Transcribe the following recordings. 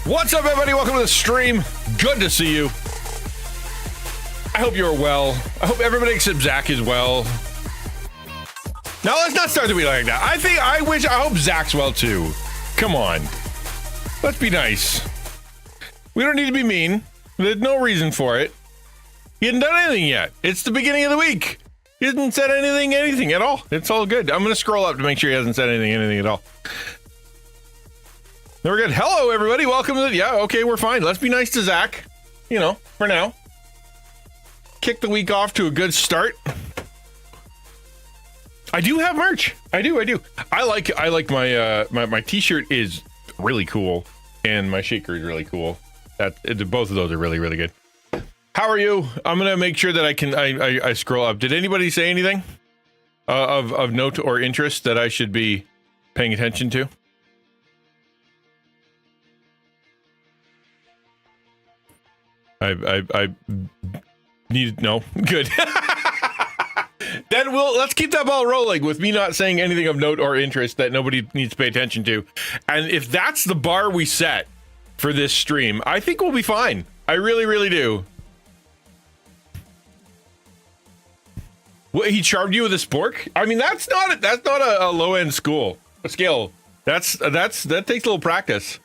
What's up, everybody? Welcome to the stream. Good to see you. I hope you're well. I hope everybody except Zach is well. Now, let's not start the week like that. I hope Zach's well, too. Come on. Let's be nice. We don't need to be mean. There's no reason for it. He hasn't done anything yet. It's the beginning of the week. He hasn't said anything at all. It's all good. I'm going to scroll up to make sure he hasn't said anything at all. We're good. Hello, everybody. Welcome to okay, we're fine. Let's be nice to Zach, for now. Kick the week off to a good start. I do have merch. I do. I like my t-shirt is really cool, and my shaker is really cool. Both of those are really, really good. How are you? I'm gonna make sure that I scroll up. Did anybody say anything of note or interest that I should be paying attention to? I need no good. Then let's keep that ball rolling with me not saying anything of note or interest that nobody needs to pay attention to. And if that's the bar we set for this stream, I think we'll be fine. I really, really do. What, he charmed you with a spork? I mean, that's not a low end scale. That takes a little practice.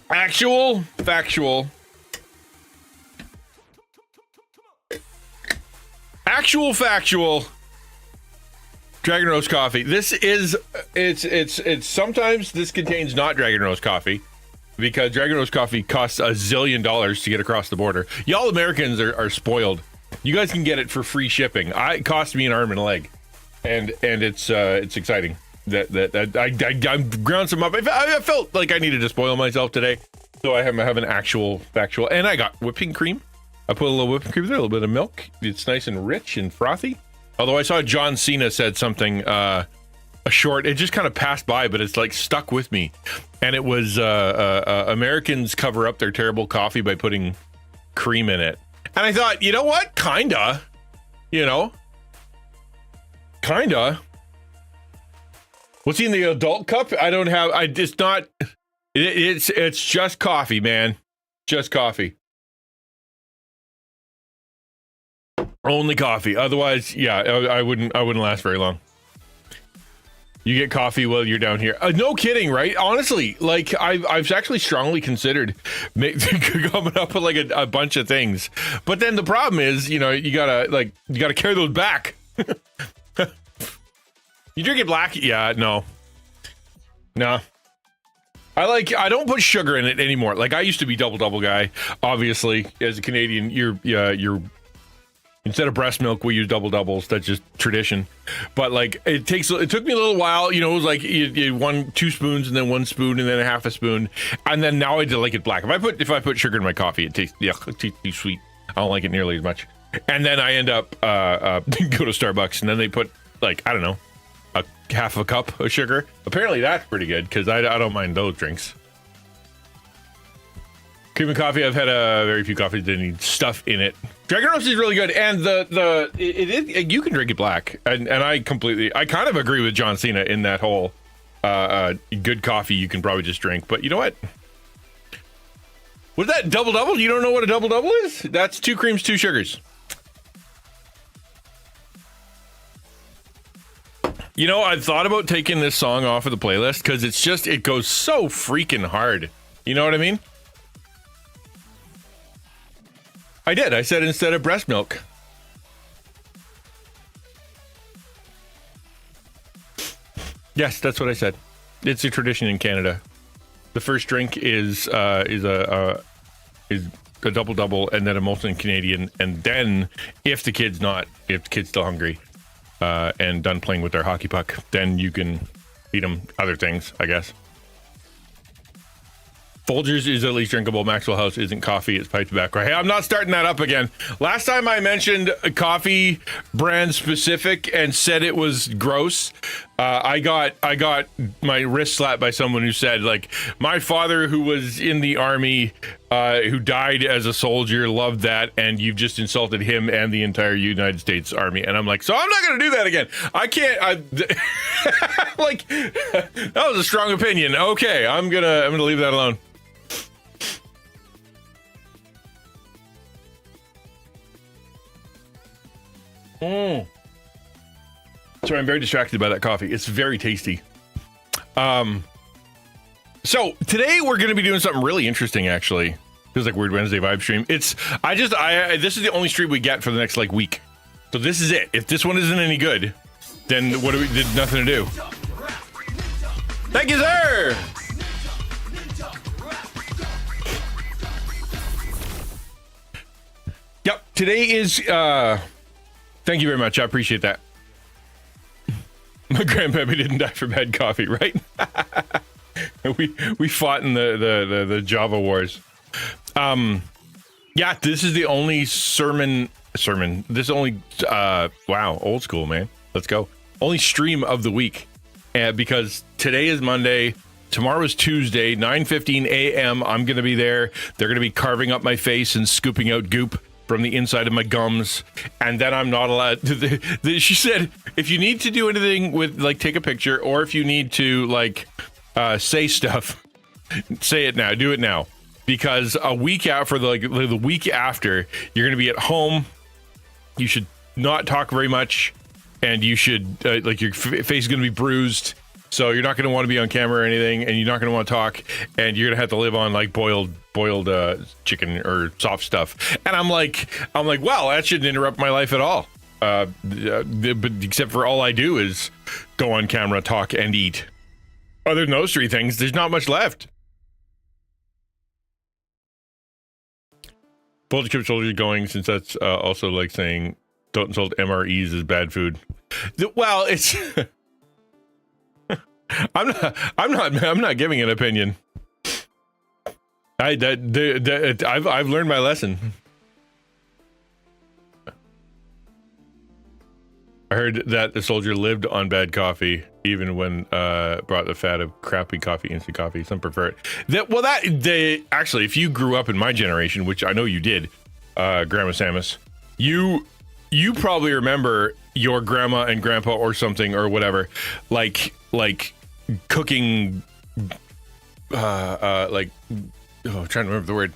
Factual. Dragon Roast coffee. It's sometimes this contains not Dragon Roast coffee because Dragon Roast coffee costs $1 zillion to get across the border. Y'all Americans are spoiled. You guys can get it for free shipping. It cost me an arm and a leg, and it's exciting. I'm ground some up. I felt like I needed to spoil myself today, so I have an actual factual, and I got whipping cream. I put a little whipping cream there, a little bit of milk. It's nice and rich and frothy. Although I saw John Cena said something, a short. It just kind of passed by, but it's like stuck with me. And it was Americans cover up their terrible coffee by putting cream in it. And I thought, you know what? Kinda. What's in the adult cup? It's just coffee, man. Just coffee. Only coffee. Otherwise, I wouldn't last very long. You get coffee while you're down here. No kidding, right? Honestly, like I've actually strongly considered coming up with like a bunch of things. But then the problem is, you gotta carry those back. You drink it black? Yeah, no. I don't put sugar in it anymore. Like I used to be double guy. Obviously, as a Canadian, you're instead of breast milk, we use doubles. That's just tradition. But like it took me a little while. It was like you 2 spoons and then 1 spoon and then a half a spoon, and then now I like it black. If I put sugar in my coffee, it tastes too sweet. I don't like it nearly as much. And then I end up go to Starbucks and then they put like I don't know. Half a cup of sugar. Apparently that's pretty good because I don't mind those drinks. Cream and coffee. I've had very few coffees that need stuff in it. Dragon Roast is really good, and you can drink it black, and I kind of agree with John Cena in that whole good coffee you can probably just drink. But you know what? Was that double? You don't know what a double is? That's 2 creams, 2 sugars. I've thought about taking this song off of the playlist because it goes so freaking hard. You know what I mean? I did. I said instead of breast milk. Yes, that's what I said. It's a tradition in Canada. The first drink is a double, and then a Molson Canadian, and then if the kid's still hungry. And done playing with their hockey puck, then you can feed them other things, I guess. Folgers is at least drinkable. Maxwell House isn't coffee, it's pipe tobacco. Hey, I'm not starting that up again. Last time I mentioned a coffee brand specific and said it was gross, I got my wrist slapped by someone who said, like, my father, who was in the army, who died as a soldier, loved that, and you've just insulted him and the entire United States Army. And I'm like, so I'm not going to do that again. I can't. Like, that was a strong opinion. Okay, I'm gonna leave that alone. Sorry, I'm very distracted by that coffee. It's very tasty. So today we're going to be doing something really interesting, actually. Feels like Weird Wednesday vibe stream. This is the only stream we get for the next like week. So this is it. If this one isn't any good, then what do we did nothing to do. Thank you, sir. Yep. Today is, thank you very much. I appreciate that. My grandpappy didn't die for bad coffee, right? we fought in the Java Wars. Yeah, this is the only sermon. This is only wow, old school, man. Let's go. Only stream of the week, because today is Monday. Tomorrow is Tuesday, 9:15 a.m. I'm gonna be there. They're gonna be carving up my face and scooping out goop from the inside of my gums, and then I'm not allowed to. She said, if you need to do anything with, like, take a picture, or if you need to, like, say stuff, say it now, do it now, because a week out for the week after, you're going to be at home. You should not talk very much, and you should like, your face is going to be bruised, so you're not going to want to be on camera or anything, and you're not going to want to talk, and you're going to have to live on like boiled chicken or soft stuff. And I'm like, wow, that shouldn't interrupt my life at all. But except for all I do is go on camera, talk, and eat. Other than those three things, there's not much left. Bullet soldiers going, since that's also like saying don't insult MREs as bad food. Well, it's I'm not giving an opinion. I've learned my lesson. I heard that the soldier lived on bad coffee, even when brought the fat of crappy coffee, instant coffee. Some prefer it. Actually, if you grew up in my generation, which I know you did, Grandma Samus, you probably remember your grandma and grandpa or something or whatever, like cooking, I'm trying to remember the word.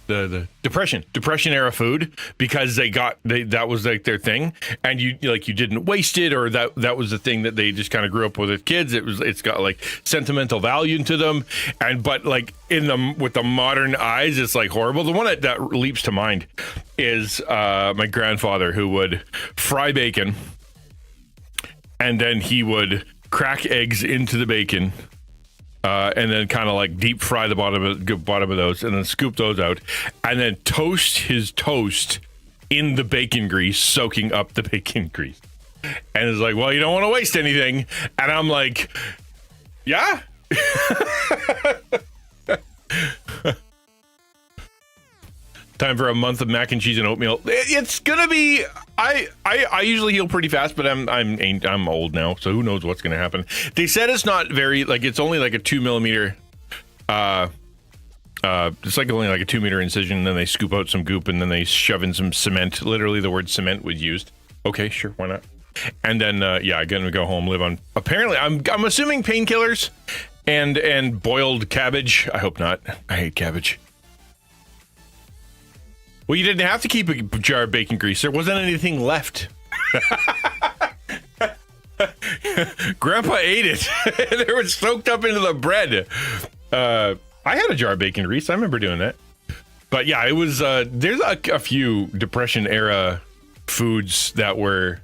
The depression era food, because that was like their thing, and you didn't waste it, or that was the thing that they just kind of grew up with as kids. It's got like sentimental value to them, but like with the modern eyes, it's like horrible. The one that leaps to mind is my grandfather, who would fry bacon, and then he would crack eggs into the bacon. And then kind of like deep fry the bottom of those, and then scoop those out, and then toast his toast in the bacon grease, soaking up the bacon grease. And it's like, well, you don't want to waste anything. And I'm like, yeah. Time for a month of mac and cheese and oatmeal. It's gonna be. I usually heal pretty fast, but I'm old now, so who knows what's gonna happen. They said it's not very, like, it's only like a 2 millimeter. It's like only like a 2 meter incision. And then they scoop out some goop, and then they shove in some cement. Literally, the word cement was used. Okay, sure, why not? And then I'm gonna go home, live on. Apparently, I'm assuming painkillers and boiled cabbage. I hope not. I hate cabbage. Well, you didn't have to keep a jar of bacon grease. There wasn't anything left. Grandpa ate it. It was soaked up into the bread. I had a jar of bacon grease. I remember doing that. But yeah, it was. There's a few Depression era foods that were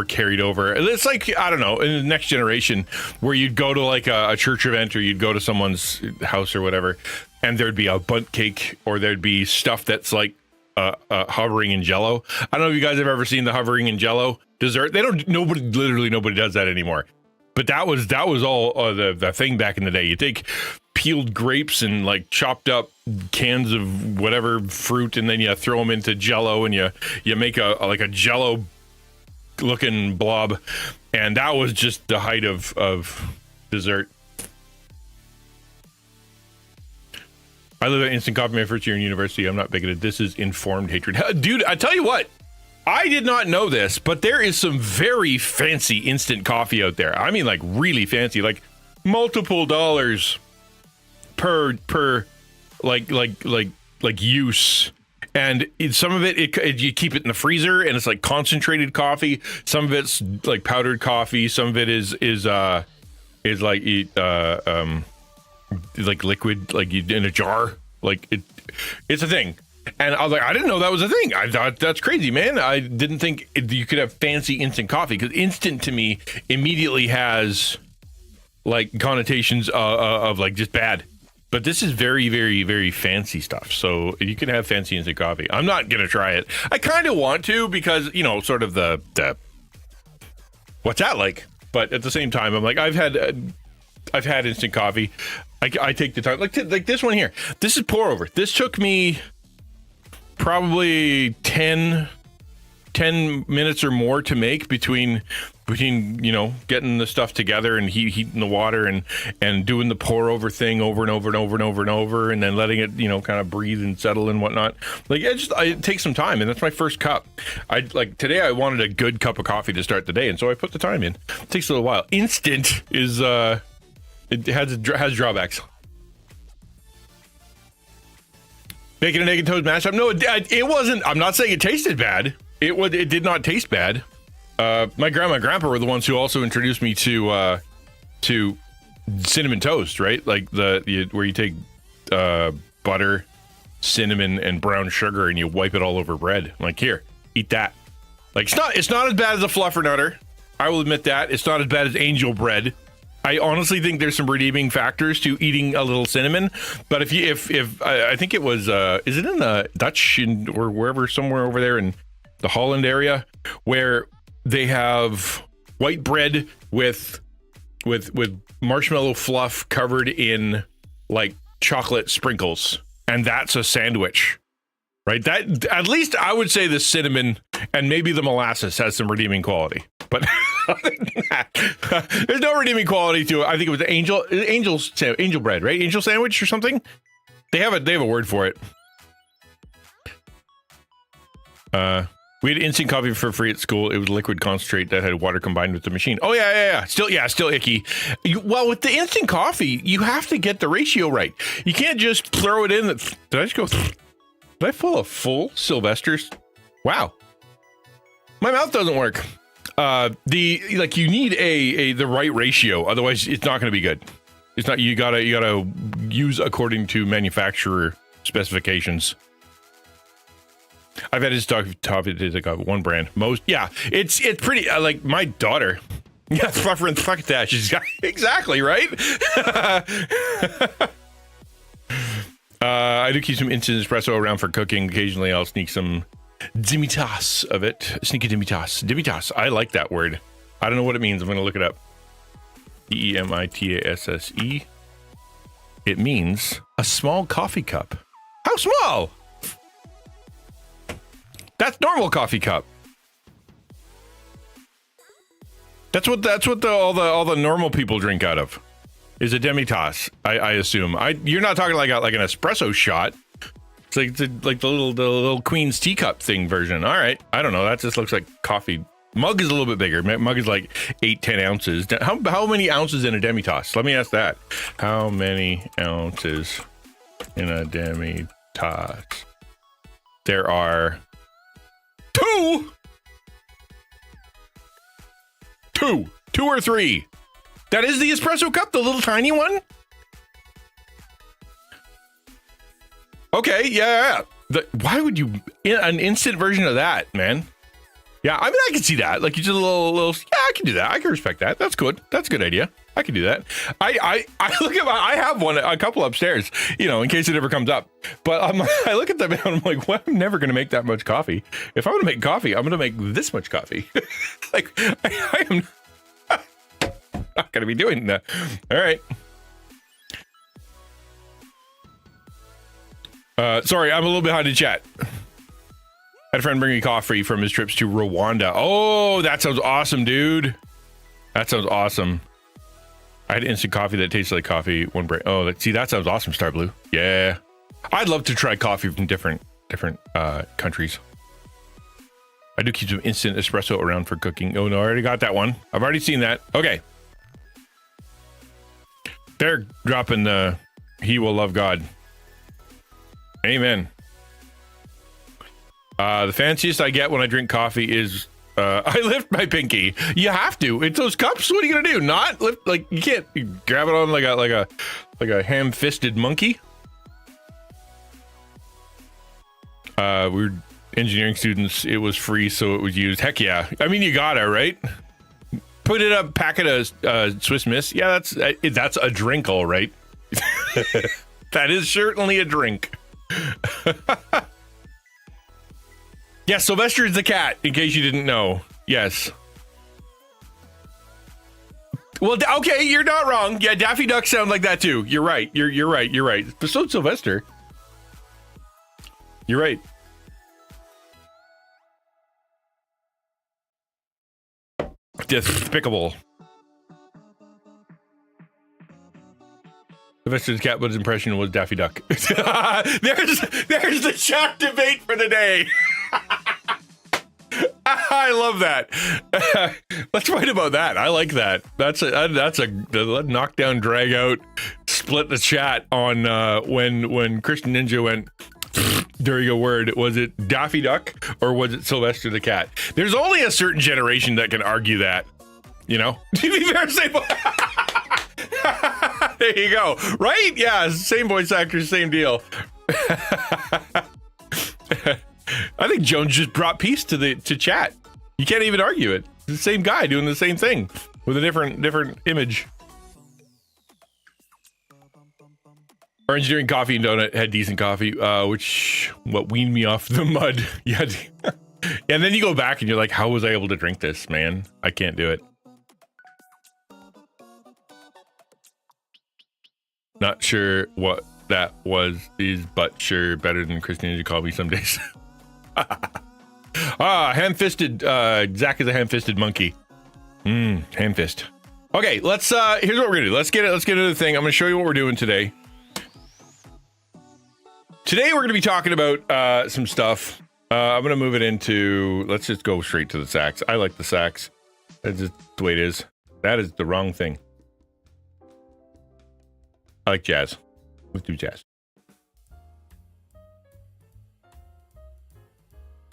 carried over. It's like, I don't know, in the next generation, where you'd go to like a church event, or you'd go to someone's house or whatever, and there'd be a bundt cake, or there'd be stuff that's like hovering in Jello. I don't know if you guys have ever seen the hovering in Jello dessert. Nobody does that anymore. But that was all the thing back in the day. You take peeled grapes and like chopped up cans of whatever fruit, and then you throw them into Jello, and you make a Jello looking blob, And that was just the height of dessert. I live at instant coffee my first year in university. I'm not bigoted. This is informed hatred. Dude, I tell you what, I did not know this, but there is some very fancy instant coffee out there. I mean, like really fancy, like multiple dollars per use. And some of it you keep it in the freezer, and it's like concentrated coffee. Some of it's like powdered coffee. Some of it is like liquid, like in a jar. Like it's a thing. And I was like, I didn't know that was a thing. I thought that's crazy, man. I didn't think you could have fancy instant coffee, because instant to me immediately has like connotations of like just bad. But this is very, very, very fancy stuff. So you can have fancy instant coffee. I'm not going to try it. I kind of want to, because, you know, sort of the what's that like? But at the same time, I'm like, I've had instant coffee. I take the time, like this one here. This is pour over. This took me probably 10 minutes or more to make between you know, getting the stuff together and heating the water and doing the pour over thing over and over and over and over and over, and then letting it, you know, kind of breathe and settle and whatnot. Like it takes some time, and that's my first cup. Today I wanted a good cup of coffee to start the day, and so I put the time in. It takes a little while. Instant is it has drawbacks. Bacon and egg and toast mashup. No, it wasn't. I'm not saying it tasted bad. It did not taste bad. My grandma and grandpa were the ones who also introduced me to cinnamon toast, right? Like where you take butter, cinnamon, and brown sugar, and you wipe it all over bread. I'm like, here, eat that. Like, it's not as bad as a fluffernutter. I will admit that. It's not as bad as angel bread. I honestly think there's some redeeming factors to eating a little cinnamon. But if I think it was, is it in the Dutch or wherever, somewhere over there in the Holland area, where they have white bread with marshmallow fluff covered in like chocolate sprinkles, and that's a sandwich, right? That, at least I would say the cinnamon and maybe the molasses has some redeeming quality. But other than that, there's no redeeming quality to it. I think it was angel bread, right? Angel sandwich or something. They have a word for it. We had instant coffee for free at school. It was liquid concentrate that had water combined with the machine. Oh yeah. Still icky. Well, with the instant coffee, you have to get the ratio right. You can't just throw it in. Did I just go? Did I pull a full Sylvester's? Wow. My mouth doesn't work. You need the right ratio, otherwise it's not going to be good. It's not. You gotta use according to manufacturer specifications. I've had his toffee like one brand. It's pretty like my daughter. Yeah, fluffer and fuck that. She's got exactly right. I do keep some instant espresso around for cooking. Occasionally, I'll sneak some dimitas of it. Sneaky dimitas. Dimitas. I like that word. I don't know what it means. I'm going to look it up. DEMITASSE. It means a small coffee cup. How small? That's normal coffee cup. That's what all the normal people drink out of. Is a demitas, I assume. You're not talking like an espresso shot. It's like the little Queen's teacup thing version. All right, I don't know. That just looks like coffee. Mug is a little bit bigger. Mug is like 8-10 ounces. How many ounces in a demitas? Let me ask that. How many ounces in a demitas? There are two or three. That is the espresso cup, the little tiny one. Okay, yeah. Why would you an instant version of that, man? Yeah, I mean, I can see that. Like, you just a little. Yeah, I can do that. I can respect that. That's good. That's a good idea. I can do that. I look at I have a couple upstairs, you know, in case it ever comes up. But I look at them and I'm like, well, I'm never going to make that much coffee. If I'm going to make coffee, I'm going to make this much coffee. Like, I am not going to be doing that. All right. Sorry, I'm a little behind in chat. Had a friend bring me coffee from his trips to Rwanda. Oh, that sounds awesome, dude. That sounds awesome. I had instant coffee that tasted like coffee one break. Oh, see, that sounds awesome, Star Blue. Yeah. I'd love to try coffee from different countries. I do keep some instant espresso around for cooking. Oh, no, I already got that one. I've already seen that. Okay. They're dropping the he will love God. Amen. The fanciest I get when I drink coffee is I lift my pinky. You have to. It's those cups. What are you gonna do? Not lift? Like you can't grab it on like a ham-fisted monkey. We were engineering students. It was free, so it was used. Heck yeah. I mean, you gotta, right? Put it up, packet of Swiss Miss. Yeah, that's a drink, all right. That is certainly a drink. Yeah, Sylvester is the cat, in case you didn't know. Yes. Well, okay, you're not wrong. Yeah, Daffy Duck sound like that too. You're right. You're right. You're right. But so Sylvester. You're right. Despicable. Sylvester's cat, but his impression was Daffy Duck. there's the chat debate for the day. I love that. Let's write about that. I like that. That's a knockdown, drag out, split the chat on when XtianNinja went during a word. Was it Daffy Duck or was it Sylvester the cat? There's only a certain generation that can argue that. You know, to be fair, same. There you go. Right? Yeah, same voice actor, same deal. I think Jones just brought peace to chat. You can't even argue it. It's the same guy doing the same thing with a different image. Our engineering coffee and donut had decent coffee, which weaned me off the mud. Yeah. And then you go back and you're like, how was I able to drink this, man? I can't do it. Not sure what that is, but sure, better than XtianNinja called me some days. Ham-fisted. Zach is a ham-fisted monkey. Ham-fist. Okay, let's. Here's what we're gonna do. Let's get into the thing. I'm gonna show you what we're doing today. Today we're gonna be talking about some stuff. I'm gonna move it into. Let's just go straight to the sax. I like the sax. That's just the way it is. That is the wrong thing. I like jazz. Let's do jazz.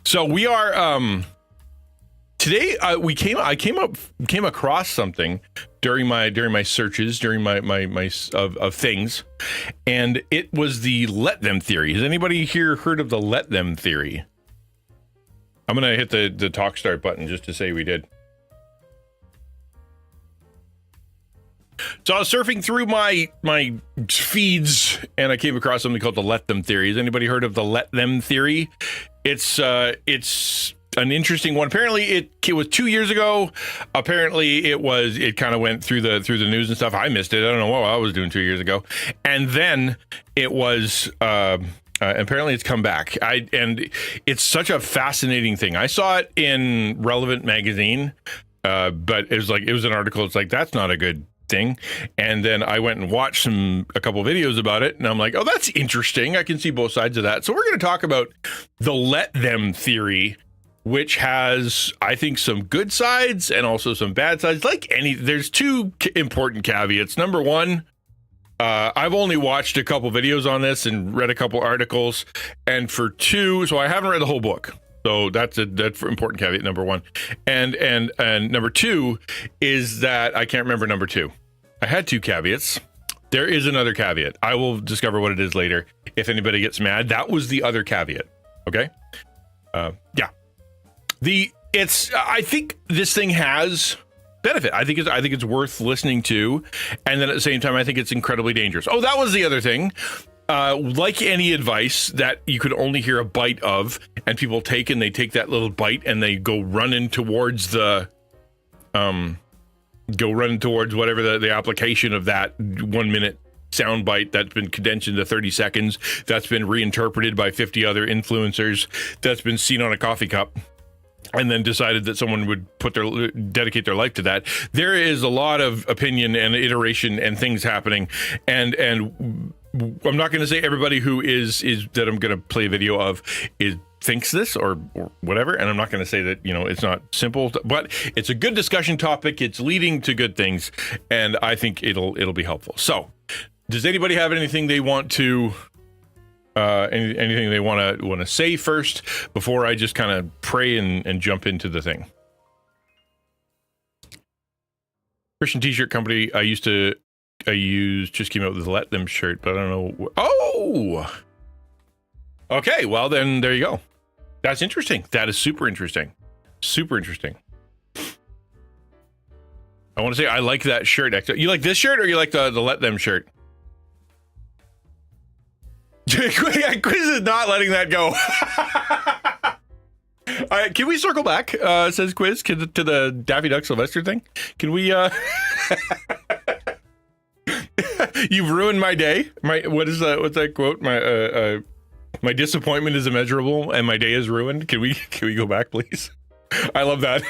So we are today. I came across something during my searches during my of things, and it was the let them theory. Has anybody here heard of the let them theory? I'm gonna hit the talk start button just to say we did. So I was surfing through my feeds and I came across something called the let them theory. Has anybody heard of the let them theory? It's an interesting one. Apparently it was 2 years ago. Apparently it kind of went through the news and stuff. I missed it. I don't know what I was doing 2 years ago. And then it was apparently it's come back. And it's such a fascinating thing. I saw it in Relevant magazine, but it was an article. It's like, that's not a good thing. And then I went and watched a couple videos about it, and I'm like, oh, that's interesting. I can see both sides of that. So we're going to talk about the let them theory, which has, I think, some good sides and also some bad sides. There's two important caveats. Number one, I've only watched a couple videos on this and read a couple articles. And for two, so I haven't read the whole book. So that's important caveat number one. And number two is that I can't remember number two. I had two caveats. There is another caveat. I will discover what it is later. If anybody gets mad, that was the other caveat. Okay. Yeah. I think this thing has benefit. I think it's worth listening to. And then at the same time, I think it's incredibly dangerous. Oh, that was the other thing. Like any advice that you could only hear a bite of, and people take that little bite and they go running towards whatever the application of that 1 minute sound bite that's been condensed into 30 seconds, that's been reinterpreted by 50 other influencers, that's been seen on a coffee cup. and then decided that someone would dedicate their life to that. There is a lot of opinion and iteration and things happening, and I'm not going to say everybody who is that I'm going to play a video of thinks this or whatever, and I'm not going to say that it's not simple, but it's a good discussion topic. It's leading to good things, and I think it'll be helpful. So, does anybody have anything they want to? Anything they want to say first before I just kind of pray and jump into the thing? Christian t-shirt company I used just came out with the Let Them shirt, but I don't know. Oh, okay. Well, then there you go. That's interesting. That is super interesting. Super interesting. I want to say I like that shirt. You like this shirt or you like the Let Them shirt? Quiz is not letting that go. All right, can we circle back? Says Quiz to the Daffy Duck Sylvester thing. Can we? You've ruined my day. What's that quote? My disappointment is immeasurable, and my day is ruined. Can we go back, please? I love that.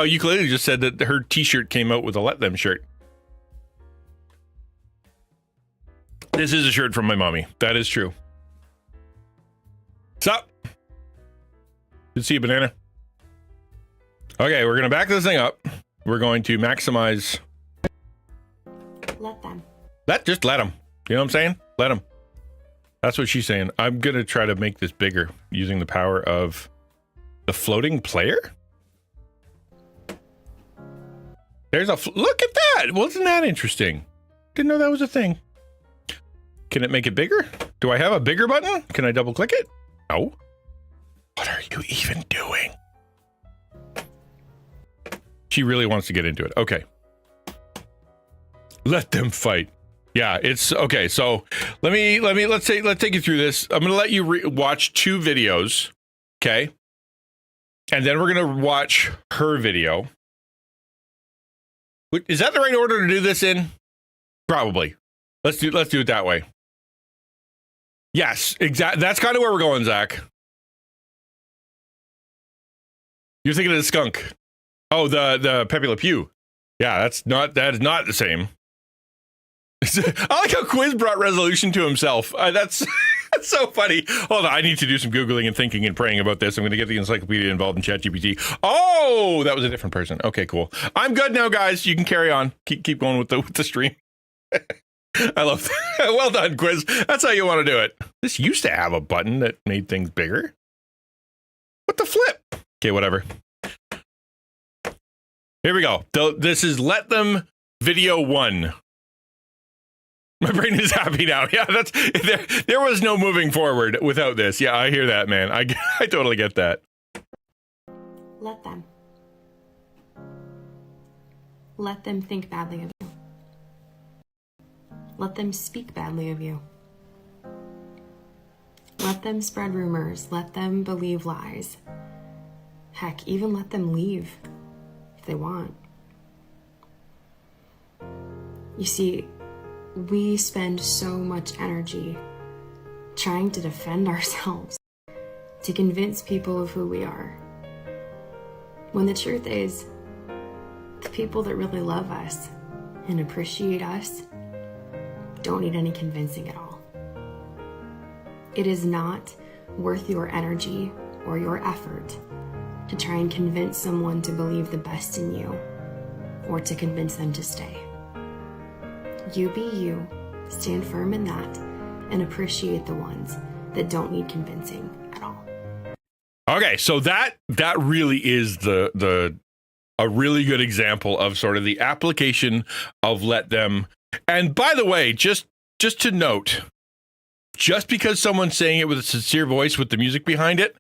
Ukulele just said that her T-shirt came out with a Let Them shirt. This is a shirt from my mommy. That is true. Sup? Good to see you, Banana. Okay, we're going to back this thing up. We're going to maximize. Let them. Just let them. You know what I'm saying? Let them. That's what she's saying. I'm going to try to make this bigger using the power of the floating player. There's look at that. Wasn't that interesting? Didn't know that was a thing. Can it make it bigger? Do I have a bigger button? Can I double click it? No. What are you even doing? She really wants to get into it. Okay. Let them fight. Yeah, it's okay. So let's take you through this. I'm going to let you watch two videos. Okay. And then we're going to watch her video. Is that the right order to do this in? Probably. Let's do it that way. Yes, exactly. That's kind of where we're going, Zach. You're thinking of the skunk. Oh, the Pepe Le Pew. Yeah, that is not the same. I like how Quiz brought resolution to himself. That's so funny. Hold on, I need to do some Googling and thinking and praying about this. I'm going to get the encyclopedia involved in ChatGPT. Oh, that was a different person. Okay, cool. I'm good now, guys. You can carry on. Keep going with the stream. I love that. Well done, Quiz. That's how you want to do it. This used to have a button that made things bigger. What the flip? Okay, whatever. Here we go. This is Let Them video 1. My brain is happy now. Yeah, there was no moving forward without this. Yeah, I hear that, man. I totally get that. Let them. Let them think badly of you. Let them speak badly of you. Let them spread rumors. Let them believe lies. Heck, even let them leave if they want. You see, we spend so much energy trying to defend ourselves, to convince people of who we are. When the truth is, the people that really love us and appreciate us don't need any convincing at all. It is not worth your energy or your effort to try and convince someone to believe the best in you or to convince them to stay. You be you, stand firm in that, and appreciate the ones that don't need convincing at all. Okay, so that really is a really good example of sort of the application of Let Them. And by the way, just to note, just because someone's saying it with a sincere voice with the music behind it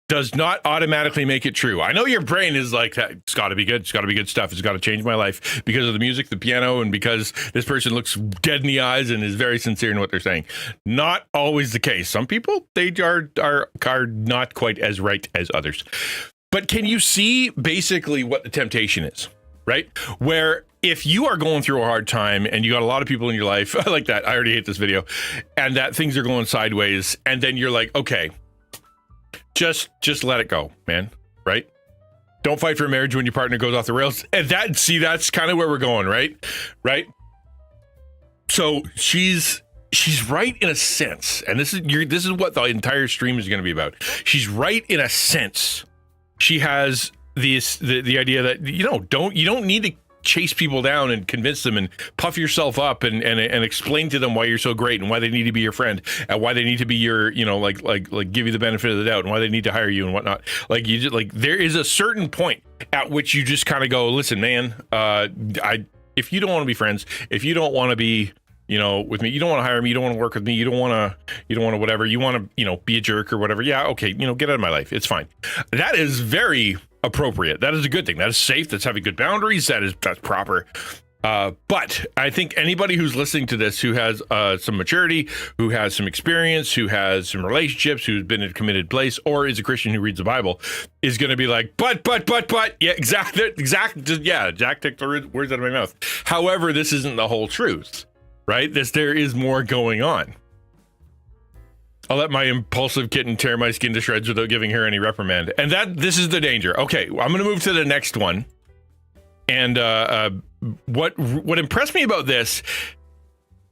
does not automatically make it true. I know your brain is like, it's got to be good. It's got to be good stuff. It's got to change my life because of the music, the piano, and because this person looks dead in the eyes and is very sincere in what they're saying. Not always the case. Some people, they are not quite as right as others. But can you see basically what the temptation is, right? Where if you are going through a hard time and you got a lot of people in your life, I like that. I already hate this video, and that things are going sideways, and then you're like, okay, just let it go, man. Right? Don't fight for a marriage when your partner goes off the rails. And that's kind of where we're going, right? Right? So she's right in a sense, and this is what the entire stream is going to be about. She's right in a sense. She has the idea that you don't need to chase people down and convince them and puff yourself up and explain to them why you're so great and why they need to be your friend and why they need to be your, like give you the benefit of the doubt and why they need to hire you and whatnot. Like you just there is a certain point at which you just kind of go, listen, man, if you don't want to be friends, if you don't want to be, with me, you don't want to hire me, you don't want to work with me, you don't want to whatever, you want to, be a jerk or whatever. Yeah. Okay. Get out of my life. It's fine. That is very appropriate. That is a good thing. That is safe. That's having good boundaries. That's proper. But I think anybody who's listening to this, who has some maturity, who has some experience, who has some relationships, who's been in a committed place, or is a Christian who reads the Bible, is going to be like, but, yeah, exactly. Yeah, Jack took the words out of my mouth. However, this isn't the whole truth, right? There is more going on. I'll let my impulsive kitten tear my skin to shreds without giving her any reprimand. And this is the danger. Okay, I'm going to move to the next one. And what impressed me about this,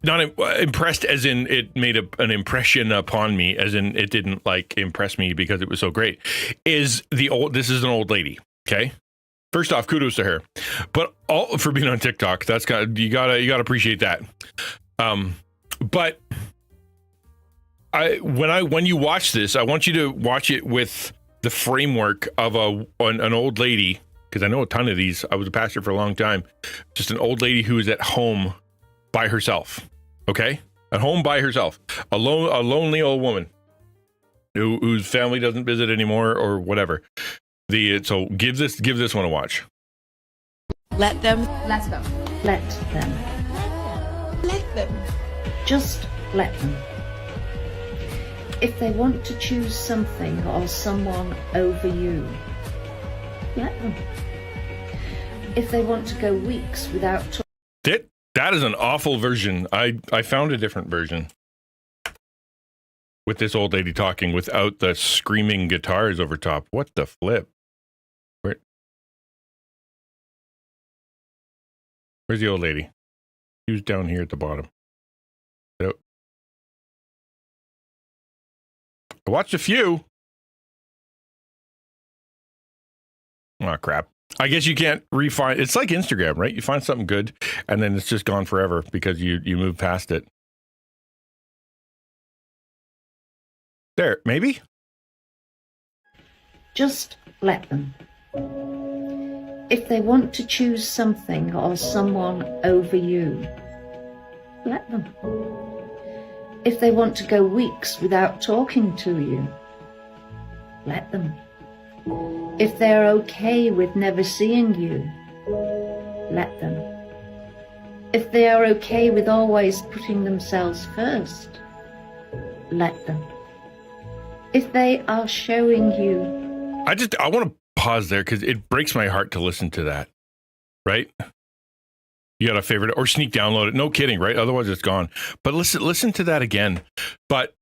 not impressed as in it made an impression upon me, as in it didn't impress me because it was so great, is this is an old lady, okay? First off, kudos to her. But all for being on TikTok, that's you gotta appreciate that. But when you watch this, I want you to watch it with the framework of an old lady, because I know a ton of these. I was a pastor for a long time. Just an old lady who is at home by herself. Okay, at home by herself, a lonely old woman whose family doesn't visit anymore or whatever. So give this one a watch. Let them. Let them. Let them. Let them. Just let them. If they want to choose something or someone over you, let them. If they want to go weeks without talking. That is an awful version. I found a different version with this old lady talking without the screaming guitars over top. What the flip? Where's the old lady? She was down here at the bottom. So, I watched a few. Oh, crap. I guess you can't refine. It's like Instagram, right? You find something good and then it's just gone forever because you move past it. There, maybe? Just let them. If they want to choose something or someone over you, let them. If they want to go weeks without talking to you, let them. If they're okay with never seeing you, let them. If they are okay with always putting themselves first, let them. If they are showing you... I want to pause there because it breaks my heart to listen to that, right? You got to favorite it or sneak download it. No kidding, right? Otherwise it's gone. But listen to that again. But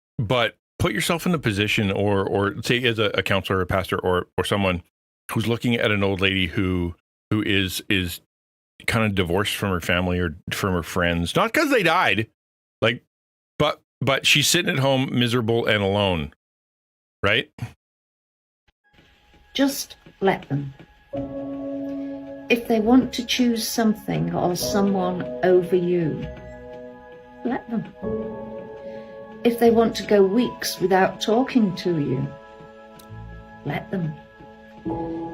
put yourself in the position or say as a counselor, a pastor, or someone who's looking at an old lady who is kind of divorced from her family or from her friends, not because they died, but she's sitting at home miserable and alone, right? Just let them. If they want to choose something or someone over you, let them. If they want to go weeks without talking to you, let them.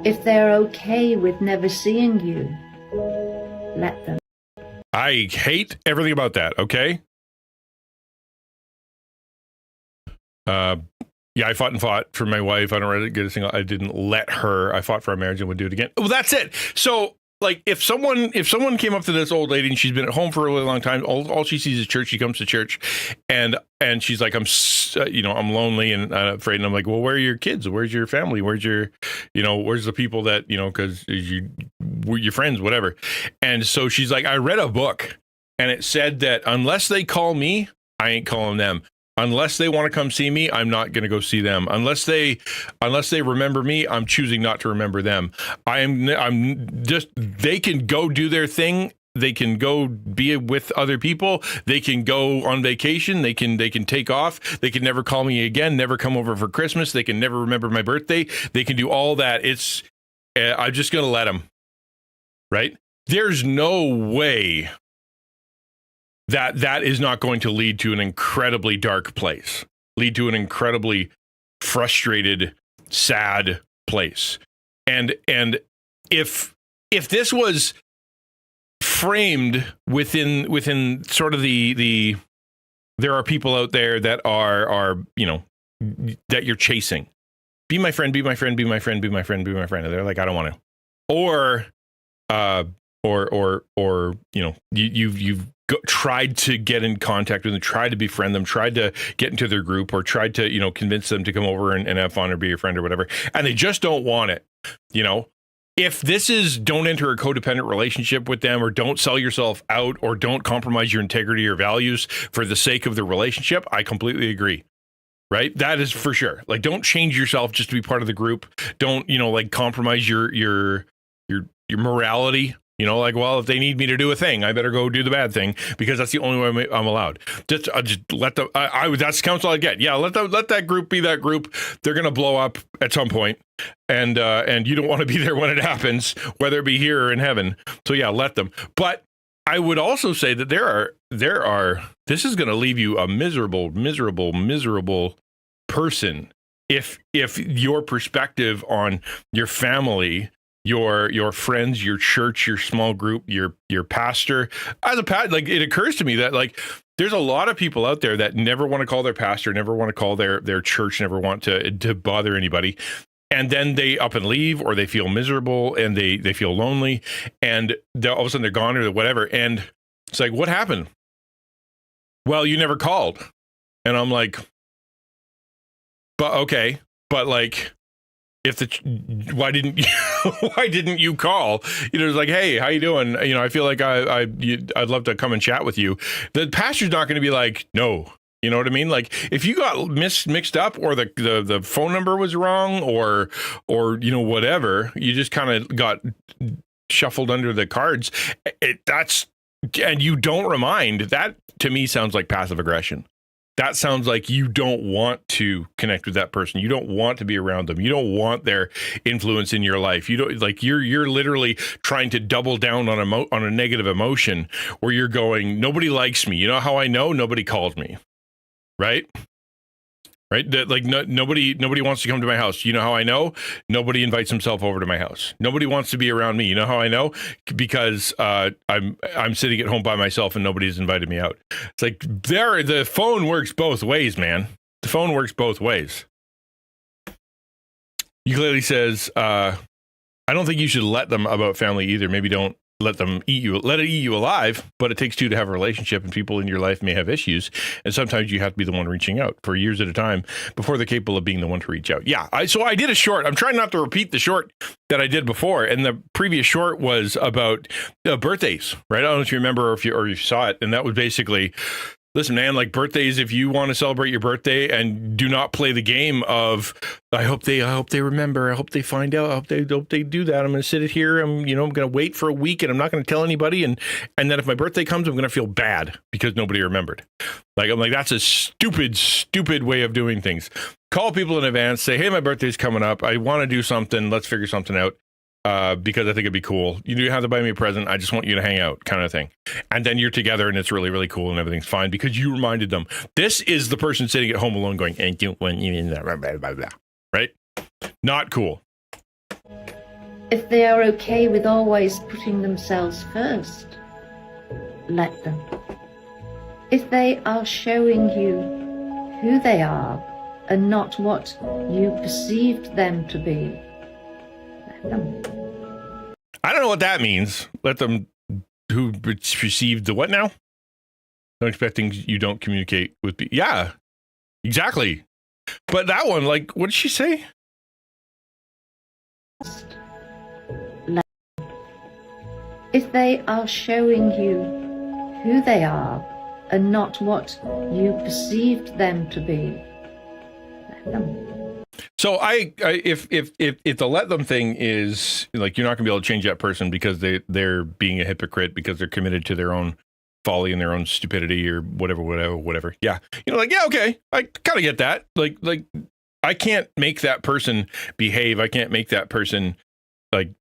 If they're okay with never seeing you, let them. I hate everything about that, okay? Yeah, I fought for my wife. I don't really get a single. I didn't let her. I fought for our marriage and would do it again. Well, that's it. So, if someone came up to this old lady and she's been at home for a really long time, all she sees is church. She comes to church, and she's like, I'm lonely and afraid. And I'm like, well, where are your kids? Where's your family? Where's your, where's the people that, because we're your friends, whatever. And so she's like, I read a book and it said that unless they call me, I ain't calling them. Unless they want to come see me, I'm not going to go see them. Unless they remember me, I'm choosing not to remember them. I'm just, they can go do their thing. They can go be with other people. They can go on vacation. They can take off. They can never call me again, never come over for Christmas. They can never remember my birthday. They can do all that. I'm just going to let them, right? There's no way that is not going to lead to an incredibly dark place, lead to an incredibly frustrated, sad place. And if this was framed within sort of the there are people out there that are that you're chasing. Be my friend, be my friend, be my friend, be my friend, be my friend. And they're like, I don't want to. Or you've tried to get in contact with them, tried to befriend them, tried to get into their group, or tried to, convince them to come over and have fun or be your friend or whatever. And they just don't want it. If this is don't enter a codependent relationship with them, or don't sell yourself out, or don't compromise your integrity or values for the sake of the relationship, I completely agree. Right? That is for sure. Like, don't change yourself just to be part of the group. Don't, compromise your morality. Well, if they need me to do a thing, I better go do the bad thing because that's the only way I'm allowed. Just let them. That's the counsel I get. Yeah, let that group be that group. They're gonna blow up at some point, and you don't want to be there when it happens, whether it be here or in heaven. So yeah, let them. But I would also say that there are. This is going to leave you a miserable person if your perspective on your family, your friends, your church, your small group, your pastor, it occurs to me that there's a lot of people out there that never want to call their pastor, never want to call their church, never want to bother anybody. And then they up and leave, or they feel miserable and they feel lonely, and all of a sudden they're gone or whatever. And it's like, what happened? Well, you never called. And I'm like, but okay, but why didn't you call? It's like, hey, how you doing? I feel like I'd love to come and chat with you. The pastor's not going to be like, no. You know what I mean? Like, if you got mixed up, or the phone number was wrong, or whatever, you just kind of got shuffled under the cards. And you don't remind. That to me sounds like passive aggression. That sounds like you don't want to connect with that person. You don't want to be around them. You don't want their influence in your life. You don't you're literally trying to double down on a negative emotion where you're going, nobody likes me. You know how I know? Nobody called me. Right? That nobody wants to come to my house. You know how I know? Nobody invites himself over to my house. Nobody wants to be around me. You know how I know? Because I'm sitting at home by myself and nobody's invited me out. It's like the phone works both ways, man. The phone works both ways. Ukulele says, I don't think you should let them about family either. Maybe don't let it eat you alive, but it takes two to have a relationship, and people in your life may have issues, and sometimes you have to be the one reaching out for years at a time before they're capable of being the one to reach out. Yeah, so I did a short. I'm trying not to repeat the short that I did before, and the previous short was about birthdays, right? I don't know if you remember or you saw it, and that was basically, listen, man, birthdays, if you want to celebrate your birthday, and do not play the game of, I hope they remember, I hope they find out, I hope they do that. I'm going to sit it here. I'm going to wait for a week, and I'm not going to tell anybody. And then if my birthday comes, I'm going to feel bad because nobody remembered. I'm like, that's a stupid way of doing things. Call people in advance, say, hey, my birthday's coming up. I want to do something. Let's figure something out. Because I think it'd be cool. You do have to buy me a present. I just want you to hang out, kind of thing. And then you're together, and it's really, really cool, and everything's fine because you reminded them. This is the person sitting at home alone going, and you want right? Not cool. If they are okay with always putting themselves first, let them. If they are showing you who they are and not what you perceived them to be, let them. I don't know what that means. Let them who received the what now? Don't expect things you don't communicate with. Yeah, exactly. But that one, what did she say? If they are showing you who they are and not what you perceived them to be, let them. So if the let them thing is like, you're not gonna be able to change that person because they're being a hypocrite because they're committed to their own folly and their own stupidity or whatever. Yeah. Like, yeah, okay. I kind of get that. Like I can't make that person behave. I can't make that person like,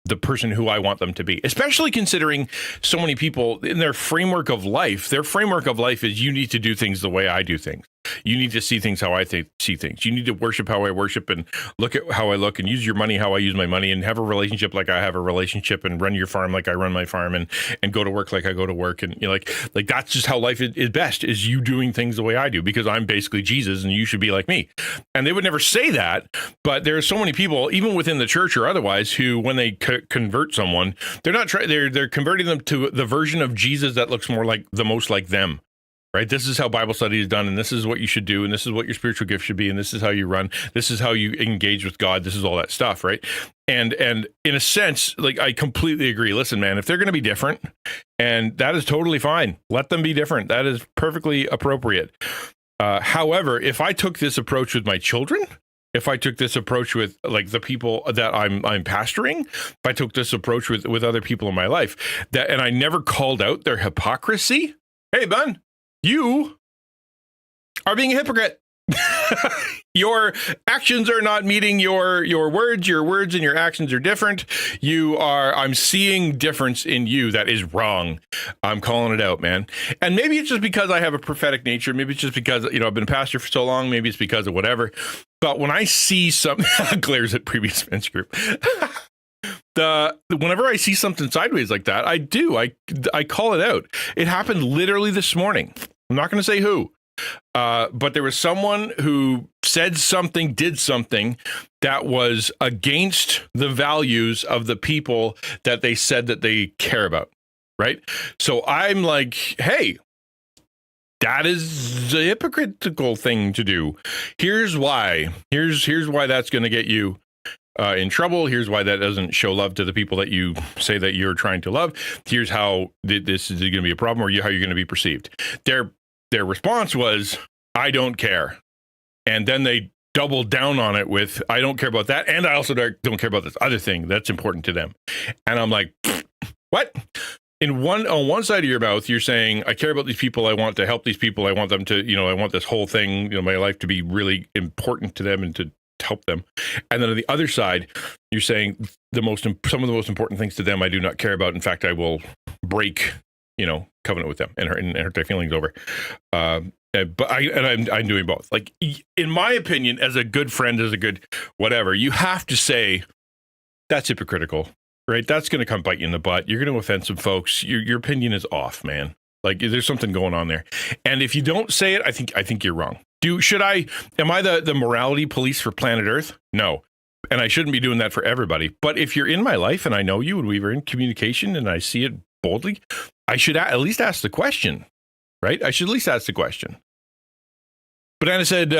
the person who I want them to be, especially considering so many people in their framework of life is you need to do things the way I do things. You need to see things how I see things. You need to worship how I worship and look at how I look and use your money how I use my money and have a relationship like I have a relationship and run your farm like I run my farm and go to work like I go to work. And like that's just how life is best, is you doing things the way I do, because I'm basically Jesus and you should be like me. And they would never say that, but there are so many people, even within the church or otherwise, who when they convert someone, they're converting them to the version of Jesus that looks the most like them. Right? This is how Bible study is done, and this is what you should do, and this is what your spiritual gift should be, and this is how you run. This is how you engage with God. This is all that stuff, right? And in a sense, like, I completely agree. Listen, man, if they're going to be different, and that is totally fine, let them be different. That is perfectly appropriate. However, if I took this approach with my children, if I took this approach with like the people that I'm pastoring, if I took this approach with other people in my life, and I never called out their hypocrisy, hey, bud, you are being a hypocrite. Your actions are not meeting your words. Your words and your actions are different. I'm seeing difference in you that is wrong. I'm calling it out, man. And maybe it's just because I have a prophetic nature. Maybe it's just because, I've been a pastor for so long. Maybe it's because of whatever. But when I see something, glares at previous men's group. Whenever I see something sideways like that, I call it out. It happened literally this morning. I'm not going to say who, but there was someone who said something, did something that was against the values of the people that they said that they care about. Right. So I'm like, hey, that is a hypocritical thing to do. Here's why. Here's why that's going to get you in trouble. Here's why that doesn't show love to the people that you say that you're trying to love. Here's how this is going to be a problem, or how you're going to be perceived. Their response was, I don't care. And then they doubled down on it with, I don't care about that. And I also don't care about this other thing that's important to them. And I'm like, what? On one side of your mouth, you're saying, I care about these people. I want to help these people. I want them to, I want this whole thing, my life to be really important to them and to help them. And then on the other side, you're saying some of the most important things to them I do not care about. In fact, I will break, covenant with them and hurt their feelings over. But I'm doing both. Like, in my opinion, as a good friend, as a good whatever, you have to say that's hypocritical, right? That's going to come bite you in the butt. You're going to offend some folks. Your opinion is off, man. Like, there's something going on there. And if you don't say it, I think you're wrong. Am I the morality police for planet Earth? No. And I shouldn't be doing that for everybody. But if you're in my life and I know you and we were in communication and I see it boldly, I should at least ask the question, right? I should at least ask the question. But Anna said,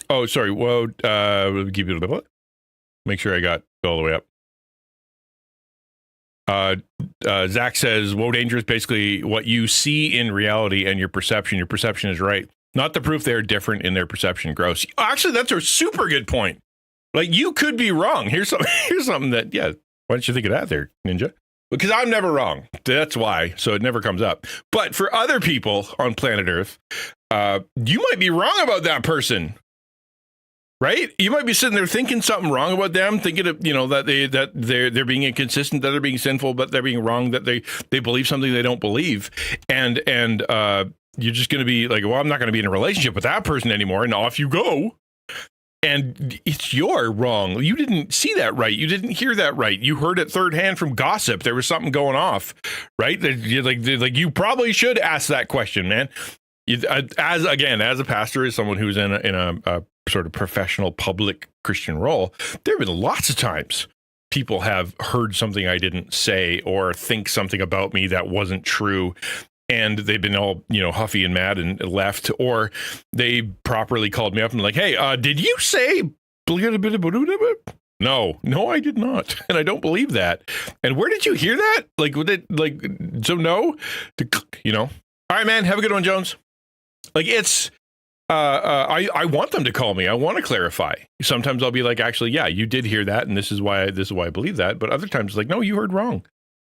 oh, sorry. Well, keep it up. Make sure I got all the way up. Zach says, woe dangerous, basically what you see in reality and your perception. Your perception is right. Not the proof they're different in their perception. Gross. Actually, that's a super good point. Like, you could be wrong. Here's something that, yeah, why don't you think of that there, Ninja? Because I'm never wrong. That's why. So it never comes up. But for other people on planet Earth, you might be wrong about that person. Right? You might be sitting there thinking something wrong about them, thinking of, that they're being inconsistent, that they're being sinful, but they're being wrong, that they believe something they don't believe. And you're just going to be like, well, I'm not going to be in a relationship with that person anymore. And off you go. And it's your wrong. You didn't see that right. You didn't hear that right. You heard it third hand from gossip. There was something going off, right? Like you probably should ask that question, man. As a pastor, as someone who's in a sort of professional public Christian role, there have been lots of times people have heard something I didn't say or think something about me that wasn't true. And they've been all, huffy and mad and left, or they properly called me up and like, hey, did you say, No, I did not. And I don't believe that. And where did you hear that? Like, would it, like, so no, All right, man, have a good one, Jones. Like, it's, I want them to call me. I want to clarify. Sometimes I'll be like, actually, yeah, you did hear that. And this is why I believe that. But other times, like, no, you heard wrong.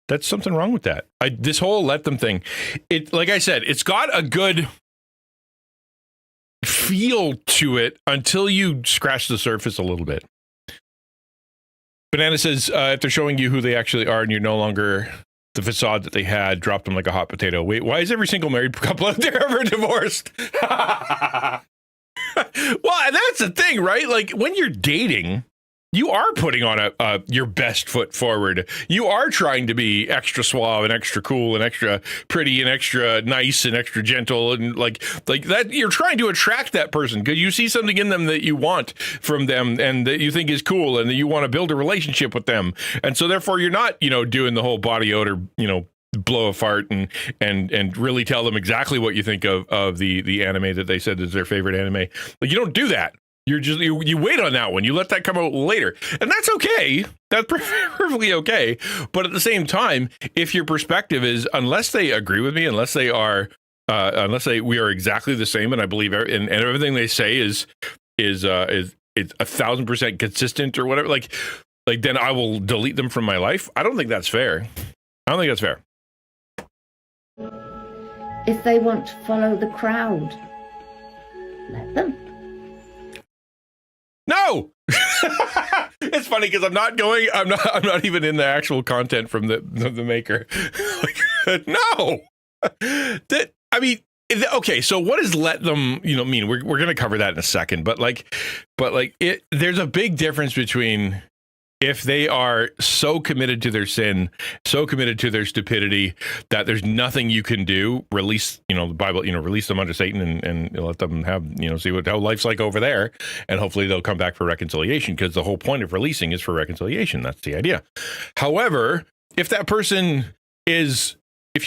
That's something wrong with that. This whole let them thing, like I said, it's got a good feel to it until you scratch the surface a little bit. Banana says, if they're showing you who they actually are and you're no longer the facade that they had, drop them like a hot potato. Wait, why is every single married couple out there ever divorced? Well, that's the thing, right? Like, when you're dating, you are putting on your best foot forward. You are trying to be extra suave and extra cool and extra pretty and extra nice and extra gentle and like that. You're trying to attract that person because you see something in them that you want from them and that you think is cool and that you want to build a relationship with them. And so therefore you're not, doing the whole body odor, blow a fart and really tell them exactly what you think of the anime that they said is their favorite anime. Like, you don't do that. You're just you wait on that one. You let that come out later, and that's okay. That's perfectly okay. But at the same time, if your perspective is unless they agree with me, unless we are exactly the same, and I believe and everything they say is 1,000% consistent or whatever, like then I will delete them from my life. I don't think that's fair. I don't think that's fair. If they want to follow the crowd, let them. No. It's funny because I'm not even in the actual content from the maker. No. Okay, so what does let them, mean? We're going to cover that in a second, but there's a big difference between if they are so committed to their sin, so committed to their stupidity that there's nothing you can do, release, the Bible, release them unto Satan and let them have, see how life's like over there. And hopefully they'll come back for reconciliation because the whole point of releasing is for reconciliation. That's the idea. However, if you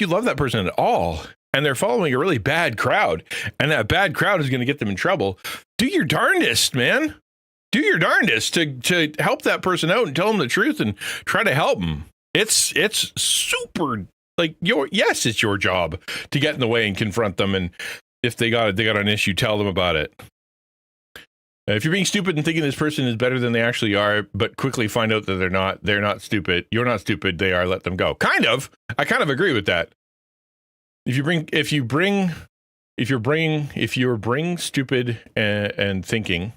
love that person at all and they're following a really bad crowd and that bad crowd is going to get them in trouble, do your darndest, man. Do your darndest to help that person out and tell them the truth and try to help them. It's super it's your job to get in the way and confront them. And if they got an issue, tell them about it. If you're being stupid and thinking this person is better than they actually are, but quickly find out that they're not stupid. You're not stupid. They are. Let them go. I kind of agree with that. If you bring stupid and thinking.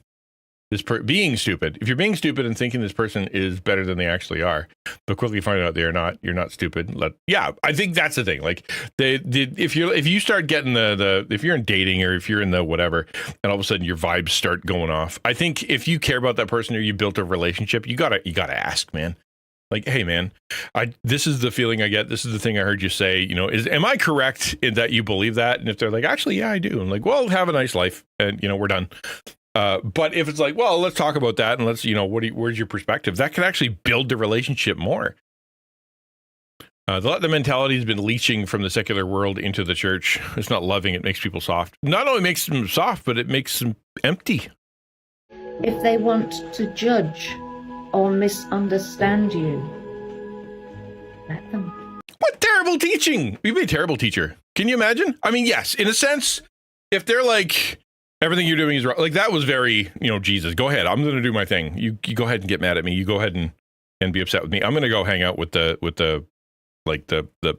Being stupid. If you're being stupid and thinking this person is better than they actually are, but quickly find out they're not, you're not stupid. I think that's the thing. Like if you start getting if you're in dating or if you're in the whatever, and all of a sudden your vibes start going off, I think if you care about that person or you built a relationship, you gotta ask, man. Like, hey, man, this is the feeling I get. This is the thing I heard you say. Am I correct in that you believe that? And if they're like, actually, yeah, I do. I'm like, well, have a nice life, and we're done. But if it's like, well, let's talk about that and let's, where's your perspective? That can actually build the relationship more. The mentality has been leaching from the secular world into the church. It's not loving. It makes people soft. Not only makes them soft, but it makes them empty. If they want to judge or misunderstand you, let them. What terrible teaching. You'd be a terrible teacher. Can you imagine? I mean, yes, in a sense, if they're like, everything you're doing is wrong. Like that was very, Jesus, go ahead. I'm going to do my thing. You go ahead and get mad at me. You go ahead and be upset with me. I'm going to go hang out with the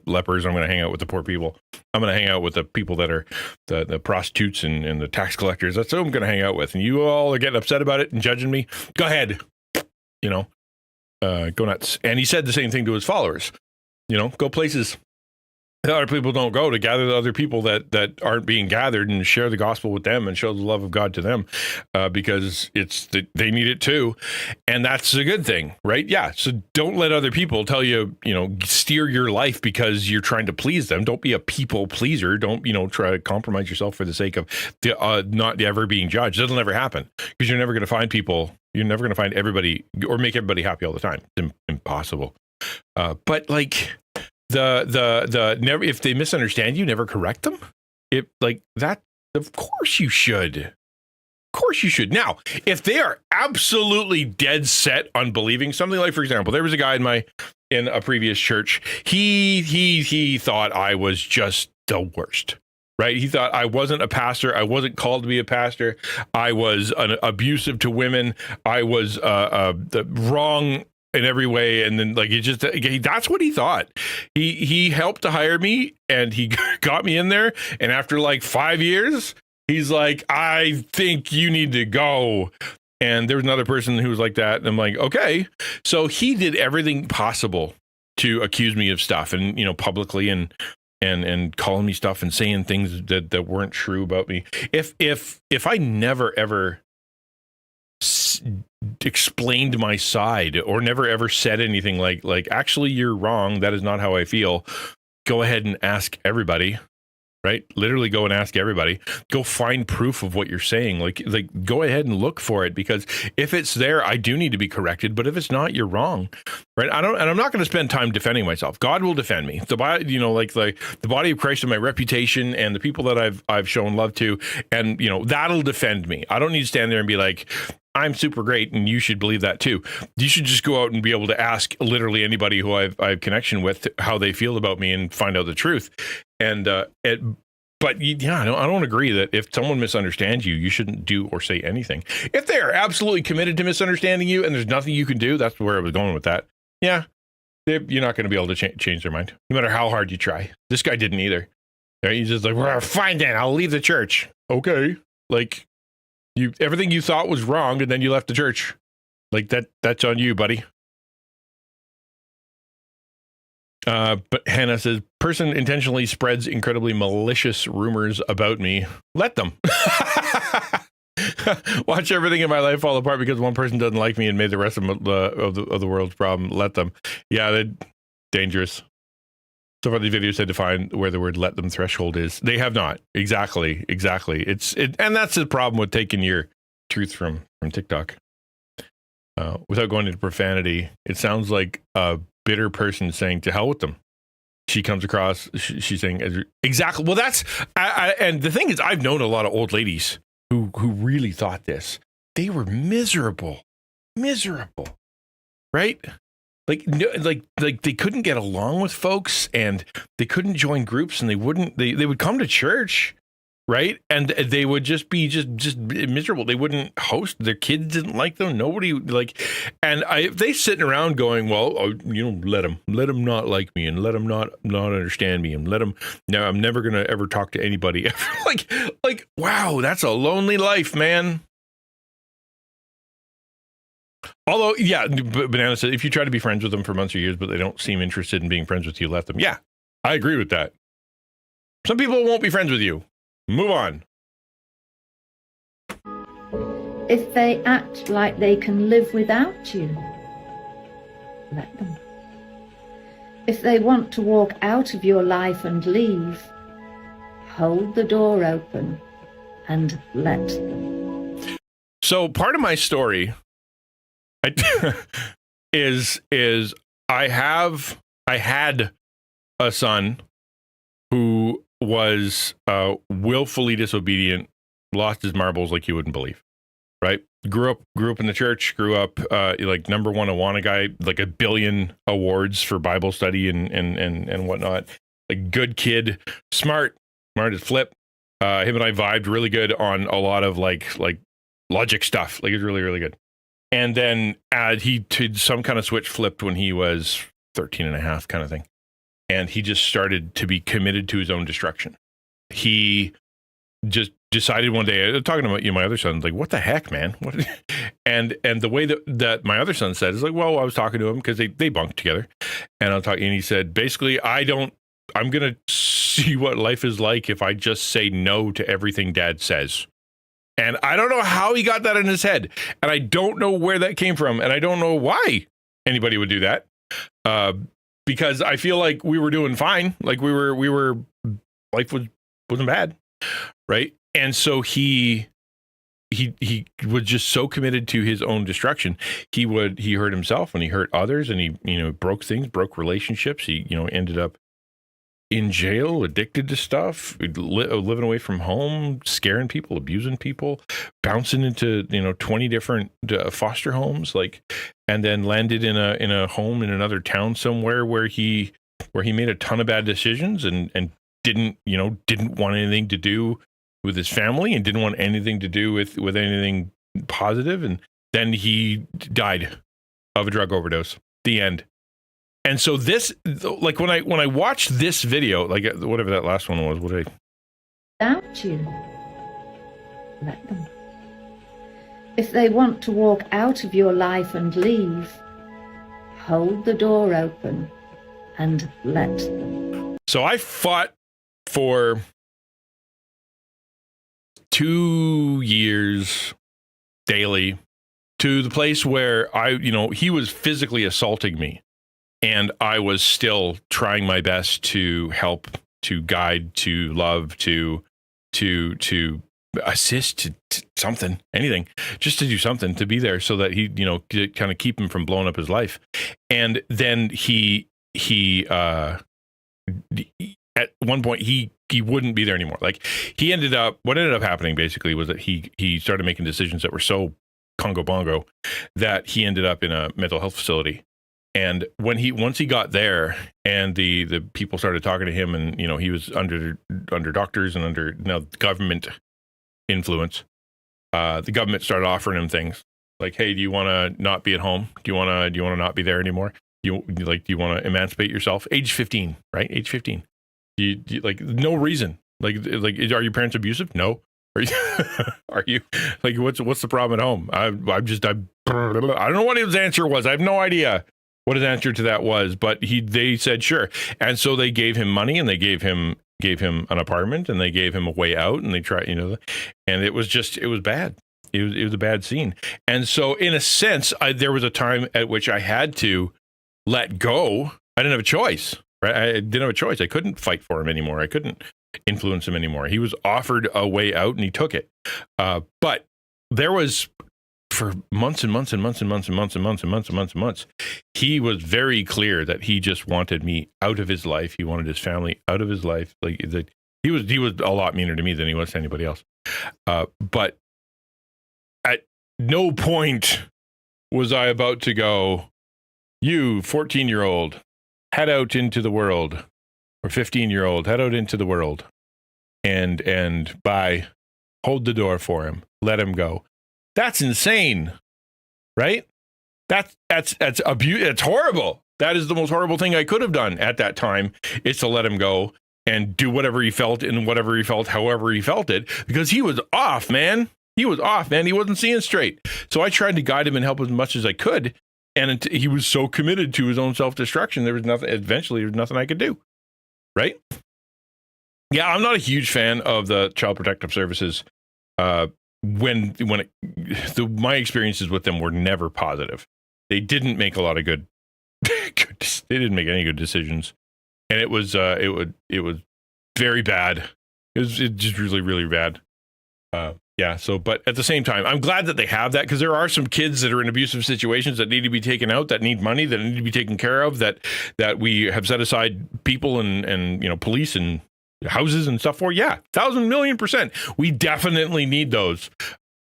lepers. I'm going to hang out with the poor people. I'm going to hang out with the people that are the prostitutes and the tax collectors. That's who I'm going to hang out with. And you all are getting upset about it and judging me. Go ahead. Go nuts. And he said the same thing to his followers. Go places that other people don't go, to gather the other people that aren't being gathered and share the gospel with them and show the love of God to them, because they need it too. And that's a good thing, right? Yeah. So don't let other people tell you, steer your life because you're trying to please them. Don't be a people pleaser. Don't, try to compromise yourself for the sake of not ever being judged. It doesn't ever happen because you're never going to find people. You're never going to find everybody or make everybody happy all the time. It's impossible. But like, never, if they misunderstand you, never correct them. Of course you should. Of course you should. Now, if they are absolutely dead set on believing something, like, for example, there was a guy in a previous church. He thought I was just the worst. Right. He thought I wasn't a pastor. I wasn't called to be a pastor. I was abusive to women. I was wrong in every way. And then that's what he thought. He helped to hire me and he got me in there. And after like 5 years, he's like, I think you need to go. And there was another person who was like that. And I'm like, okay. So he did everything possible to accuse me of stuff and, publicly and calling me stuff and saying things that weren't true about me. If I never ever explained my side or never ever said anything like actually you're wrong, that is not how I feel, go ahead and ask everybody, right? Literally go and ask everybody. Go find proof of what you're saying. Like go ahead and look for it, because if it's there, I do need to be corrected. But if it's not, you're wrong, right? I'm not going to spend time defending myself. God will defend me. The body, the body of Christ and my reputation and the people that I've shown love to, and that'll defend me. I don't need to stand there and be like, I'm super great and you should believe that too. You should just go out and be able to ask literally anybody who I have connection with how they feel about me and find out the truth. And but I don't agree that if someone misunderstands you, you shouldn't do or say anything. If they are absolutely committed to misunderstanding you and there's nothing you can do, that's where I was going with that. Yeah, you're not going to be able to change their mind, no matter how hard you try. This guy didn't either. He's just like, well, fine then, I'll leave the church. Okay, like everything you thought was wrong, and then you left the church. Like that's on you, buddy. But Hannah says, person intentionally spreads incredibly malicious rumors about me. Let them. Watch everything in my life fall apart because one person doesn't like me and made the rest of the world's problem. Let them. Yeah, they're dangerous. So far, the videos had to find where the word "let them" threshold is. They have not. Exactly. And that's the problem with taking your truth from TikTok. Without going into profanity, it sounds like a bitter person saying to hell with them. She comes across, she's saying exactly. Well, that's, and the thing is, I've known a lot of old ladies who really thought this. They were miserable, right? Like they couldn't get along with folks and they couldn't join groups and they would come to church. Right. And they would just be just miserable. They wouldn't host. Their kids didn't like them. Nobody and they sitting around going, well, let them not like me and let them not understand me and let them. No, I'm never going to ever talk to anybody. like, wow, that's a lonely life, man. Although, yeah, Banana said, if you try to be friends with them for months or years, but they don't seem interested in being friends with you, let them. Yeah, I agree with that. Some people won't be friends with you. Move on. If they act like they can live without you, let them. If they want to walk out of your life and leave, hold the door open and let them. So part of my story is I had a son who was willfully disobedient, lost his marbles like you wouldn't believe, right? Grew up in the church, grew up like number one Awana guy, like 1 billion awards for Bible study and whatnot. A good kid, smart as flip. Him and I vibed really good on a lot of like logic stuff. Like, it's really, really good. And then he did some kind of switch flipped when he was 13 and a half kind of thing. And he just started to be committed to his own destruction. He just decided one day, talking about my other son, like, what the heck, man? What? And the way that my other son said is like, well, I was talking to him because they bunked together. And I'm talking, and he said, basically, I'm going to see what life is like if I just say no to everything Dad says. And I don't know how he got that in his head. And I don't know where that came from. And I don't know why anybody would do that. Because I feel like we were doing fine. Like we were life wasn't bad. Right. And so he was just so committed to his own destruction. He hurt himself and he hurt others and he, broke relationships. He, ended up in jail, addicted to stuff, living away from home, scaring people, abusing people, bouncing into 20 different foster homes, and then landed in a home in another town somewhere where he made a ton of bad decisions and didn't want anything to do with his family and didn't want anything to do with anything positive, and then he died of a drug overdose. The end. And so this, like when I watched this video, like whatever that last one was, Doubt you. Let them. If they want to walk out of your life and leave, hold the door open and let them. So I fought for 2 years daily to the place where he was physically assaulting me. And I was still trying my best to help, to guide, to love, to assist, to something, anything, just to do something, to be there so that he, to kind of keep him from blowing up his life. And then he at one point he wouldn't be there anymore. Like what ended up happening basically was that he started making decisions that were so Congo Bongo that he ended up in a mental health facility. And once he got there and the people started talking to him, and he was under doctors and under now government influence, the government started offering him things like, hey, do you want to not be at home? Do you want to not be there anymore? Do you want to emancipate yourself? Age 15, right? Age 15. You like no reason. Like are your parents abusive? No. Are you like what's the problem at home? I don't know what his answer was. I have no idea what his answer to that was, but they said sure. And so they gave him money, and they gave him an apartment, and they gave him a way out, and they tried, and it was bad. It was a bad scene. And so in a sense, there was a time at which I had to let go. I didn't have a choice, right? I didn't have a choice. I couldn't fight for him anymore. I couldn't influence him anymore. He was offered a way out, and he took it. But there was, for months and months and months and months and months and months and months and months and months, he was very clear that he just wanted me out of his life. He wanted his family out of his life. Like he was a lot meaner to me than he was to anybody else. But at no point was I about to go, you 14-year-old, head out into the world, or 15-year-old, head out into the world, and hold the door for him, let him go. That's insane, right? That's abuse. It's horrible. That is the most horrible thing I could have done at that time, is to let him go and do whatever he felt and whatever he felt, however he felt it, because he was off, man. He was off, man. He wasn't seeing straight. So I tried to guide him and help as much as I could. And he was so committed to his own self-destruction, eventually there was nothing I could do. Right? Yeah, I'm not a huge fan of the Child Protective Services. My experiences with them were never positive. They didn't make a lot of good. They didn't make any good decisions, and it was very bad. It was just really, really bad. Yeah. So, but at the same time, I'm glad that they have that, because there are some kids that are in abusive situations that need to be taken out, that need money, that need to be taken care of, that we have set aside people and police and houses and stuff for. Yeah, 1,000,000,000%. We definitely need those.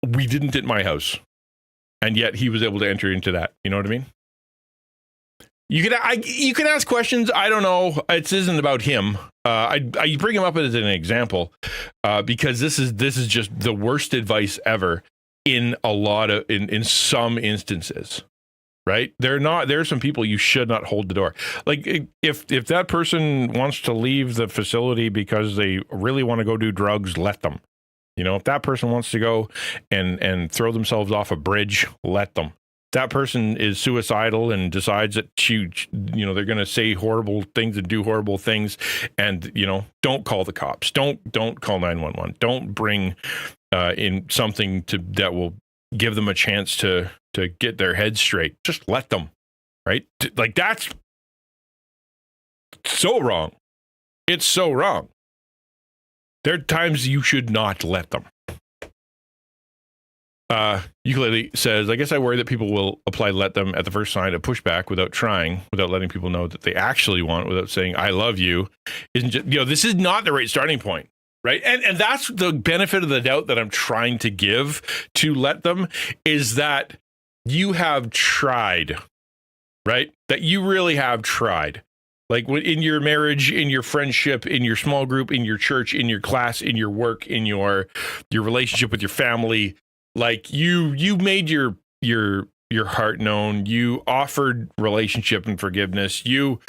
We didn't at my house, and yet he was able to enter into that. You know what I mean? You can ask questions. I don't know. It isn't about him. I bring him up as an example because this is just the worst advice ever in some instances. Right? There are some people you should not hold the door. Like if that person wants to leave the facility because they really want to go do drugs, let them. If that person wants to go and throw themselves off a bridge, let them. That person is suicidal and decides that they're going to say horrible things and do horrible things, and don't call the cops. Don't call 911. Don't bring in something that will give them a chance to get their heads straight. Just let them, right? Like, that's so wrong. It's so wrong. There are times you should not let them. Ukulele says, I guess I worry that people will apply let them at the first sign of pushback without trying, without letting people know that they actually want, without saying, I love you. Isn't just, this is not the right starting point. Right. And that's the benefit of the doubt that I'm trying to give to let them, is that you have tried, right? That you really have tried. Like in your marriage, in your friendship, in your small group, in your church, in your class, in your work, in your relationship with your family. Like you made your heart known. You offered relationship and forgiveness. You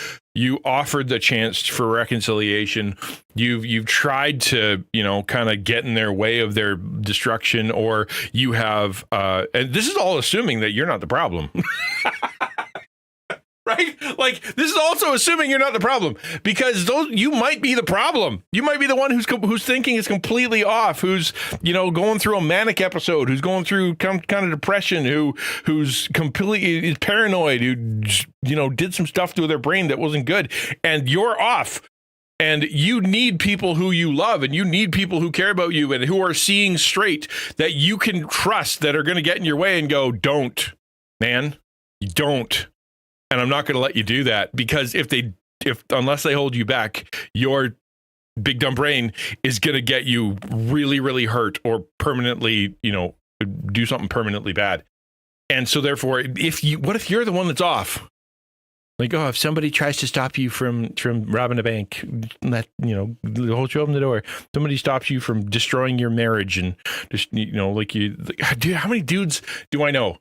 offered the chance for reconciliation. You've tried to, kind of get in their way of their destruction, or you have, and this is all assuming that you're not the problem. Right? Like, this is also assuming you're not the problem, because you might be the problem. You might be the one who's thinking is completely off, who's, going through a manic episode, who's going through kind of depression, who's completely paranoid, who, did some stuff to their brain that wasn't good, and you're off. And you need people who you love, and you need people who care about you and who are seeing straight, that you can trust, that are going to get in your way and go, don't, man, you don't. And I'm not going to let you do that, because unless they hold you back, your big dumb brain is going to get you really, really hurt, or permanently, do something permanently bad. And so therefore, what if you're the one that's off? Like, if somebody tries to stop you from robbing a bank, hold you open the door. Somebody stops you from destroying your marriage, and just, dude, how many dudes do I know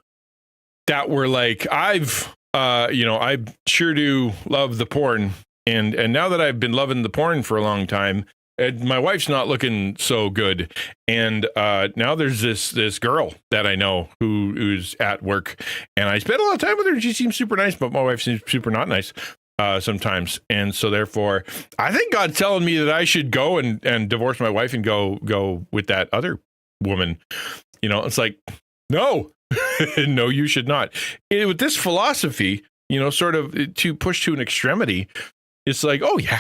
that were like, I sure do love the porn, and now that I've been loving the porn for a long time, my wife's not looking so good, and now there's this girl that I know who's at work, and I spend a lot of time with her, and she seems super nice, but my wife seems super not nice sometimes, and so therefore, I think God's telling me that I should go and divorce my wife and go with that other woman. It's like, no. No, you should not. With this philosophy, sort of to push to an extremity, it's like, oh yeah,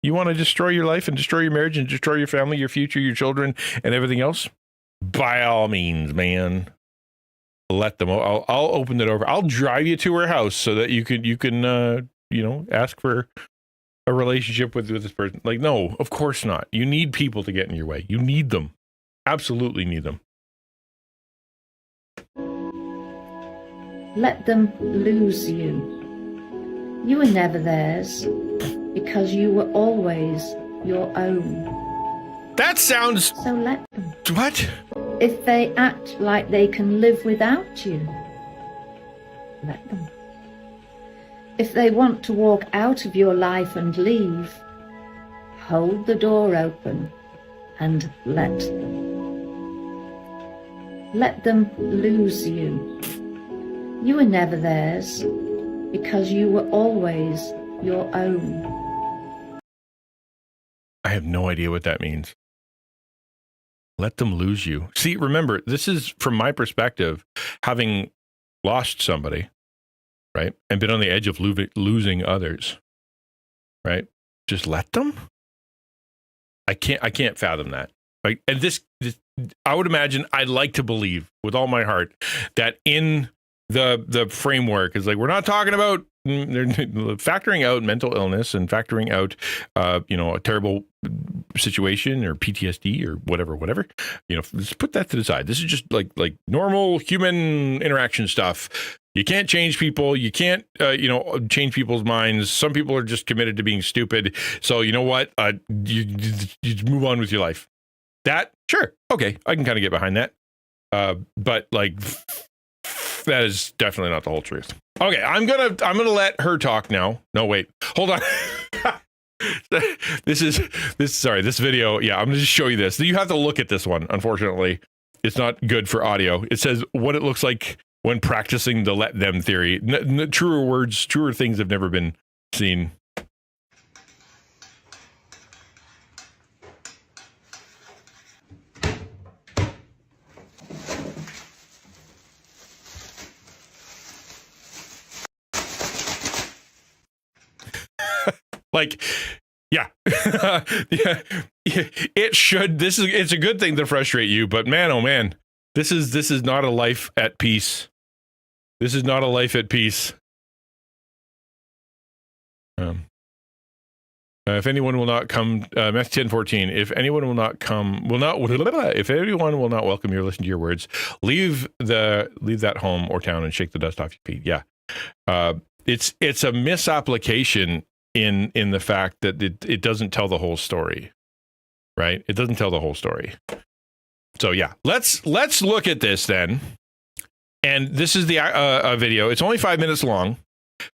you want to destroy your life and destroy your marriage and destroy your family, your future, your children, and everything else? By all means, man, let them. I'll open the door. I'll drive you to her house so that you can ask for a relationship with this person. Like, no, of course not. You need people to get in your way. You need them. Absolutely need them. Let them lose you. You were never theirs, because you were always your own. That sounds... So let them. What? If they act like they can live without you, let them. If they want to walk out of your life and leave, hold the door open and let them. Let them lose you. You were never theirs, because you were always your own. I have no idea what that means. Let them lose you. See, remember, this is from my perspective, having lost somebody, right? And been on the edge of losing others, right? Just let them? I can't fathom that. Right? And this, I would imagine, I'd like to believe with all my heart that in the framework is like, we're not talking about factoring out mental illness and factoring out a terrible situation or PTSD or whatever, let's put that to the side. This is just like normal human interaction stuff. You can't change people. You can't change people's minds. Some people are just committed to being stupid. So you know what? You move on with your life. That, sure, okay, I can kind of get behind that. But like, that is definitely not the whole truth. Okay, I'm gonna let her talk now. No, wait, hold on. This video. Yeah, I'm gonna just show you this. You have to look at this one. Unfortunately, it's not good for audio. It says what it looks like when practicing the let them theory. Truer things have never been seen. Like, yeah. Yeah, it should. It's a good thing to frustrate you, but man, oh man, This is not a life at peace. This is not a life at peace. If anyone will not come, Matthew 10:14. If anyone will not if anyone will not welcome you or listen to your words, leave that home or town and shake the dust off your feet. Yeah, it's a misapplication in the fact that it doesn't tell the whole story, right? It doesn't tell the whole story. So yeah, let's look at this then. And this is the video. It's only 5 minutes long.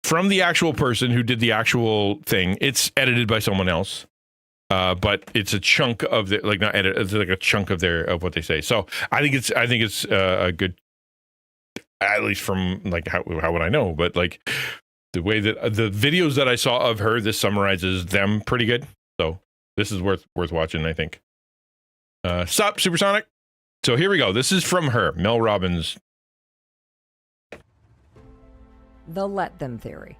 From the actual person who did the actual thing. It's edited by someone else, but it's a chunk of the not edit. It's like a chunk of what they say. So I think it's a good, at least from like how would I know? But like the way that the videos that I saw of her, this summarizes them pretty good. So this is worth watching, I think. Sup, Supersonic. So here we go. This is from her, Mel Robbins. The let them theory.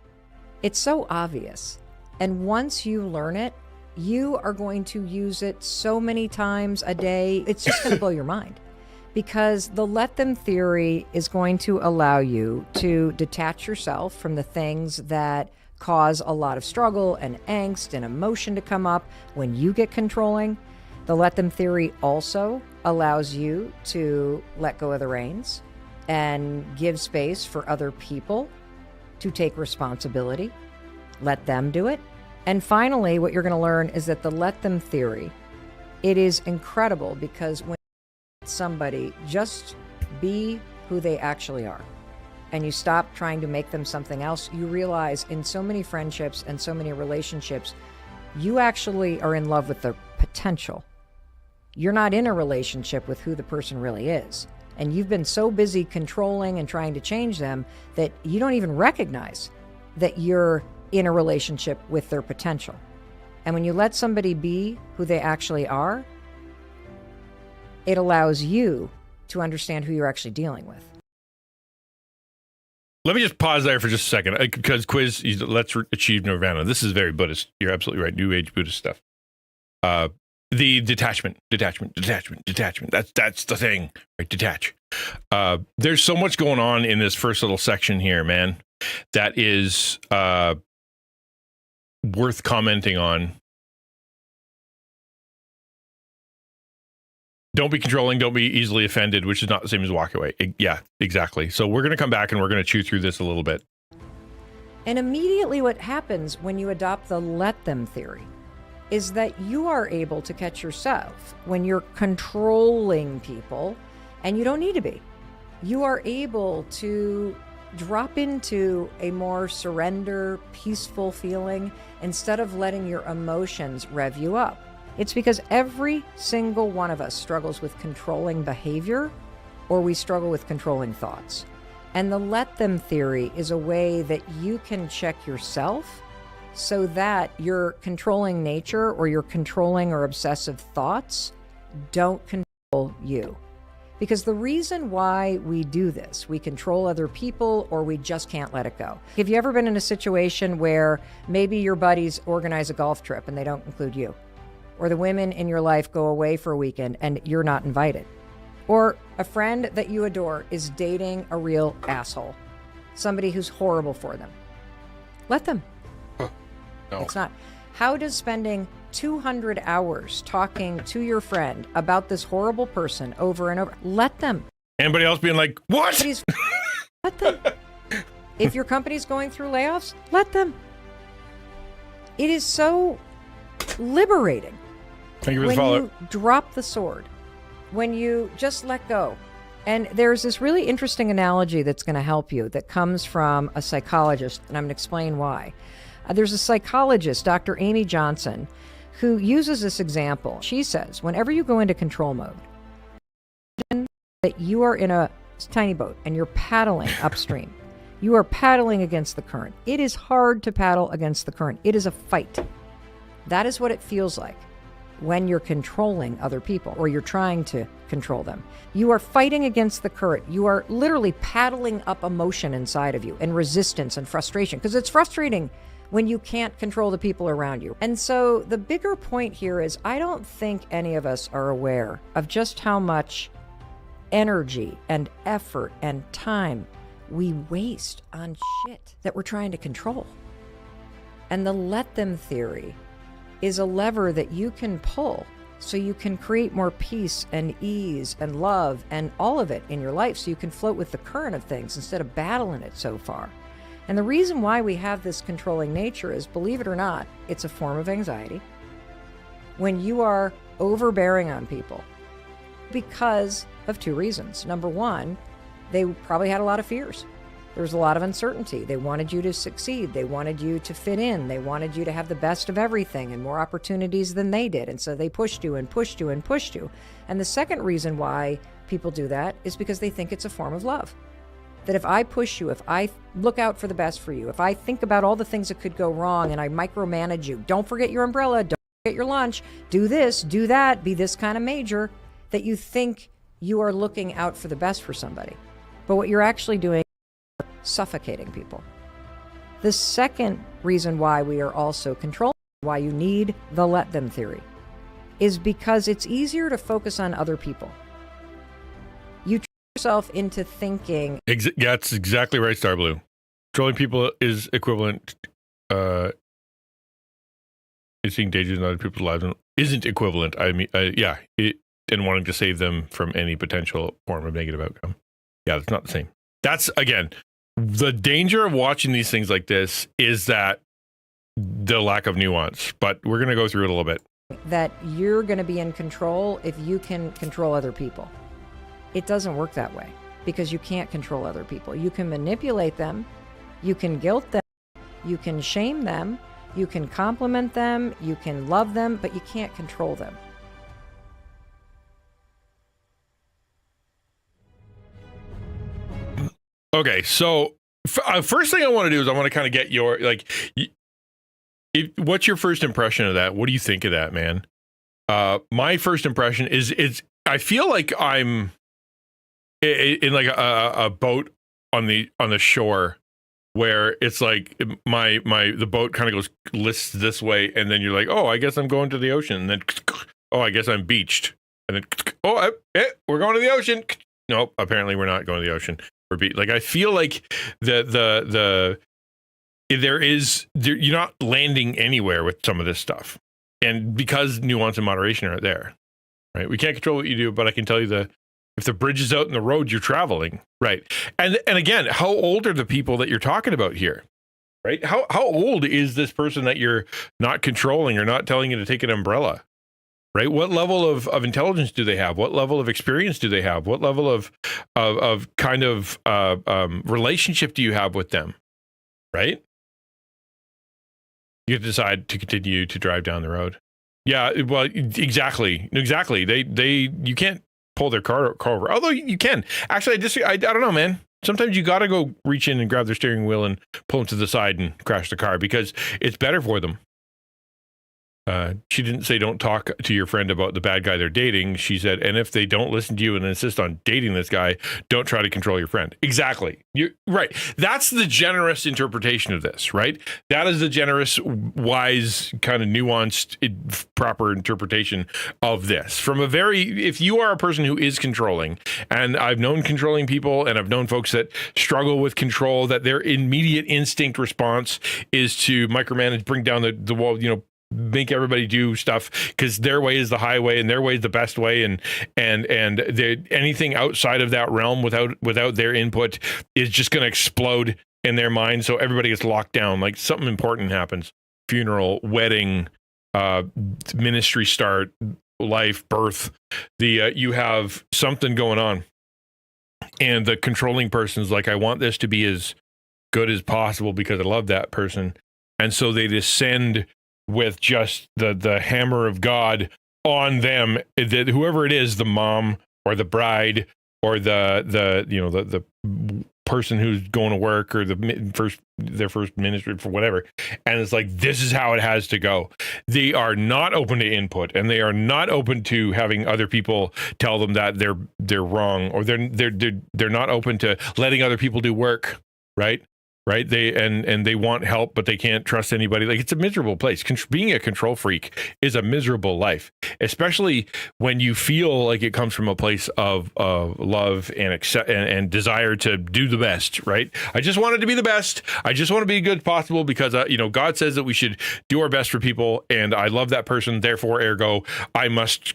It's so obvious. And once you learn it, you are going to use it so many times a day. It's just going to blow your mind. Because the let them theory is going to allow you to detach yourself from the things that cause a lot of struggle and angst and emotion to come up when you get controlling. The let them theory also allows you to let go of the reins and give space for other people to take responsibility, let them do it. And finally, what you're going to learn is that the let them theory, it is incredible because when somebody just be who they actually are, and you stop trying to make them something else, you realize in so many friendships and so many relationships, you actually are in love with their potential. You're not in a relationship with who the person really is. And you've been so busy controlling and trying to change them that you don't even recognize that you're in a relationship with their potential. And when you let somebody be who they actually are, it allows you to understand who you're actually dealing with. Let me just pause there for just a second, because quiz, let's achieve nirvana. This is very Buddhist. You're absolutely right. New Age Buddhist stuff. The detachment. That's the thing. Right? Detach. There's so much going on in this first little section here, man, that is worth commenting on. Don't be controlling. Don't be easily offended, which is not the same as walk away. Yeah, exactly. So we're going to come back and we're going to chew through this a little bit. And immediately what happens when you adopt the let them theory is that you are able to catch yourself when you're controlling people, and you don't need to be. You are able to drop into a more surrender, peaceful feeling instead of letting your emotions rev you up. It's because every single one of us struggles with controlling behavior, or we struggle with controlling thoughts. And the let them theory is a way that you can check yourself so that your controlling nature or your controlling or obsessive thoughts don't control you. Because the reason why we do this, we control other people or we just can't let it go. Have you ever been in a situation where maybe your buddies organize a golf trip and they don't include you? Or the women in your life go away for a weekend and you're not invited? Or a friend that you adore is dating a real asshole, somebody who's horrible for them. Let them. No. It's not. How does spending 200 hours talking to your friend about this horrible person over and over, let them. Anybody else being like, what? Let them. If your company's going through layoffs, let them. It is so liberating. Thank you for the when follow. you drop the sword, when you just let go. And there's this really interesting analogy that's going to help you that comes from a psychologist, and I'm going to explain why. There's a psychologist, Dr. Amy Johnson, who uses this example. She says, whenever you go into control mode, imagine that you are in a tiny boat and you're paddling upstream. You are paddling against the current. It is hard to paddle against the current. It is a fight. That is what it feels like when you're controlling other people or you're trying to control them. You are fighting against the current. You are literally paddling up emotion inside of you and resistance and frustration, because it's frustrating when you can't control the people around you. And so the bigger point here is I don't think any of us are aware of just how much energy and effort and time we waste on shit that we're trying to control. And the let them theory is a lever that you can pull so you can create more peace and ease and love and all of it in your life, so you can float with the current of things instead of battling it so far. And the reason why we have this controlling nature is, believe it or not, it's a form of anxiety. When you are overbearing on people because of two reasons. Number one, they probably had a lot of fears. There was a lot of uncertainty. They wanted you to succeed. They wanted you to fit in. They wanted you to have the best of everything and more opportunities than they did. And so they pushed you and pushed you and pushed you. And the second reason why people do that is because they think it's a form of love. That if I push you, if I look out for the best for you, if I think about all the things that could go wrong and I micromanage you, don't forget your umbrella, don't forget your lunch, do this, do that, be this kind of major, that you think you are looking out for the best for somebody. But what you're actually doing, suffocating people. The second reason why we are also controlling, why you need the let them theory, is because it's easier to focus on other people. You trick yourself into thinking. That's exactly right, Star Blue. Controlling people is equivalent. Seeing dangers in other people's lives isn't equivalent. I mean, and wanting to save them from any potential form of negative outcome. Yeah, it's not the same. That's, again, the danger of watching these things like this is that the lack of nuance, but we're going to go through it a little bit. That you're going to be in control if you can control other people. It doesn't work that way, because you can't control other people. You can manipulate them, you can guilt them, you can shame them, you can compliment them, you can love them, but you can't control them. Okay, so first thing I want to do is I want to kind of get your, what's your first impression of that? What do you think of that, man? My first impression is I feel like I'm in like a boat on the shore, where it's like the boat kind of lists this way, and then you're like, oh, I guess I'm going to the ocean, and then oh, I guess I'm beached, and then we're going to the ocean. Nope, apparently we're not going to the ocean. Like, I feel like you're not landing anywhere with some of this stuff, and because nuance and moderation aren't there, right? We can't control what you do, but I can tell you if the bridge is out in the road, you're traveling, right? And again, how old are the people that you're talking about here, right? How old is this person that you're not controlling or not telling you to take an umbrella? Right? What level of intelligence do they have? What level of experience do they have? What level of kind of relationship do you have with them? Right? You decide to continue to drive down the road. Yeah, well, exactly. You can't pull their car over. Although you can. Actually, I don't know, man. Sometimes you got to go reach in and grab their steering wheel and pull them to the side and crash the car, because it's better for them. She didn't say don't talk to your friend about the bad guy they're dating. She said, and if they don't listen to you and insist on dating this guy, don't try to control your friend. Exactly. You're right. That's the generous interpretation of this, right? That is the generous, wise, kind of nuanced, proper interpretation of this. If you are a person who is controlling, and I've known controlling people, and I've known folks that struggle with control, that their immediate instinct response is to micromanage, bring down the wall, make everybody do stuff because their way is the highway and their way is the best way, and anything outside of that realm without their input is just going to explode in their mind. So everybody gets locked down. Like, something important happens: funeral, wedding, ministry start, life, birth. You have something going on, and the controlling person's like, I want this to be as good as possible because I love that person, and so they descend with just the hammer of God on them, that whoever it is, the mom or the bride or the person who's going to work, or their first ministry for whatever, and it's like, this is how it has to go. They are not open to input, and they are not open to having other people tell them that they're wrong, or they're not open to letting other people do work, right? right? And they want help, but they can't trust anybody. Like, it's a miserable place. Being a control freak is a miserable life, especially when you feel like it comes from a place of love and and desire to do the best, right? I just wanted to be the best. I just want to be as good as possible because, God says that we should do our best for people, and I love that person. Therefore, ergo, I must,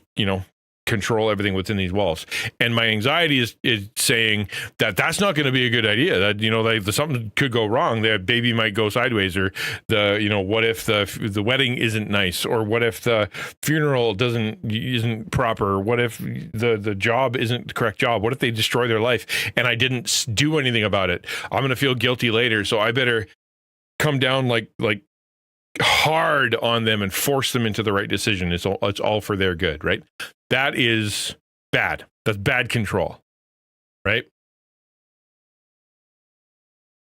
control everything within these walls. And my anxiety is saying that that's not going to be a good idea. That, something could go wrong. The baby might go sideways, or what if the wedding isn't nice, or what if the funeral isn't proper, or what if the job isn't the correct job? What if they destroy their life and I didn't do anything about it? I'm going to feel guilty later. So I better come down like hard on them and force them into the right decision. It's all for their good, right? That is bad. That's bad control, right?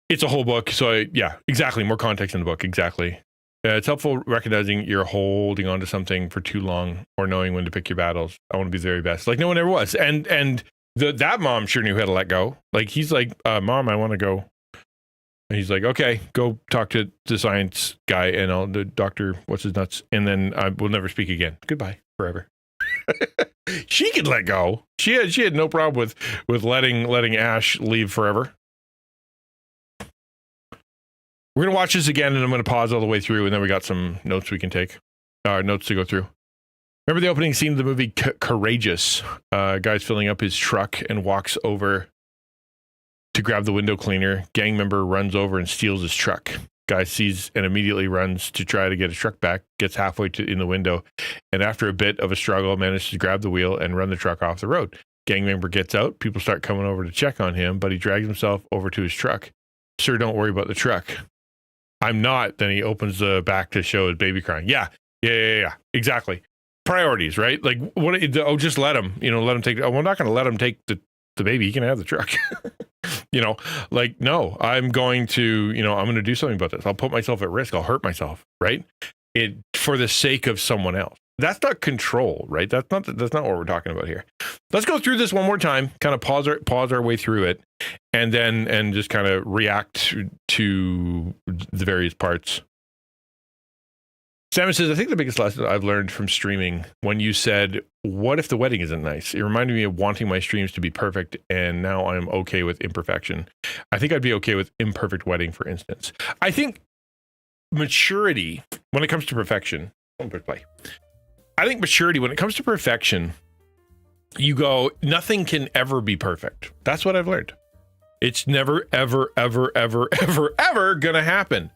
It's a whole book. So yeah, exactly. More context in the book. Exactly. It's helpful recognizing you're holding on to something for too long, or knowing when to pick your battles. I want to be the very best. Like no one ever was. And that mom sure knew how to let go. Like he's like, Mom, I want to go. And he's like, okay, go talk to the science guy and the doctor, what's his nuts. And then we'll never speak again. Goodbye forever. She could let go. She had no problem with letting Ash leave forever. We're going to watch this again, and I'm going to pause all the way through, and then we got some notes we can take. Notes to go through. Remember the opening scene of the movie Courageous? Guy's filling up his truck and walks over to grab the window cleaner. Gang member runs over and steals his truck. Guy sees and immediately runs to try to get his truck back, gets halfway in the window, and after a bit of a struggle, manages to grab the wheel and run the truck off the road. Gang member gets out. People start coming over to check on him, but he drags himself over to his truck. Sir, don't worry about the truck. I'm not. Then he opens the back to show his baby crying. Yeah. Exactly. Priorities, right? Like, what? Oh, just let him, let him take. Oh, we're not going to let him take the baby. He can have the truck. No, I'm going to, I'm going to do something about this. I'll put myself at risk. I'll hurt myself, right? For the sake of someone else. That's not control, right? That's not what we're talking about here. Let's go through this one more time, kind of pause our way through it, and just kind of react to the various parts. Simon says, I think the biggest lesson I've learned from streaming, when you said, what if the wedding isn't nice? It reminded me of wanting my streams to be perfect, and now I'm okay with imperfection. I think I'd be okay with imperfect wedding, for instance. I think maturity, when it comes to perfection, I think maturity, when it comes to perfection, you go, nothing can ever be perfect. That's what I've learned. It's never, ever, ever, ever, ever, ever going to happen.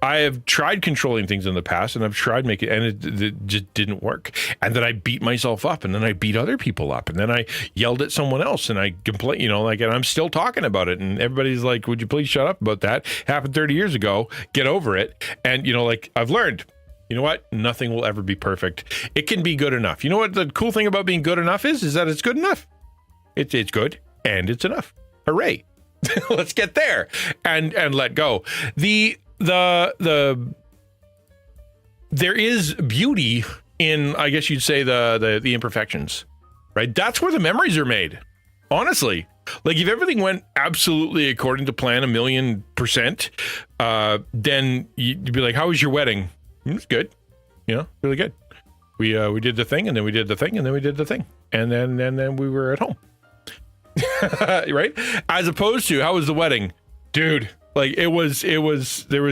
I have tried controlling things in the past, and I've tried making it, and it just didn't work. And then I beat myself up, and then I beat other people up, and then I yelled at someone else, and I complained, and I'm still talking about it. And everybody's like, would you please shut up about that? Happened 30 years ago. Get over it. And, I've learned, you know what? Nothing will ever be perfect. It can be good enough. You know what the cool thing about being good enough is that it's good enough. It's good, and it's enough. Hooray. Let's get there and let go. There is beauty in, I guess you'd say, the imperfections, right? That's where the memories are made. Honestly, like if everything went absolutely according to plan, 1,000,000%, then you'd be like, how was your wedding? It was good. Really good. We did the thing, and then we did the thing, and then we did the thing, and then we were at home. Right? As opposed to, how was the wedding? Dude, like there was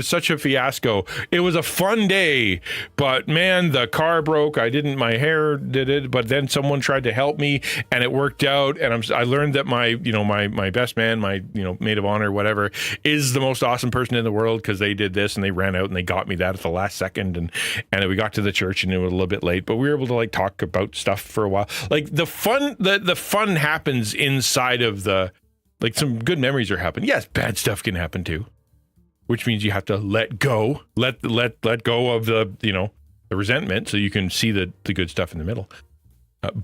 such a fiasco. It was a fun day, but man, the car broke. My hair did it, but then someone tried to help me and it worked out. And I learned that my best man, my, maid of honor, whatever, is the most awesome person in the world, because they did this and they ran out and they got me that at the last second. And we got to the church and it was a little bit late, but we were able to talk about stuff for a while. Like the fun happens inside of some good memories are happening. Yes, bad stuff can happen too, which means you have to let go of the, the resentment, so you can see the good stuff in the middle.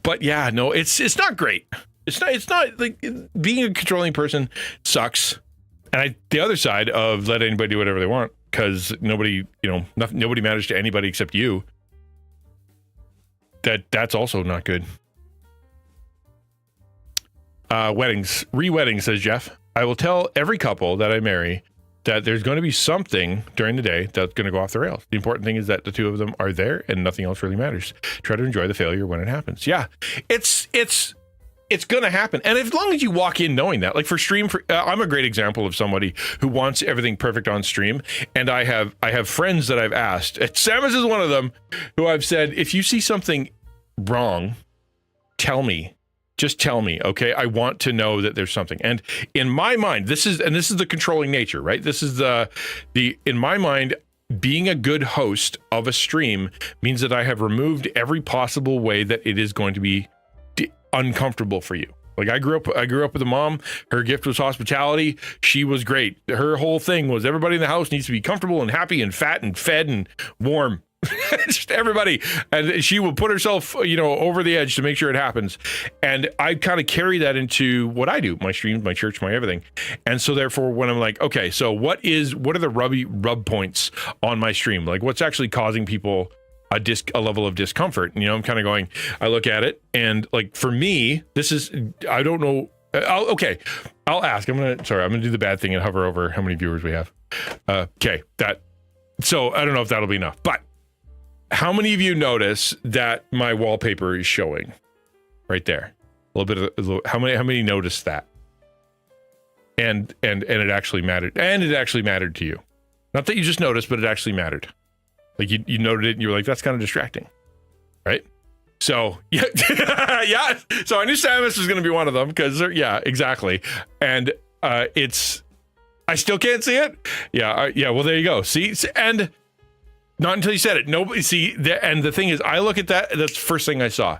But yeah, no, it's not great. It's not like being a controlling person sucks. And the other side of let anybody do whatever they want, because nobody matters to anybody except you. That's also not good. Weddings, re-weddings, says Jeff. I will tell every couple that I marry that there's going to be something during the day that's going to go off the rails. The important thing is that the two of them are there and nothing else really matters. Try to enjoy the failure when it happens. Yeah, it's going to happen. And as long as you walk in knowing that, like for stream, I'm a great example of somebody who wants everything perfect on stream. And I have friends that I've asked, Samus is one of them, who I've said, if you see something wrong, tell me. Just tell me, okay? I want to know that there's something. And in my mind, this is the controlling nature, right? This is in my mind, being a good host of a stream means that I have removed every possible way that it is going to be uncomfortable for you. Like I grew up with a mom. Her gift was hospitality. She was great. Her whole thing was everybody in the house needs to be comfortable and happy and fat and fed and warm. Just everybody. And she will put herself, over the edge to make sure it happens. And I kind of carry that into what I do, my streams, my church, my everything. And so therefore, when I'm like, okay, so what are the rub points on my stream? Like what's actually causing people a level of discomfort? And, I'm kind of going, I look at it and like, for me, this is, I don't know. I'll ask, I'm going to do the bad thing and hover over how many viewers we have. So I don't know if that'll be enough, but how many of you notice that my wallpaper is showing right there? How many noticed that? And it actually mattered. And it actually mattered to you. Not that you just noticed, but it actually mattered. Like you noted it and you were like, that's kind of distracting. Right? So yeah. Yeah. So I knew Samus was going to be one of them because yeah, exactly. And I still can't see it. Yeah. Well, there you go. See, and not until you said it. Nobody see. And the thing is, I look at that. That's the first thing I saw.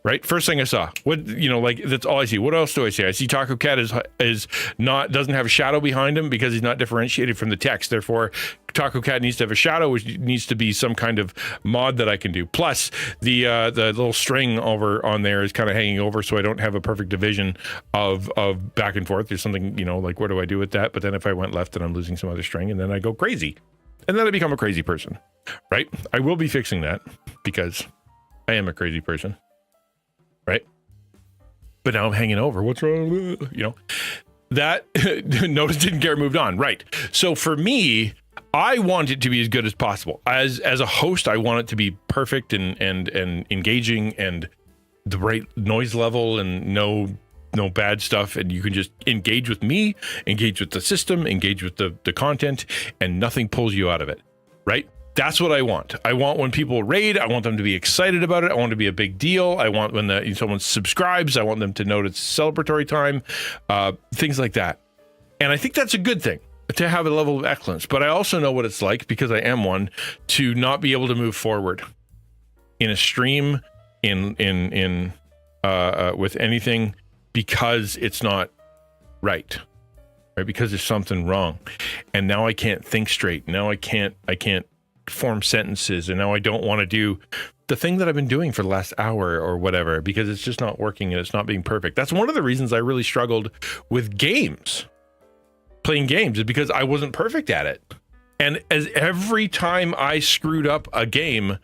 Right. First thing I saw. What that's all I see. What else do I see? I see Taco Cat doesn't have a shadow behind him because he's not differentiated from the text. Therefore, Taco Cat needs to have a shadow, which needs to be some kind of mod that I can do. Plus, the little string over on there is kind of hanging over, so I don't have a perfect division of back and forth. There's something like what do I do with that? But then if I went left, then I'm losing some other string, and then I go crazy. And then I become a crazy person, right? I will be fixing that because I am a crazy person, right? But now I'm hanging over. What's wrong? That notice didn't care, moved on, right? So for me, I want it to be as good as possible. As a host, I want it to be perfect and engaging and the right noise level and no bad stuff, and you can just engage with me, engage with the system, engage with the content, and nothing pulls you out of it, right? That's what I want. I want when people raid, I want them to be excited about it. I want it to be a big deal. I want when someone subscribes, I want them to know it's celebratory time, things like that. And I think that's a good thing, to have a level of excellence. But I also know what it's like, because I am one, to not be able to move forward in a stream, with anything, because it's not right, because there's something wrong, and now I can't think straight. Now I can't form sentences, and now I don't want to do the thing that I've been doing for the last hour or whatever, because it's just not working and it's not being perfect. That's one of the reasons I really struggled with playing games, is because I wasn't perfect at it. And as every time I screwed up a game,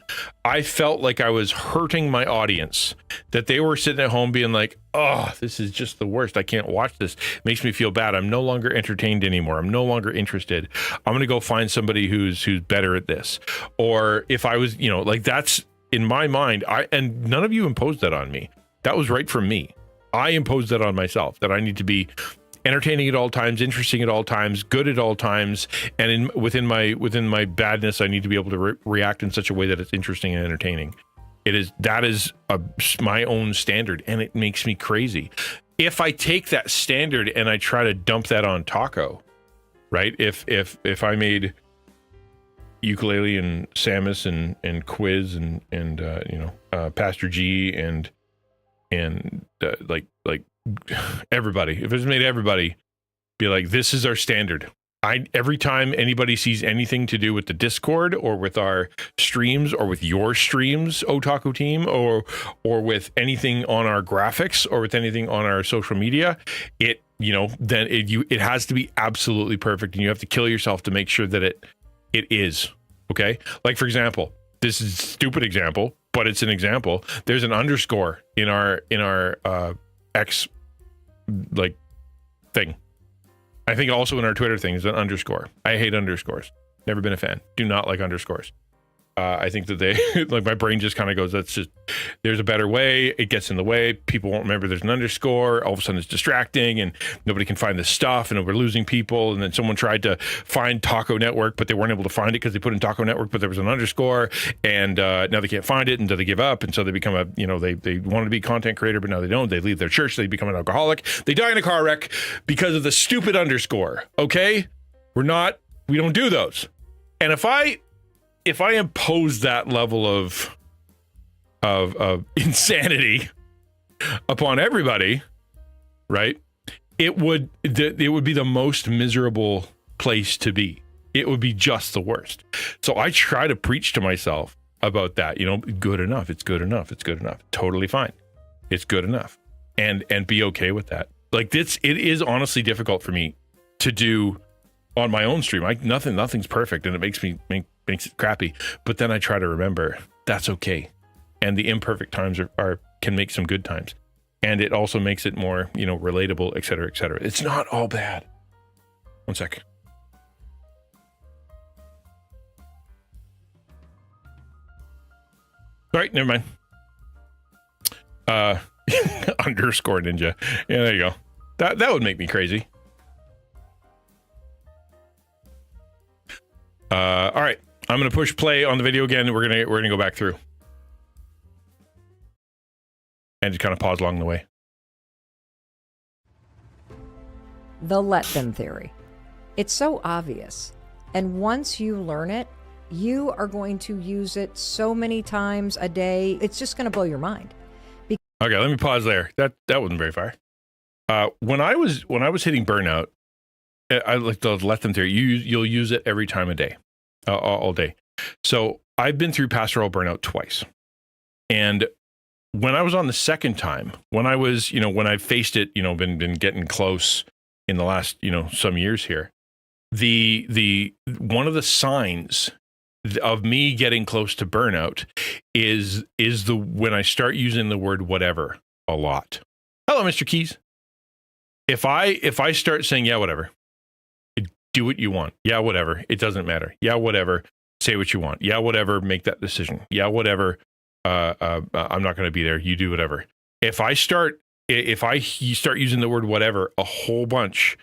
I felt like I was hurting my audience, that they were sitting at home being like, oh, this is just the worst. I can't watch this. It makes me feel bad. I'm no longer entertained anymore. I'm no longer interested. I'm going to go find somebody who's better at this. Or if I was, that's in my mind, and none of you imposed that on me. That was right from me. I imposed that on myself, that I need to be entertaining at all times, interesting at all times, good at all times, and within my badness, I need to be able to react in such a way that it's interesting and entertaining. That is my own standard, and it makes me crazy. If I take that standard and I try to dump that on Taco, right? If I made Ukulele and Samus and Quiz and Pastor G and like everybody, if it's made everybody be like, this is our standard. Every time anybody sees anything to do with the Discord or with our streams or with your streams, Otaku team, or with anything on our graphics or with anything on our social media, it has to be absolutely perfect, and you have to kill yourself to make sure that it is. Okay? Like, for example, this is a stupid example, but it's an example. There's an underscore in our X thing. I think also in our Twitter thing is an underscore. I hate underscores. Never been a fan. Do not like underscores. I think that they, like my brain just kind of goes, there's a better way. It gets in the way. People won't remember there's an underscore. All of a sudden it's distracting and nobody can find this stuff and we're losing people. And then someone tried to find Taco Network, but they weren't able to find it because they put in Taco Network, but there was an underscore and now they can't find it. And so they give up. And so they become they want to be a content creator, but now they don't. They leave their church. They become an alcoholic. They die in a car wreck because of the stupid underscore. Okay. We don't do those. And if I impose that level of insanity upon everybody, right? It would be the most miserable place to be. It would be just the worst. So I try to preach to myself about that. Good enough. It's good enough. It's good enough. Totally fine. It's good enough, and be okay with that. Like it is honestly difficult for me to do on my own stream. Nothing's perfect, and it makes it crappy. But then I try to remember that's okay, and the imperfect times can make some good times, and it also makes it more relatable, et cetera, et cetera. It's not all bad. One sec. All right, never mind. Underscore ninja. Yeah, there you go. That would make me crazy. All right, I'm gonna push play on the video again. We're gonna go back through and just kind of pause along the way. The let them theory. It's so obvious. And once you learn it, you are going to use it so many times a day. It's just going to blow your mind. Okay, let me pause there. That wasn't very far. When I was hitting burnout, I like the let them theory. You'll use it every time of day, all day. So I've been through pastoral burnout twice, and when I was on the second time, when I faced it, been getting close in the last some years here, the one of the signs of me getting close to burnout is when I start using the word whatever a lot. Hello, Mr. Keys. If I start saying yeah whatever. Do what you want. Yeah, whatever. It doesn't matter. Yeah, whatever. Say what you want. Yeah, whatever. Make that decision. Yeah, whatever. I'm not going to be there. You do whatever. If I start using the word whatever a whole bunch,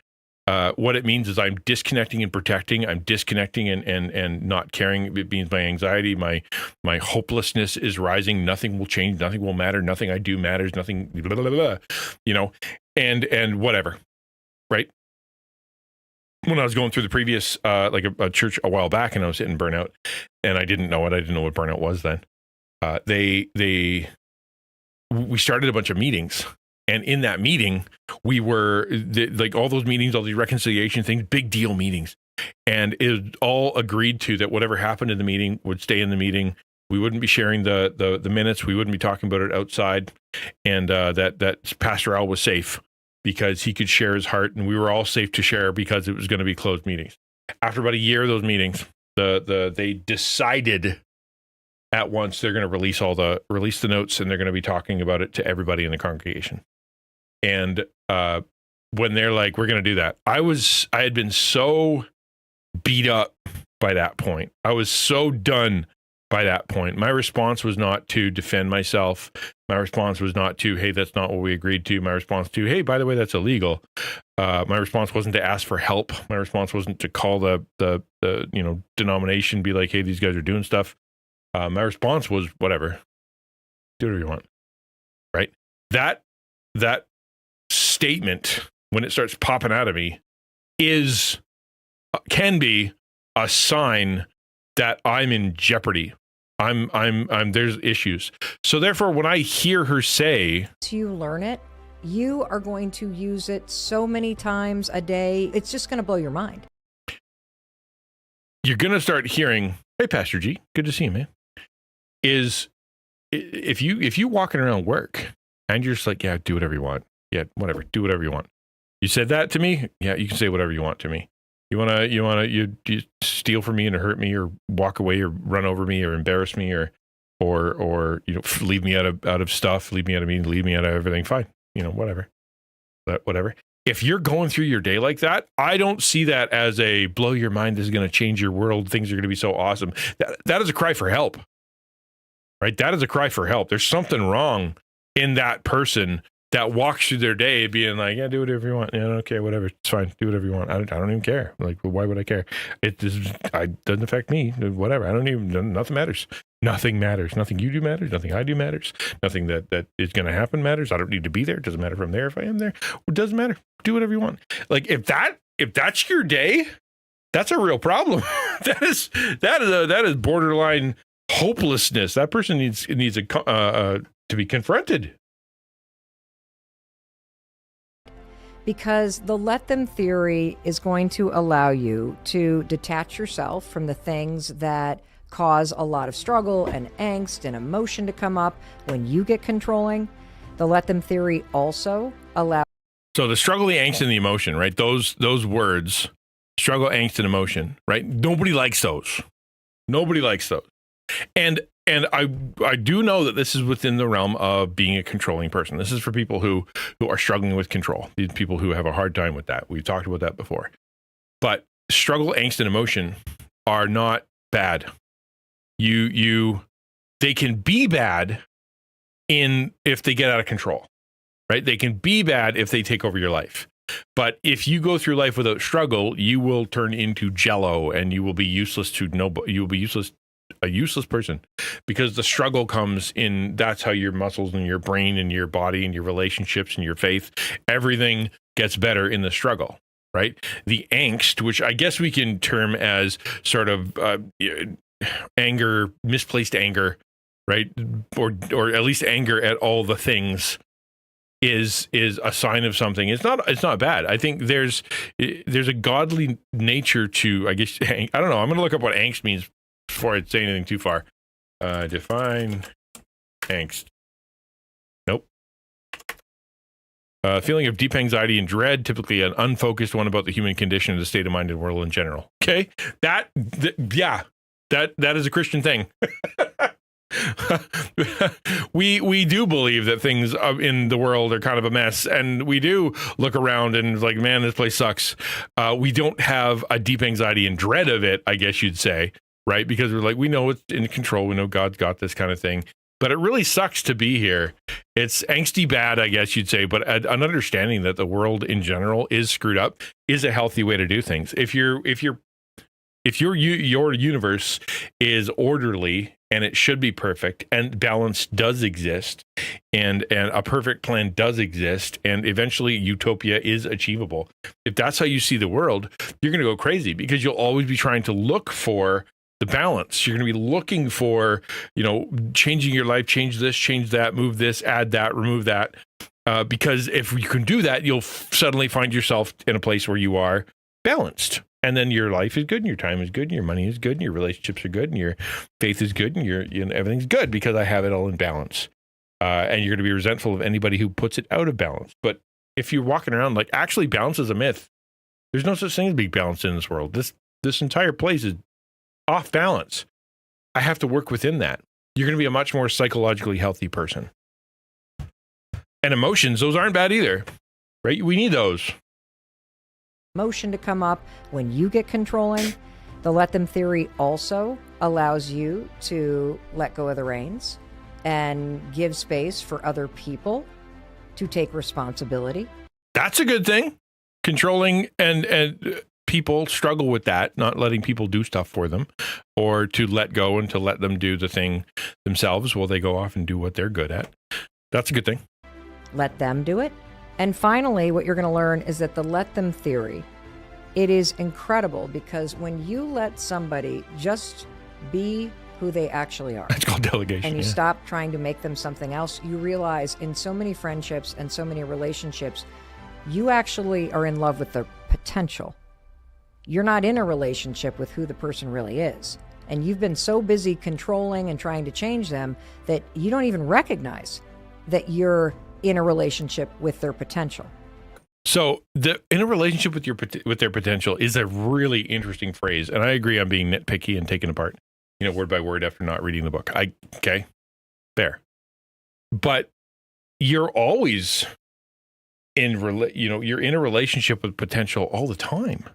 what it means is I'm disconnecting and protecting. I'm disconnecting and not caring. It means my anxiety, my hopelessness is rising. Nothing will change. Nothing will matter. Nothing I do matters. Nothing. Blah, blah, blah, blah, and whatever. Right. When I was going through the previous, a church a while back, and I was hitting burnout, and I didn't know it. I didn't know what burnout was then. We started a bunch of meetings, and in that meeting, we were all those meetings, all these reconciliation things, big deal meetings, and it all agreed to that whatever happened in the meeting would stay in the meeting. We wouldn't be sharing the minutes. We wouldn't be talking about it outside, and that Pastor Al was safe, because he could share his heart, and we were all safe to share because it was going to be closed meetings. After about a year of those meetings, they decided at once they're going to release the notes, and they're going to be talking about it to everybody in the congregation. And when they're like, we're going to do that, I had been so beat up by that point. I was so done by that point. My response was not to defend myself. My response was not to, hey, that's not what we agreed to. My response to, hey, by the way, that's illegal. My response wasn't to ask for help. My response wasn't to call the denomination, be like, hey, these guys are doing stuff. My response was, whatever, do whatever you want. Right? That statement, when it starts popping out of me, can be a sign that I'm in jeopardy. There's issues. So therefore, when I hear her say, you learn it, you are going to use it so many times a day. It's just going to blow your mind. You're going to start hearing, hey, Pastor G, good to see you, man. If you walking around work and you're just like, yeah, do whatever you want. Yeah, whatever, do whatever you want. You said that to me? Yeah, you can say whatever you want to me. You steal from me and hurt me, or walk away, or run over me, or embarrass me, or leave me out of stuff, leave me out of meetings, leave me out of everything. Fine, whatever. But whatever. if you're going through your day like that, I don't see that as a blow your mind, this is going to change your world, things are going to be so awesome. That is a cry for help, right? That is a cry for help. There's something wrong in that person that walks through their day being like, yeah, do whatever you want. Yeah, okay, whatever. It's fine. Do whatever you want. I don't even care. Like, why would I care? It doesn't affect me. Whatever. Nothing matters. Nothing matters. Nothing you do matters. Nothing I do matters. Nothing that is going to happen matters. I don't need to be there. It doesn't matter if I'm there, if I am there. It doesn't matter. Do whatever you want. Like, if that's your day, that's a real problem. that is borderline hopelessness. That person needs to be confronted. Because the let them theory is going to allow you to detach yourself from the things that cause a lot of struggle and angst and emotion to come up when you get controlling. The let them theory also allows. So the struggle, the angst, and the emotion, right? Those words, struggle, angst, and emotion, right? Nobody likes those. Nobody likes those. And I do know that this is within the realm of being a controlling person. This is for people who are struggling with control. These people who have a hard time with that. We've talked about that before. But struggle, angst, and emotion are not bad. They can be bad if they get out of control, right? They can be bad if they take over your life. But if you go through life without struggle, you will turn into jello and you will be useless a useless person, because the struggle comes in. That's how your muscles and your brain and your body and your relationships and your faith, everything gets better in the struggle, right? The angst, which I guess we can term as sort of anger, misplaced anger, right? Or at least anger at all the things is a sign of something. It's not bad. I think there's a godly nature to, I guess, I don't know. I'm going to look up what angst means before I say anything too far. Define angst. Nope. Feeling of deep anxiety and dread, typically an unfocused one about the human condition and the state of mind and world in general. Okay? That is a Christian thing. we do believe that things in the world are kind of a mess, and we do look around and like, man, this place sucks. We don't have a deep anxiety and dread of it, I guess you'd say. Right? Because we're like, we know it's in control. We know God's got this kind of thing. But it really sucks to be here. It's angsty bad, I guess you'd say. But an understanding that the world in general is screwed up is a healthy way to do things. If your universe is orderly and it should be perfect, and balance does exist, and a perfect plan does exist, and eventually utopia is achievable. If that's how you see the world, you're going to go crazy, because you'll always be trying to look for the balance. You're going to be looking for, changing your life, change this, change that, move this, add that, remove that. Because if you can do that, you'll suddenly find yourself in a place where you are balanced. And then your life is good, and your time is good, and your money is good, and your relationships are good, and your faith is good, and everything's good because I have it all in balance. And you're going to be resentful of anybody who puts it out of balance. But if you're walking around like, actually, balance is a myth. There's no such thing as being balanced in this world. This entire place is off balance. I have to work within that. You're going to be a much more psychologically healthy person. And emotions, those aren't bad either, right? We need those. Emotion to come up when you get controlling. The let them theory also allows you to let go of the reins and give space for other people to take responsibility. That's a good thing. Controlling and people struggle with that, not letting people do stuff for them, or to let go and to let them do the thing themselves while they go off and do what they're good at. That's a good thing. Let them do it. And finally, what you're going to learn is that the let them theory, it is incredible, because when you let somebody just be who they actually are. It's called delegation. And you stop trying to make them something else, you realize in so many friendships and so many relationships, you actually are in love with the potential. You're not in a relationship with who the person really is. And you've been so busy controlling and trying to change them that you don't even recognize that you're in a relationship with their potential. So in a relationship with their potential is a really interesting phrase. And I agree, I'm being nitpicky and taken apart, word by word after not reading the book. Okay, fair. But you're always you're in a relationship with potential all the time.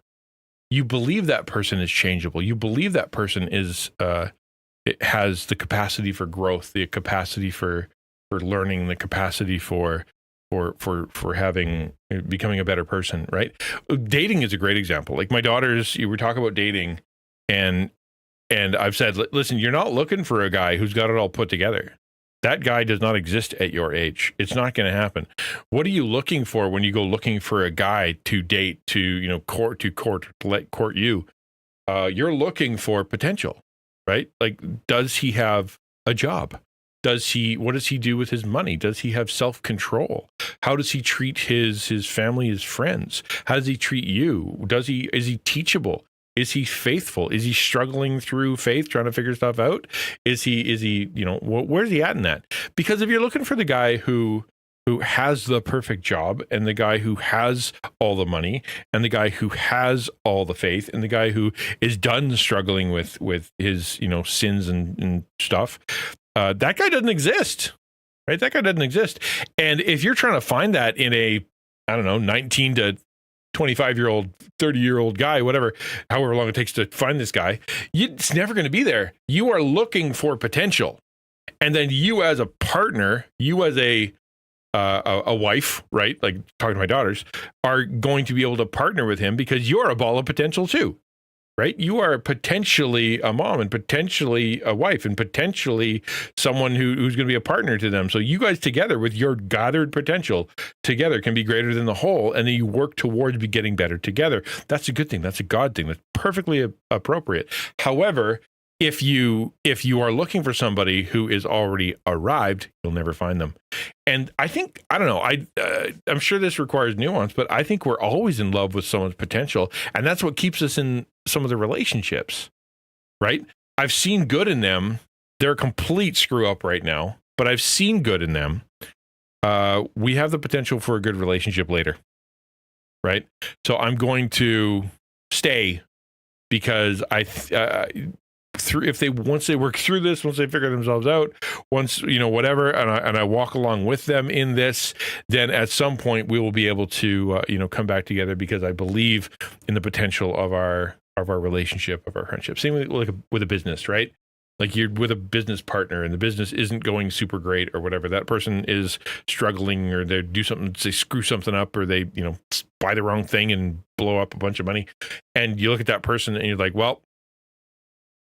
You believe that person is changeable. You believe that person is it has the capacity for growth, the capacity for learning, the capacity for becoming a better person, right? Dating is a great example. Like my daughters, you were talking about dating, and I've said, listen, you're not looking for a guy who's got it all put together. That guy does not exist at your age. It's not going to happen. What are you looking for when you go looking for a guy to date, to court you? You're looking for potential, right? Like, does he have a job? What does he do with his money? Does he have self-control? How does he treat his family, his friends? How does he treat you? Is he teachable? Is he faithful? Is he struggling through faith, trying to figure stuff out? Is he, where's he at in that? Because if you're looking for the guy who has the perfect job, and the guy who has all the money, and the guy who has all the faith, and the guy who is done struggling with his, sins and stuff, that guy doesn't exist, right? That guy doesn't exist. And if you're trying to find that in a, 19 to 25-year-old, 30-year-old guy, however long it takes to find this guy, it's never going to be there. You are looking for potential. And then you as a partner, you as a wife, right? Like talking to my daughters, are going to be able to partner with him because you're a ball of potential too, right? You are potentially a mom and potentially a wife and potentially someone who's going to be a partner to them. So you guys together with your gathered potential together can be greater than the whole. And then you work towards getting better together. That's a good thing. That's a God thing. That's perfectly appropriate. However, if you are looking for somebody who is already arrived, you'll never find them. And I think, I'm sure this requires nuance, but I think we're always in love with someone's potential. And that's what keeps us in some of the relationships, right? I've seen good in them. They're a complete screw up right now, but I've seen good in them. We have the potential for a good relationship later, right? So I'm going to stay because once they work through this, once they figure themselves out, once whatever, and I walk along with them in this, then at some point we will be able to come back together because I believe in the potential of our relationship, of our friendship. Same with a business, right? Like you're with a business partner and the business isn't going super great or whatever. That person is struggling, or they do something, they screw something up, or they buy the wrong thing and blow up a bunch of money. And you look at that person and you're like, well,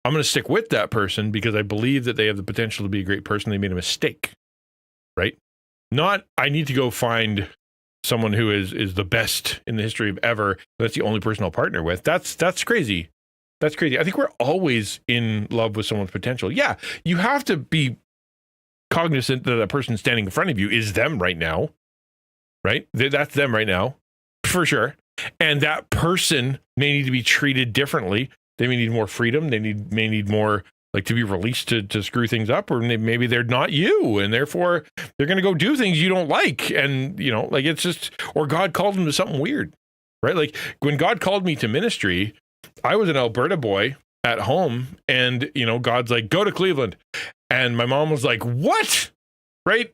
I'm going to stick with that person because I believe that they have the potential to be a great person. They made a mistake, right? Not, I need to go find someone who is the best in the history of ever. That's the only person I'll partner with. That's crazy. That's crazy. I think we're always in love with someone's potential. Yeah, you have to be cognizant that the person standing in front of you is them right now, right? That's them right now, for sure. And that person may need to be treated differently. They may need more freedom. They may need more to be released to screw things up, or maybe they're not you, and therefore they're going to go do things you don't like. And it's just, or God called them to something weird, right? Like when God called me to ministry, I was an Alberta boy at home, and God's like, go to Cleveland, and my mom was like, what? Right?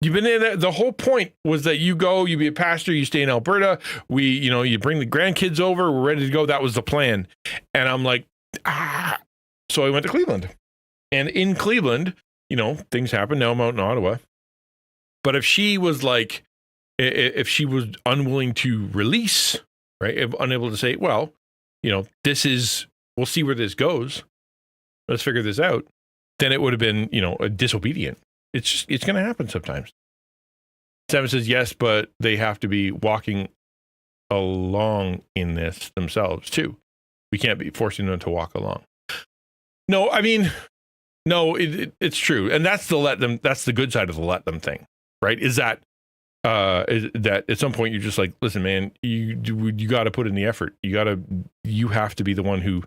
You've been in there. The whole point was that you go, you be a pastor, you stay in Alberta. You bring the grandkids over. We're ready to go. That was the plan. And I'm like, So I went to Cleveland, and in Cleveland, things happen. Now I'm out in Ottawa. But if she was unwilling to release, right? If unable to say, well, we'll see where this goes. Let's figure this out. Then it would have been, a disobedient. It's going to happen sometimes. Simon says yes, but they have to be walking along in this themselves too. We can't be forcing them to walk along. No, it's true, and that's the good side of the let them thing, right? Is that at some point you're just like, listen, man, you got to put in the effort. You have to be the one who.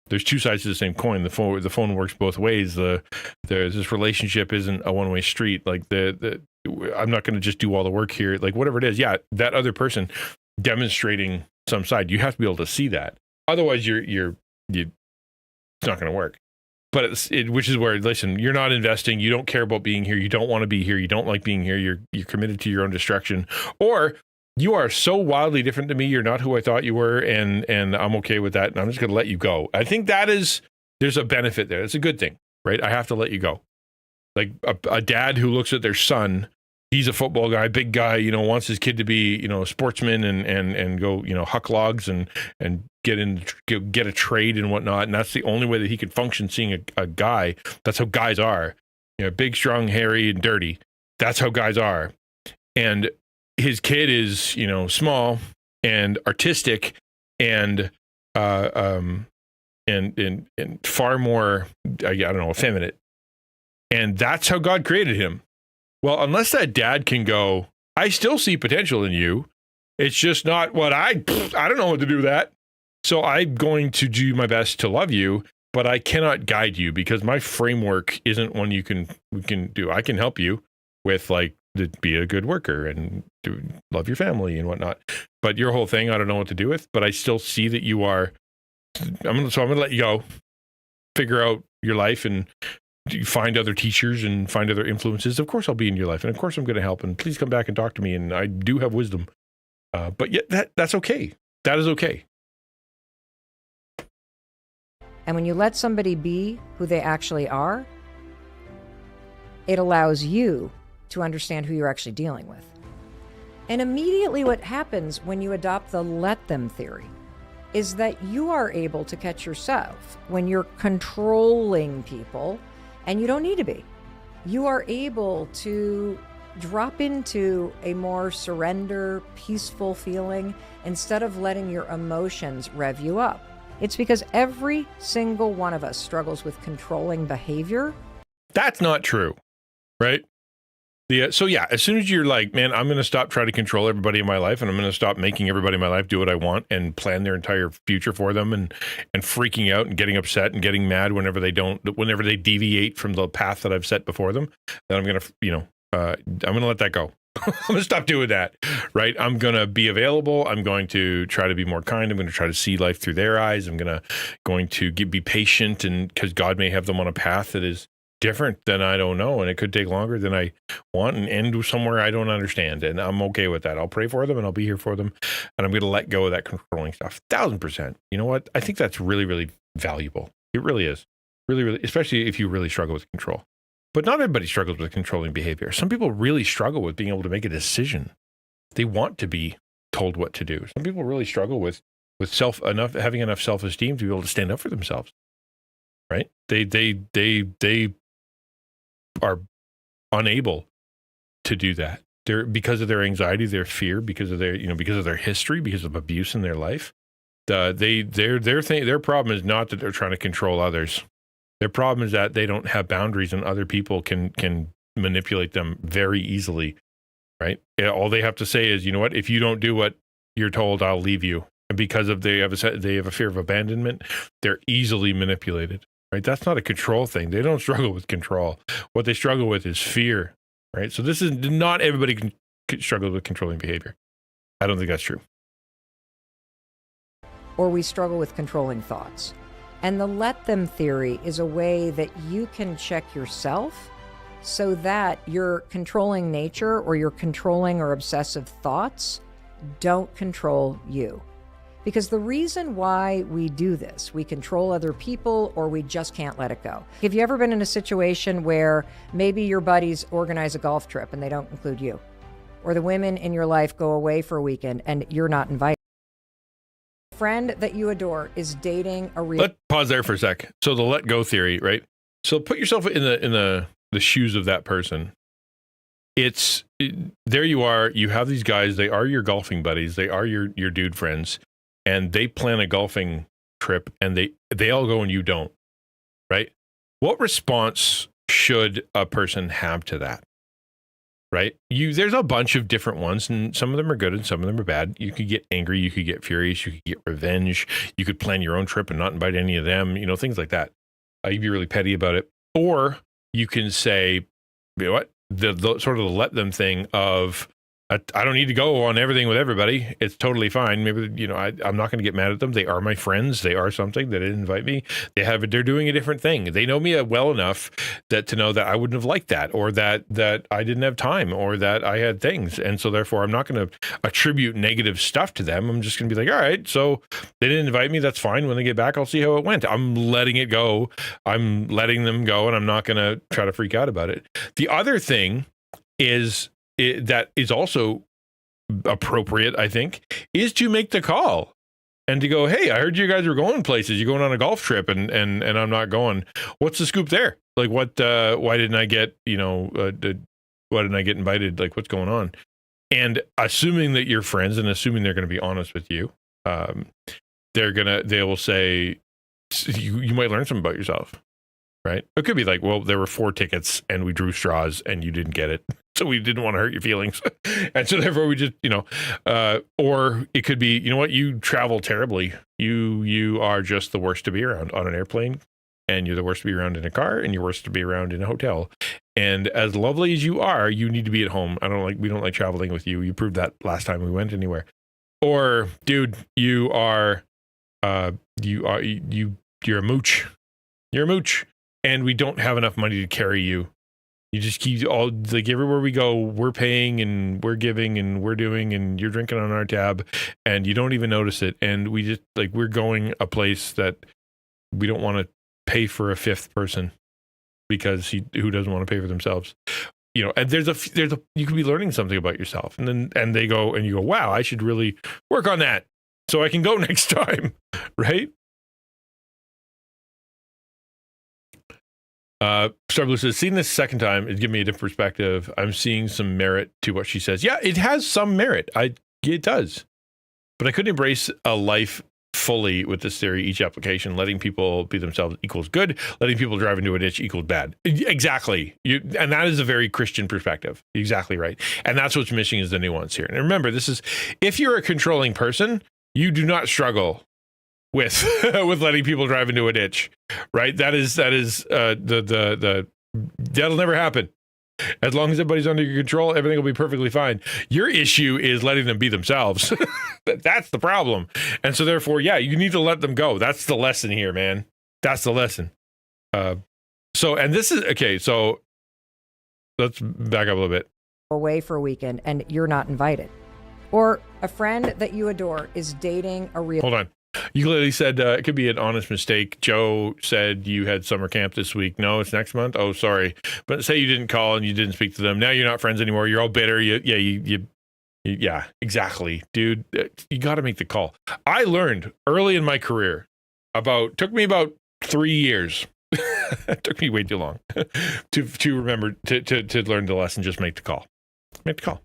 There's two sides to the same coin. The phone works both ways. This relationship isn't a one-way street. Like I'm not going to just do all the work here. Like whatever it is, yeah, that other person demonstrating some side, you have to be able to see that. Otherwise, it's not going to work. But which is where, listen, you're not investing. You don't care about being here. You don't want to be here. You don't like being here. You're committed to your own destruction. Or you are so wildly different to me. You're not who I thought you were, and I'm okay with that. And I'm just going to let you go. I think there's a benefit there. It's a good thing, right? I have to let you go. Like a dad who looks at their son, he's a football guy, big guy, wants his kid to be, a sportsman and go, huck logs and get a trade and whatnot. And that's the only way that he could function, seeing a guy. That's how guys are, big, strong, hairy, and dirty. That's how guys are. And his kid is, small and artistic and far more, I don't know, effeminate. And that's how God created him. Well, unless that dad can go, I still see potential in you. It's just not what I don't know what to do with that. So I'm going to do my best to love you, but I cannot guide you because my framework isn't one we can do. I can help you with to be a good worker and love your family and whatnot. But your whole thing, I don't know what to do with, but I still see that you are. I'm going to let you go, figure out your life and find other teachers and find other influences. Of course I'll be in your life, and of course I'm going to help, and please come back and talk to me, and I do have wisdom. But yet that's okay. That is okay. And when you let somebody be who they actually are, it allows you to understand who you're actually dealing with. And immediately what happens when you adopt the let them theory is that you are able to catch yourself when you're controlling people, and you don't need to be. You are able to drop into a more surrender, peaceful feeling instead of letting your emotions rev you up. It's because every single one of us struggles with controlling behavior. That's not true, right? So yeah, as soon as you're like, man, I'm going to stop trying to control everybody in my life, and I'm going to stop making everybody in my life do what I want and plan their entire future for them, and freaking out and getting upset and getting mad whenever they deviate from the path that I've set before them, then I'm going to, I'm going to let that go. I'm going to stop doing that, right? I'm going to be available. I'm going to try to be more kind. I'm going to try to see life through their eyes. I'm going to be patient, and because God may have them on a path that is different than I don't know, and it could take longer than I want and end somewhere I don't understand, and I'm okay with that. I'll pray for them and I'll be here for them, and I'm going to let go of that controlling stuff. 1,000%. You know what? I think that's really, really valuable. It really is. Really, really, especially if you really struggle with control. But not everybody struggles with controlling behavior. Some people really struggle with being able to make a decision. They want to be told what to do. Some people really struggle with having enough self-esteem to be able to stand up for themselves. Right? They are unable to do that. They're, because of their anxiety, their fear, because of their history, because of abuse in their life. Their problem is not that they're trying to control others. Their problem is that they don't have boundaries, and other people can manipulate them very easily. Right? All they have to say is, you know what? If you don't do what you're told, I'll leave you. And because they have a fear of abandonment, they're easily manipulated. Right? That's not a control thing. They don't struggle with control. What they struggle with is fear. Right? So this is not everybody can struggle with controlling behavior. I don't think that's true. Or we struggle with controlling thoughts. And the let them theory is a way that you can check yourself so that your controlling nature or your controlling or obsessive thoughts don't control you. Because the reason why we do this, we control other people or we just can't let it go. Have you ever been in a situation where maybe your buddies organize a golf trip and they don't include you? Or the women in your life go away for a weekend and you're not invited? A friend that you adore is dating a real... Let's pause there for a sec. So the let go theory, right? So put yourself in the shoes of that person. There you are, you have these guys, they are your golfing buddies, they are your dude friends. And they plan a golfing trip and they all go and you don't, right? What response should a person have to that, right? There's a bunch of different ones, and some of them are good and some of them are bad. You could get angry, you could get furious, you could get revenge, you could plan your own trip and not invite any of them, things like that. You'd be really petty about it. Or you can say, you know what, the sort of the let them thing of, I don't need to go on everything with everybody. It's totally fine. Maybe, I'm not going to get mad at them. They are my friends. They are something. They didn't invite me. They're doing a different thing. They know me well enough to know that I wouldn't have liked that, or that I didn't have time, or that I had things. And so therefore I'm not going to attribute negative stuff to them. I'm just going to be like, all right, so they didn't invite me. That's fine. When they get back, I'll see how it went. I'm letting it go. I'm letting them go, and I'm not going to try to freak out about it. The other thing that is also appropriate, I think, is to make the call and to go, hey, I heard you guys were going places. You're going on a golf trip, and I'm not going. What's the scoop there? Like, why didn't I get, why didn't I get invited? Like, what's going on? And assuming that you're friends, and assuming they're going to be honest with you, they will say, you might learn something about yourself. Right? It could be like, well, there were 4 tickets and we drew straws and you didn't get it. So we didn't want to hurt your feelings. And so therefore we just, or it could be, you know what, you travel terribly. You are just the worst to be around on an airplane, and you're the worst to be around in a car, and you're worst to be around in a hotel. And as lovely as you are, you need to be at home. We don't like traveling with you. You proved that last time we went anywhere. Or, dude, you're a mooch. You're a mooch. And we don't have enough money to carry you. You just keep everywhere we go, we're paying and we're giving and we're doing, and you're drinking on our tab, and you don't even notice it. And we just we're going a place that we don't want to pay for a 5th person, because who doesn't want to pay for themselves? And there's you could be learning something about yourself, and they go, and you go, wow, I should really work on that so I can go next time, right? Star Blue says, seeing this second time, it gives me a different perspective. I'm seeing some merit to what she says. Yeah, it has some merit. It does. But I couldn't embrace a life fully with this theory. Each application, letting people be themselves equals good. Letting people drive into a ditch equals bad. Exactly. And that is a very Christian perspective. Exactly right. And that's what's missing, is the nuance here. And remember, if you're a controlling person, you do not struggle with letting people drive into a ditch, right? That'll never happen. As long as everybody's under your control, everything will be perfectly fine. Your issue is letting them be themselves. That's the problem. And so therefore, yeah, you need to let them go. That's the lesson here, man. That's the lesson. So let's back up a little bit. Away for a weekend and you're not invited. Or a friend that you adore is dating a real... Hold on. You clearly said it could be an honest mistake. Joe said you had summer camp this week. No, it's next month. Oh, sorry. But say you didn't call and you didn't speak to them. Now you're not friends anymore. You're all bitter. Yeah, exactly. Dude, you got to make the call. I learned early in my career took me about 3 years. It took me way too long to remember to learn the lesson. Just make the call. Make the call.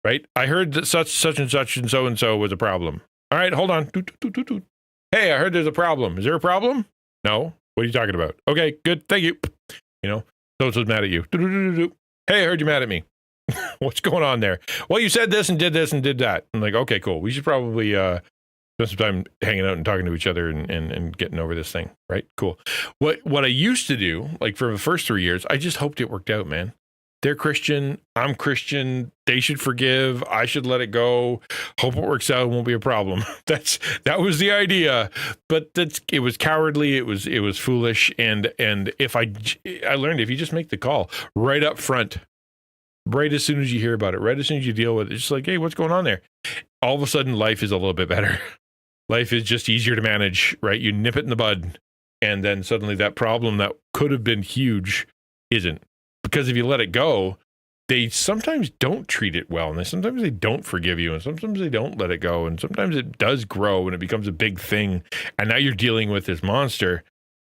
Right? I heard that such and so was a problem. All right, hold on. Hey, I heard there's a problem. Is there a problem? No. What are you talking about? Okay, good. Thank you. So-and-so's mad at you. Hey, I heard you're mad at me. What's going on there? Well, you said this and did that. I'm like, okay, cool. We should probably spend some time hanging out and talking to each other and getting over this thing, right? Cool. What I used to do, like for the first 3 years, I just hoped it worked out, man. They're Christian. I'm Christian. They should forgive. I should let it go. Hope it works out. It won't be a problem. That was the idea. But it was cowardly. It was foolish. And if I learned, if you just make the call right up front, right as soon as you hear about it, right as soon as you deal with it, it's just like, hey, what's going on there? All of a sudden, life is a little bit better. Life is just easier to manage, right? You nip it in the bud, and then suddenly that problem that could have been huge isn't. Because if you let it go, they sometimes don't treat it well, and sometimes they don't forgive you, and sometimes they don't let it go, and sometimes it does grow and it becomes a big thing, and now you're dealing with this monster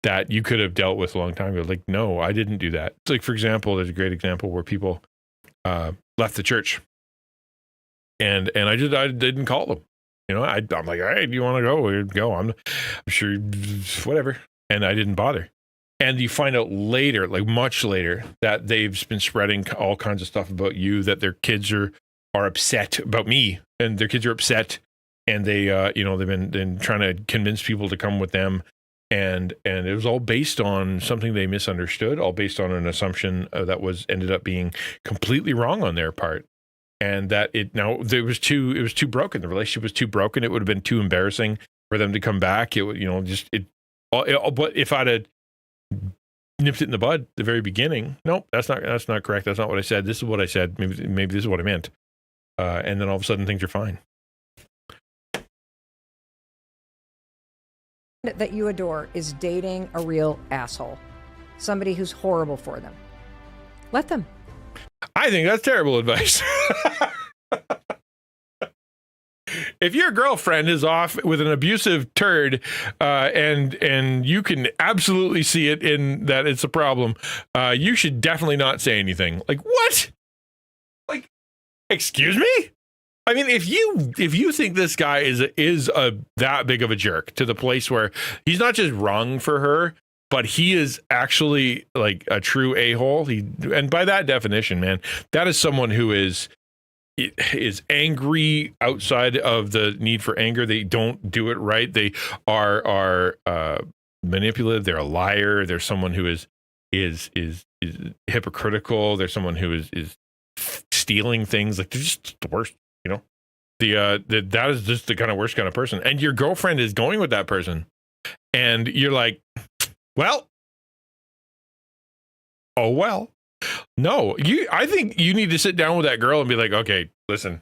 that you could have dealt with a long time ago. Like, no, I didn't do that. It's like, for example, there's a great example where people left the church, and I didn't call them. I'm like, all right, do you want to go? We'll go. I'm sure, whatever. And I didn't bother. And you find out later, like much later, that they've been spreading all kinds of stuff about you, that their kids are upset about me, and their kids are upset, and they, they've been trying to convince people to come with them, and it was all based on something they misunderstood, all based on an assumption that ended up being completely wrong on their part. and that it was too broken. The relationship was too broken. It would have been too embarrassing for them to come back. It would, but if I'd have nipped it in the bud at the very beginning, no, that's not correct. That's not what I said. This is what I said. Maybe this is what I meant. And then all of a sudden things are fine. That you adore is dating a real asshole, somebody who's horrible for them. Let them. I think that's terrible advice. If your girlfriend is off with an abusive turd, and you can absolutely see it in that it's a problem, you should definitely not say anything. Like, what? Like, excuse me? I mean, if you think this guy is that big of a jerk to the place where he's not just wrong for her, but he is actually like a true a-hole. And by that definition, man, that is someone who is angry outside of the need for anger. They don't do it right. They are manipulative. They're a liar. They're someone who is hypocritical. They're someone who is stealing things. Like, they're just the worst. That is just the kind of worst kind of person. And your girlfriend is going with that person, and you're like, well, oh well. No, I think you need to sit down with that girl and be like, okay, listen,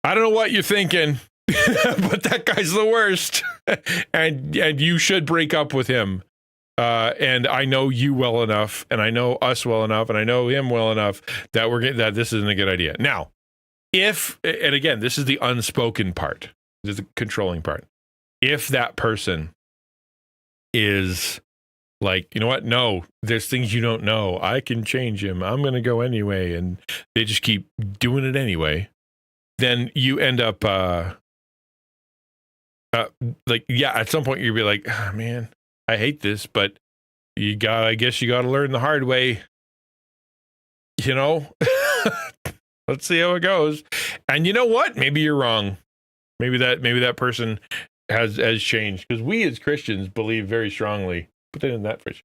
I don't know what you're thinking, but that guy's the worst, and you should break up with him. And I know you well enough, and I know us well enough, and I know him well enough that this isn't a good idea. Now, and again, this is the unspoken part, this is the controlling part. If that person is like, you know what? No, there's things you don't know. I can change him. I'm going to go anyway. And they just keep doing it anyway. Then you end up, at some point you'll be like, oh, man, I hate this, but I guess you got to learn the hard way. Let's see how it goes. And you know what? Maybe you're wrong. Maybe that person has changed, because we as Christians believe very strongly. Put that in that fridge.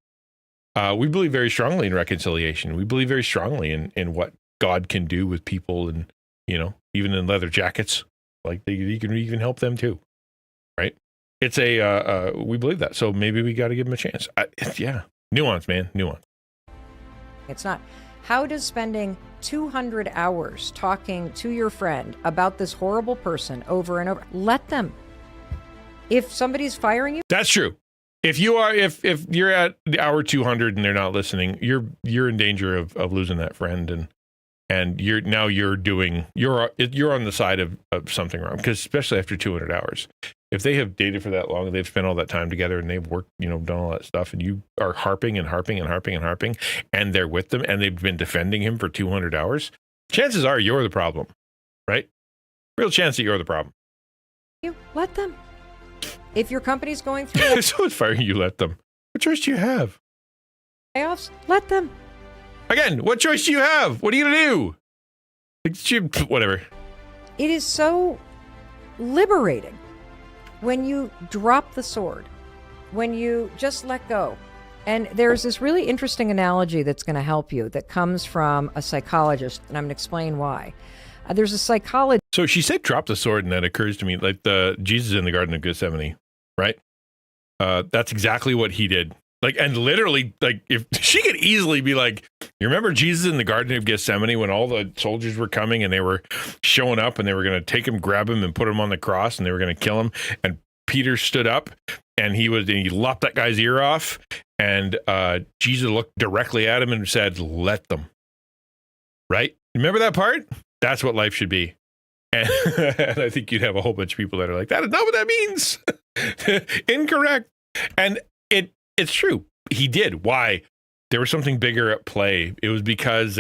We believe very strongly in reconciliation. We believe very strongly in what God can do with people, and even in leather jackets, like you can even help them too, right? It's we believe that, so maybe we got to give them a chance. Nuance, man, nuance. It's not. How does spending 200 hours talking to your friend about this horrible person over and over? Let them. If somebody's firing you, that's true. If you're at the hour 200 and they're not listening, you're in danger of losing that friend, and you're on the side of something wrong, because especially after 200 hours, if they have dated for that long, they've spent all that time together and they've worked, done all that stuff, and you are harping and harping and harping and harping, and they're with them and they've been defending him for 200 hours, chances are you're the problem, right? Real chance that you're the problem. You let them. If your company's going through so it's firing, you let them. What choice do you have? Layoffs, let them. Again, what choice do you have? What are you going to do? Whatever. It is so liberating when you drop the sword, when you just let go. And there's this really interesting analogy that's going to help you that comes from a psychologist, and I'm going to explain why. There's a psychologist. So she said drop the sword, and that occurs to me, like the Jesus in the Garden of Gethsemane, right? That's exactly what he did. Like, and literally, like, if she could easily be like, you remember Jesus in the Garden of Gethsemane when all the soldiers were coming and they were showing up and they were going to take him, grab him, and put him on the cross, and they were going to kill him. And Peter stood up and he lopped that guy's ear off, and Jesus looked directly at him and said, let them. Right? Remember that part? That's what life should be. And I think you'd have a whole bunch of people that are like, that is not what that means. Incorrect. And it's true. He did. Why? There was something bigger at play. It was because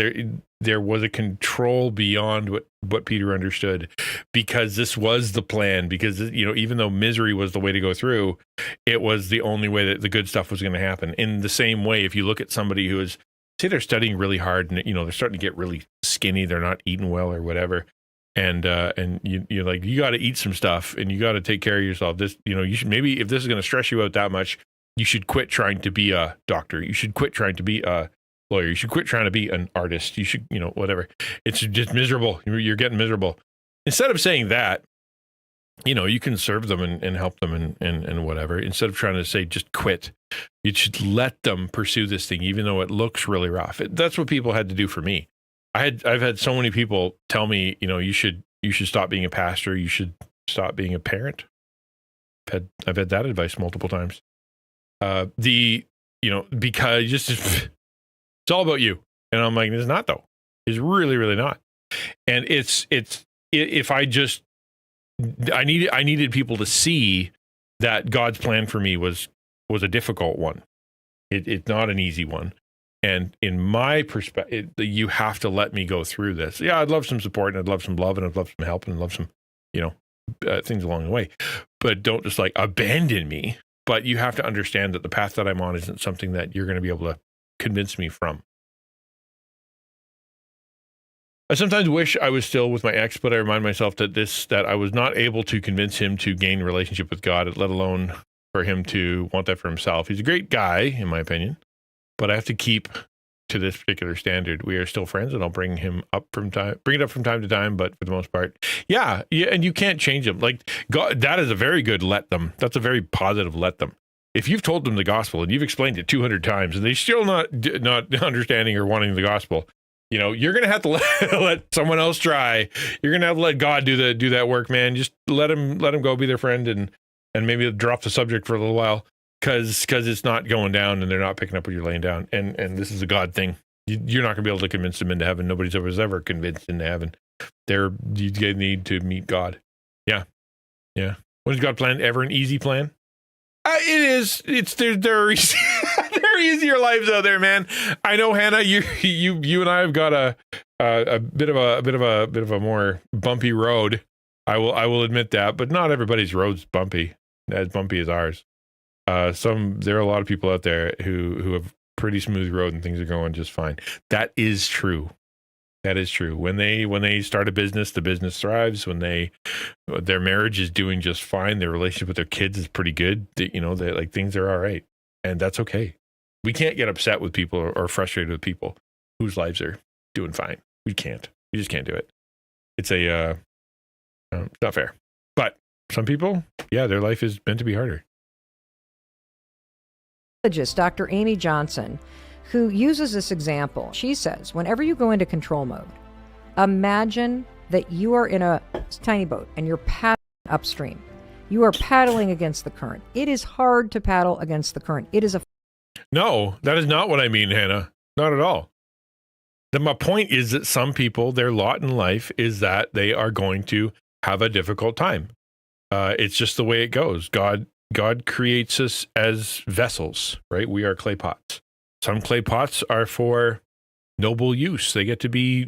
there was a control beyond what Peter understood, because this was the plan, because, even though misery was the way to go through, it was the only way that the good stuff was going to happen. In the same way, if you look at somebody who is, say they're studying really hard and, they're starting to get really skinny, they're not eating well or whatever. And you're like, you got to eat some stuff and you got to take care of yourself. This, you should, maybe if this is going to stress you out that much, you should quit trying to be a doctor. You should quit trying to be a lawyer. You should quit trying to be an artist. You should, whatever. It's just miserable. You're getting miserable. Instead of saying that, you can serve them and help them and whatever. Instead of trying to say, just quit, you should let them pursue this thing, even though it looks really rough. That's what people had to do for me. I've had so many people tell me, you should stop being a pastor. You should stop being a parent. I've had that advice multiple times. Because it's all about you. And I'm like, it's not though. It's really, really not. And I needed people to see that God's plan for me was a difficult one. It's not an easy one. And in my perspective, you have to let me go through this. Yeah, I'd love some support, and I'd love some love, and I'd love some help, and I'd love some, things along the way. But don't just abandon me. But you have to understand that the path that I'm on isn't something that you're going to be able to convince me from. I sometimes wish I was still with my ex, but I remind myself that I was not able to convince him to gain a relationship with God, let alone for him to want that for himself. He's a great guy, in my opinion, but I have to keep to this particular standard. We are still friends, and I'll bring it up from time to time, but for the most part, yeah, and you can't change them. God, that is a very good let them. That's a very positive let them. If you've told them the gospel and you've explained it 200 times and they're still not understanding or wanting the gospel, you're going to have to let someone else try. You're going to have to let God do that work, man. Just let him go be their friend and maybe drop the subject for a little while because it's not going down and they're not picking up what you're laying down. And this is a God thing. You're not going to be able to convince them into heaven. Nobody's ever convinced into heaven. You need to meet God. Yeah. Yeah. What is God plan? Ever an easy plan? It is. There are easier lives out there, man. I know, Hannah. You and I have got a bit of a more bumpy road. I will admit that, but not everybody's road's as bumpy as ours. There are a lot of people out there who have pretty smooth road and things are going just fine. That is true. That is true. When they start a business, the business thrives. When their marriage is doing just fine, their relationship with their kids is pretty good. Things are all right, and that's okay. We can't get upset with people or frustrated with people whose lives are doing fine. We can't. We just can't do it. It's not fair. But some people, yeah, their life is meant to be harder. Dr. Amy Johnson, who uses this example. She says, whenever you go into control mode, imagine that you are in a tiny boat and you're paddling upstream. You are paddling against the current. It is hard to paddle against the current. It is No, that is not what I mean, Hannah. Not at all. My point is that some people, their lot in life is that they are going to have a difficult time. It's just the way it goes. God creates us as vessels, right? We are clay pots. Some clay pots are for noble use. They get to be,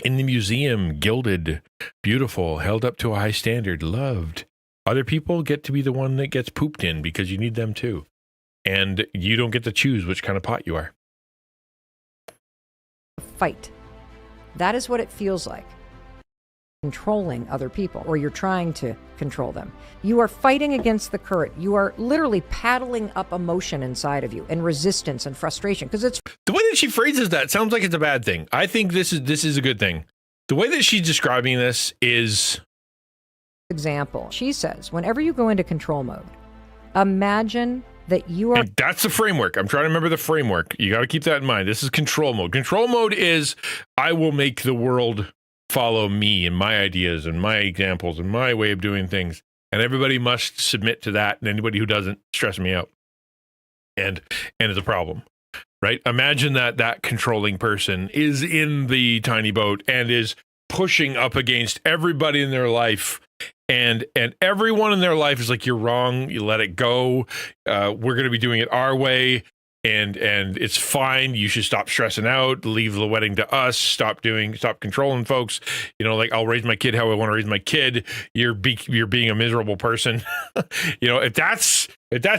in the museum, gilded, beautiful, held up to a high standard, loved. Other people get to be the one that gets pooped in because you need them too. And you don't get to choose which kind of pot you are. fight. That is what it feels like. Controlling other people, or you're trying to control them. You are fighting against the current. You are literally paddling up emotion inside of you and resistance and frustration because it's the way that she phrases that sounds like it's a bad thing. I think this is a good thing. The way that she's describing this is example. She says, whenever you go into control mode, imagine that you are. And that's the framework. I'm trying to remember the framework. You got to keep that in mind. This is control mode. Control mode is I will make the world follow me and my ideas and my examples and my way of doing things. And everybody must submit to that. And anybody who doesn't, stress me out. And it's a problem, right? Imagine that controlling person is in the tiny boat and is pushing up against everybody in their life. And everyone in their life is like, you're wrong. You let it go. We're going to be doing it our way. And it's fine. You should stop stressing out. Leave the wedding to us. Stop controlling folks. You know, like I'll raise my kid how I want to raise my kid. You're being a miserable person. You know, if that's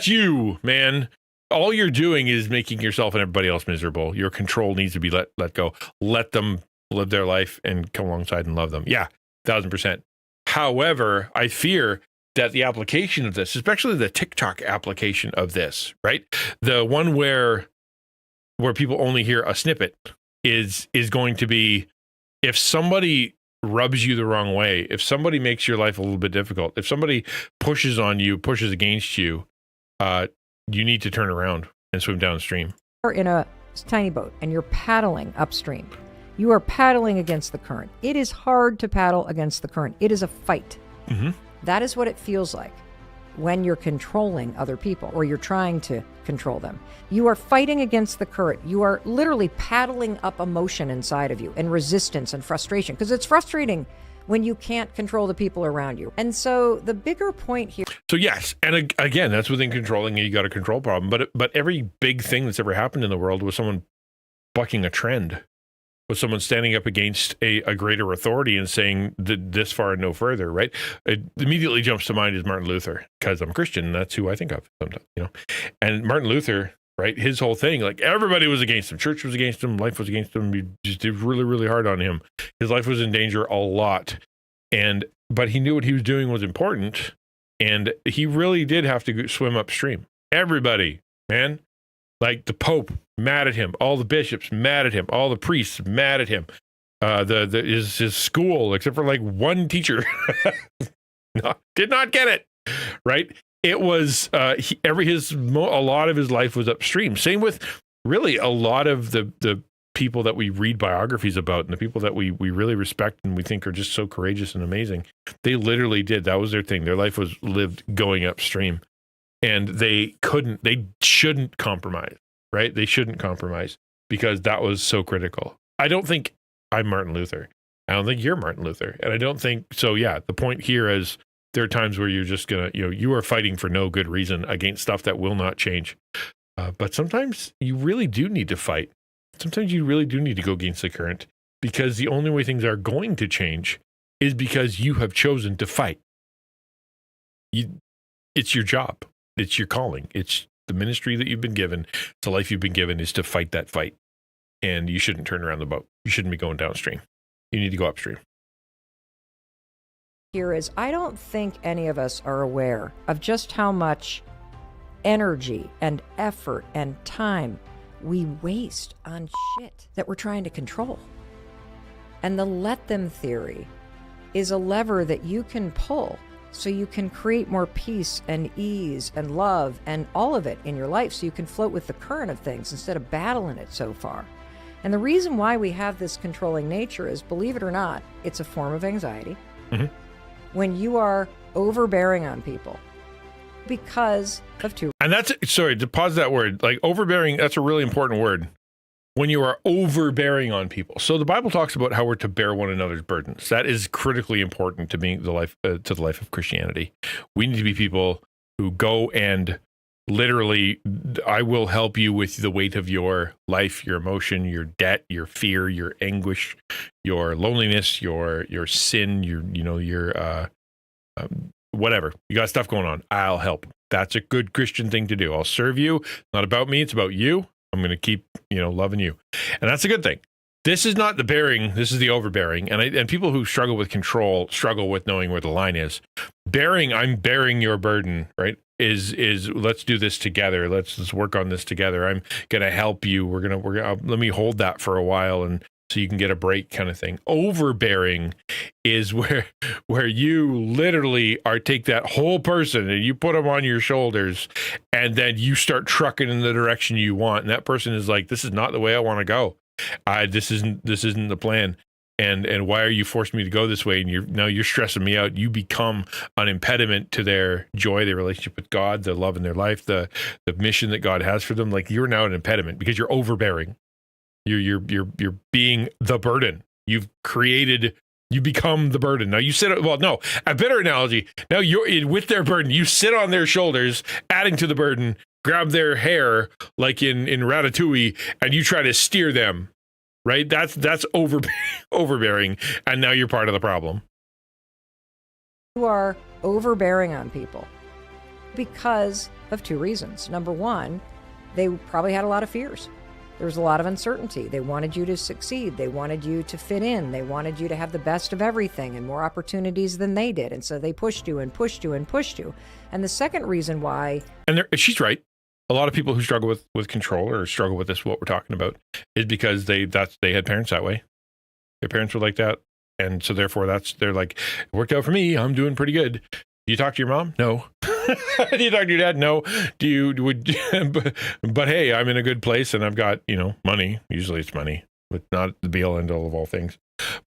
you, man, all you're doing is making yourself and everybody else miserable. Your control needs to be let go. Let them live their life and come alongside and love them. Yeah, 1,000%. However, I fear that the application of this, especially the TikTok application of this, right? The one where where people only hear a snippet is going to be if somebody rubs you the wrong way, if somebody makes your life a little bit difficult, if somebody pushes on you, pushes against you, you need to turn around and swim downstream. You're in a tiny boat and you're paddling upstream. You are paddling against the current. It is hard to paddle against the current. It is a fight. Mm-hmm. That is what it feels like when you're controlling other people or you're trying to control them. You are fighting against the current. You are literally paddling up emotion inside of you and resistance and frustration, because it's frustrating when you can't control the people around you. And so the bigger point here. So yes, and again, that's within controlling, and you got a control problem. But every big thing that's ever happened in the world was someone bucking a trend, was someone standing up against a greater authority and saying this far and no further, right? It immediately jumps to mind is Martin Luther, because I'm Christian, and that's who I think of sometimes, And Martin Luther, right, his whole thing, like everybody was against him. Church was against him. Life was against him. You just did really, really hard on him. His life was in danger a lot. But he knew what he was doing was important, and he really did have to swim upstream. Everybody, man, like the Pope, mad at him. All the bishops, mad at him. All the priests, mad at him. His school, except for like one teacher, did not get it, right? It was a lot of his life was upstream. Same with really a lot of the people that we read biographies about, and the people that we really respect and we think are just so courageous and amazing. They literally did. That was their thing. Their life was lived going upstream, and they shouldn't compromise, right? They shouldn't compromise because that was so critical. I don't think I'm Martin Luther. I don't think you're Martin Luther. And I don't think, so yeah, the point here is there are times where you're just going to, you are fighting for no good reason against stuff that will not change. But sometimes you really do need to fight. Sometimes you really do need to go against the current, because the only way things are going to change is because you have chosen to fight. It's your job. It's your calling. It's the ministry that you've been given. It's the life you've been given, is to fight that fight. And you shouldn't turn around the boat. You shouldn't be going downstream. You need to go upstream. Here is, I don't think any of us are aware of just how much energy and effort and time we waste on shit that we're trying to control. And the let them theory is a lever that you can pull so you can create more peace and ease and love and all of it in your life, so you can float with the current of things instead of battling it so far. And the reason why we have this controlling nature is, believe it or not, it's a form of anxiety. Mm-hmm. When you are overbearing on people because of two. And that's, sorry, to pause that word, like overbearing, that's a really important word. When you are overbearing on people. So the Bible talks about how we're to bear one another's burdens. That is critically important to being the life of Christianity. We need to be people who go and literally, I will help you with the weight of your life, your emotion, your debt, your fear, your anguish, your loneliness, your sin, your whatever. You got stuff going on. I'll help. That's a good Christian thing to do. I'll serve you. It's not about me. It's about you. I'm going to keep, loving you. And that's a good thing. This is not the bearing. This is the overbearing. And people who struggle with control struggle with knowing where the line is. Bearing, I'm bearing your burden, right? Is let's do this together. Let's work on this together. I'm going to help you. We're going to let me hold that for a while, and so you can get a break, kind of thing. Overbearing is where you literally take that whole person and you put them on your shoulders, and then you start trucking in the direction you want. And that person is like, this is not the way I want to go. This isn't the plan. And why are you forcing me to go this way? And you're stressing me out. You become an impediment to their joy, their relationship with God, the love in their life, the mission that God has for them. Like, you're now an impediment because you're overbearing. You're being the burden. You become the burden. Now you sit, a better analogy. Now you're with their burden. You sit on their shoulders, adding to the burden, grab their hair like in Ratatouille, and you try to steer them, right? That's overbearing. And now you're part of the problem. You are overbearing on people because of two reasons. Number one, they probably had a lot of fears. There was a lot of uncertainty. They wanted you to succeed. They wanted you to fit in. They wanted you to have the best of everything and more opportunities than they did. And so they pushed you and pushed you and pushed you. And the second reason why... And she's right. a lot of people who struggle with control or struggle with this, what we're talking about, is because they had parents that way. Their parents were like that. And so therefore they're like, it worked out for me. I'm doing pretty good. Do you talk to your mom? No. Do you talk to your dad? No. But hey, I'm in a good place and I've got, money. Usually it's money, but not the be all end all of all things.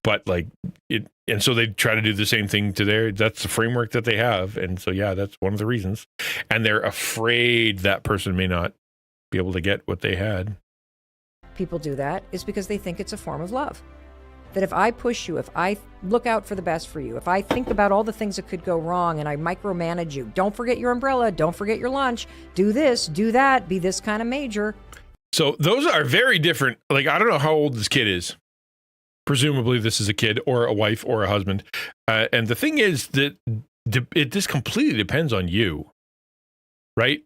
But like it, and so they try to do the same thing to that's the framework that they have. And so, yeah, that's one of the reasons. And they're afraid that person may not be able to get what they had. People do that is because they think it's a form of love. That if I push you, if I look out for the best for you, if I think about all the things that could go wrong and I micromanage you, don't forget your umbrella, don't forget your lunch, do this, do that, be this kind of major. So those are very different. Like, I don't know how old this kid is. Presumably this is a kid or a wife or a husband. And the thing is that it just completely depends on you, right?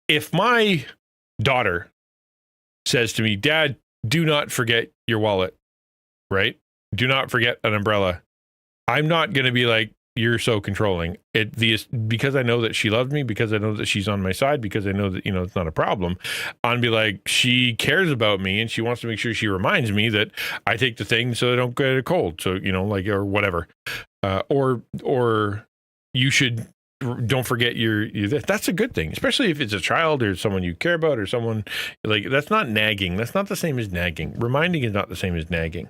If my daughter says to me, Dad, do not forget your wallet, right? Do not forget an umbrella. I'm not going to be like, you're so controlling. Because I know that she loves me, because I know that she's on my side, because I know that, it's not a problem. I'll be like, she cares about me and she wants to make sure she reminds me that I take the thing so I don't get a cold. So, or whatever. Or you should, don't forget that's a good thing, especially if it's a child or someone you care about or someone like, that's not nagging. That's not the same as nagging. Reminding is not the same as nagging.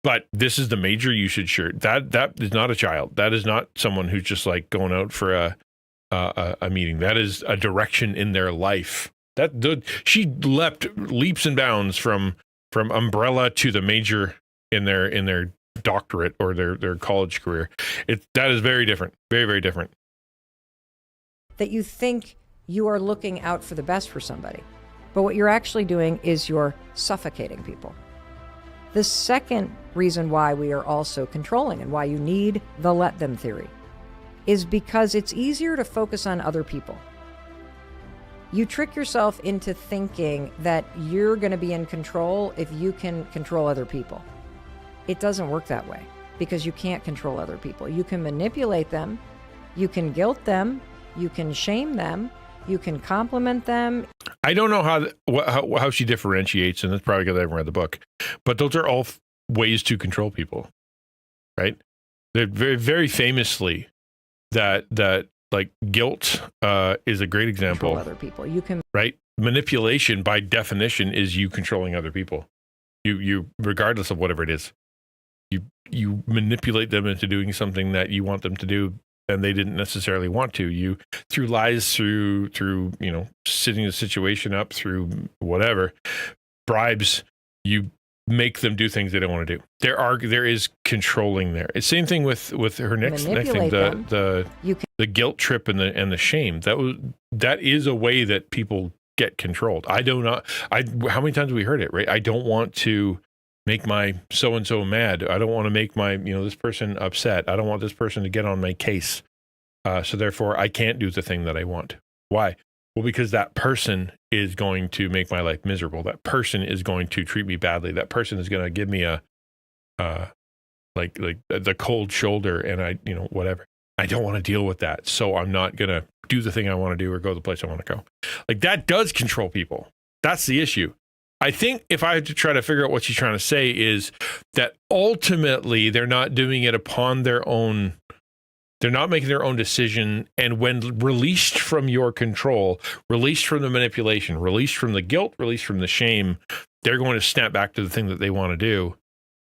But this is the major you should shirt. That is not a child. That is not someone who's just like going out for a meeting. That is a direction in their life. She leapt leaps and bounds from umbrella to the major in their doctorate or their college career. That is very different. Very, very different. That you think you are looking out for the best for somebody. But what you're actually doing is you're suffocating people. The second reason why we are also controlling and why you need the let them theory is because it's easier to focus on other people. You trick yourself into thinking that you're going to be in control if you can control other people. It doesn't work that way because you can't control other people. You can manipulate them, you can guilt them, you can shame them, you can compliment them. I don't know how she differentiates, and that's probably because I haven't read the book. But those are all ways to control people, right? They're very, very famously that like guilt is a great example. Control other people. You can, right? Manipulation by definition is you controlling other people. You regardless of whatever it is, you manipulate them into doing something that you want them to do. And they didn't necessarily want to. You through lies, through setting the situation up, through whatever bribes, you make them do things they don't want to do. There is controlling there. It's same thing with her next thing, the guilt trip and the shame. That is a way that people get controlled. How many times have we heard it, right? I don't want to make my so-and-so mad. I don't want to make my, this person upset. I don't want this person to get on my case. So therefore, I can't do the thing that I want. Why? Well, because that person is going to make my life miserable. That person is going to treat me badly. That person is going to give me like the cold shoulder and whatever. I don't want to deal with that. So I'm not going to do the thing I want to do or go the place I want to go. Like that does control people. That's the issue. I think if I had to try to figure out what she's trying to say is that ultimately they're not doing it upon their own. They're not making their own decision. And when released from your control, released from the manipulation, released from the guilt, released from the shame, they're going to snap back to the thing that they want to do.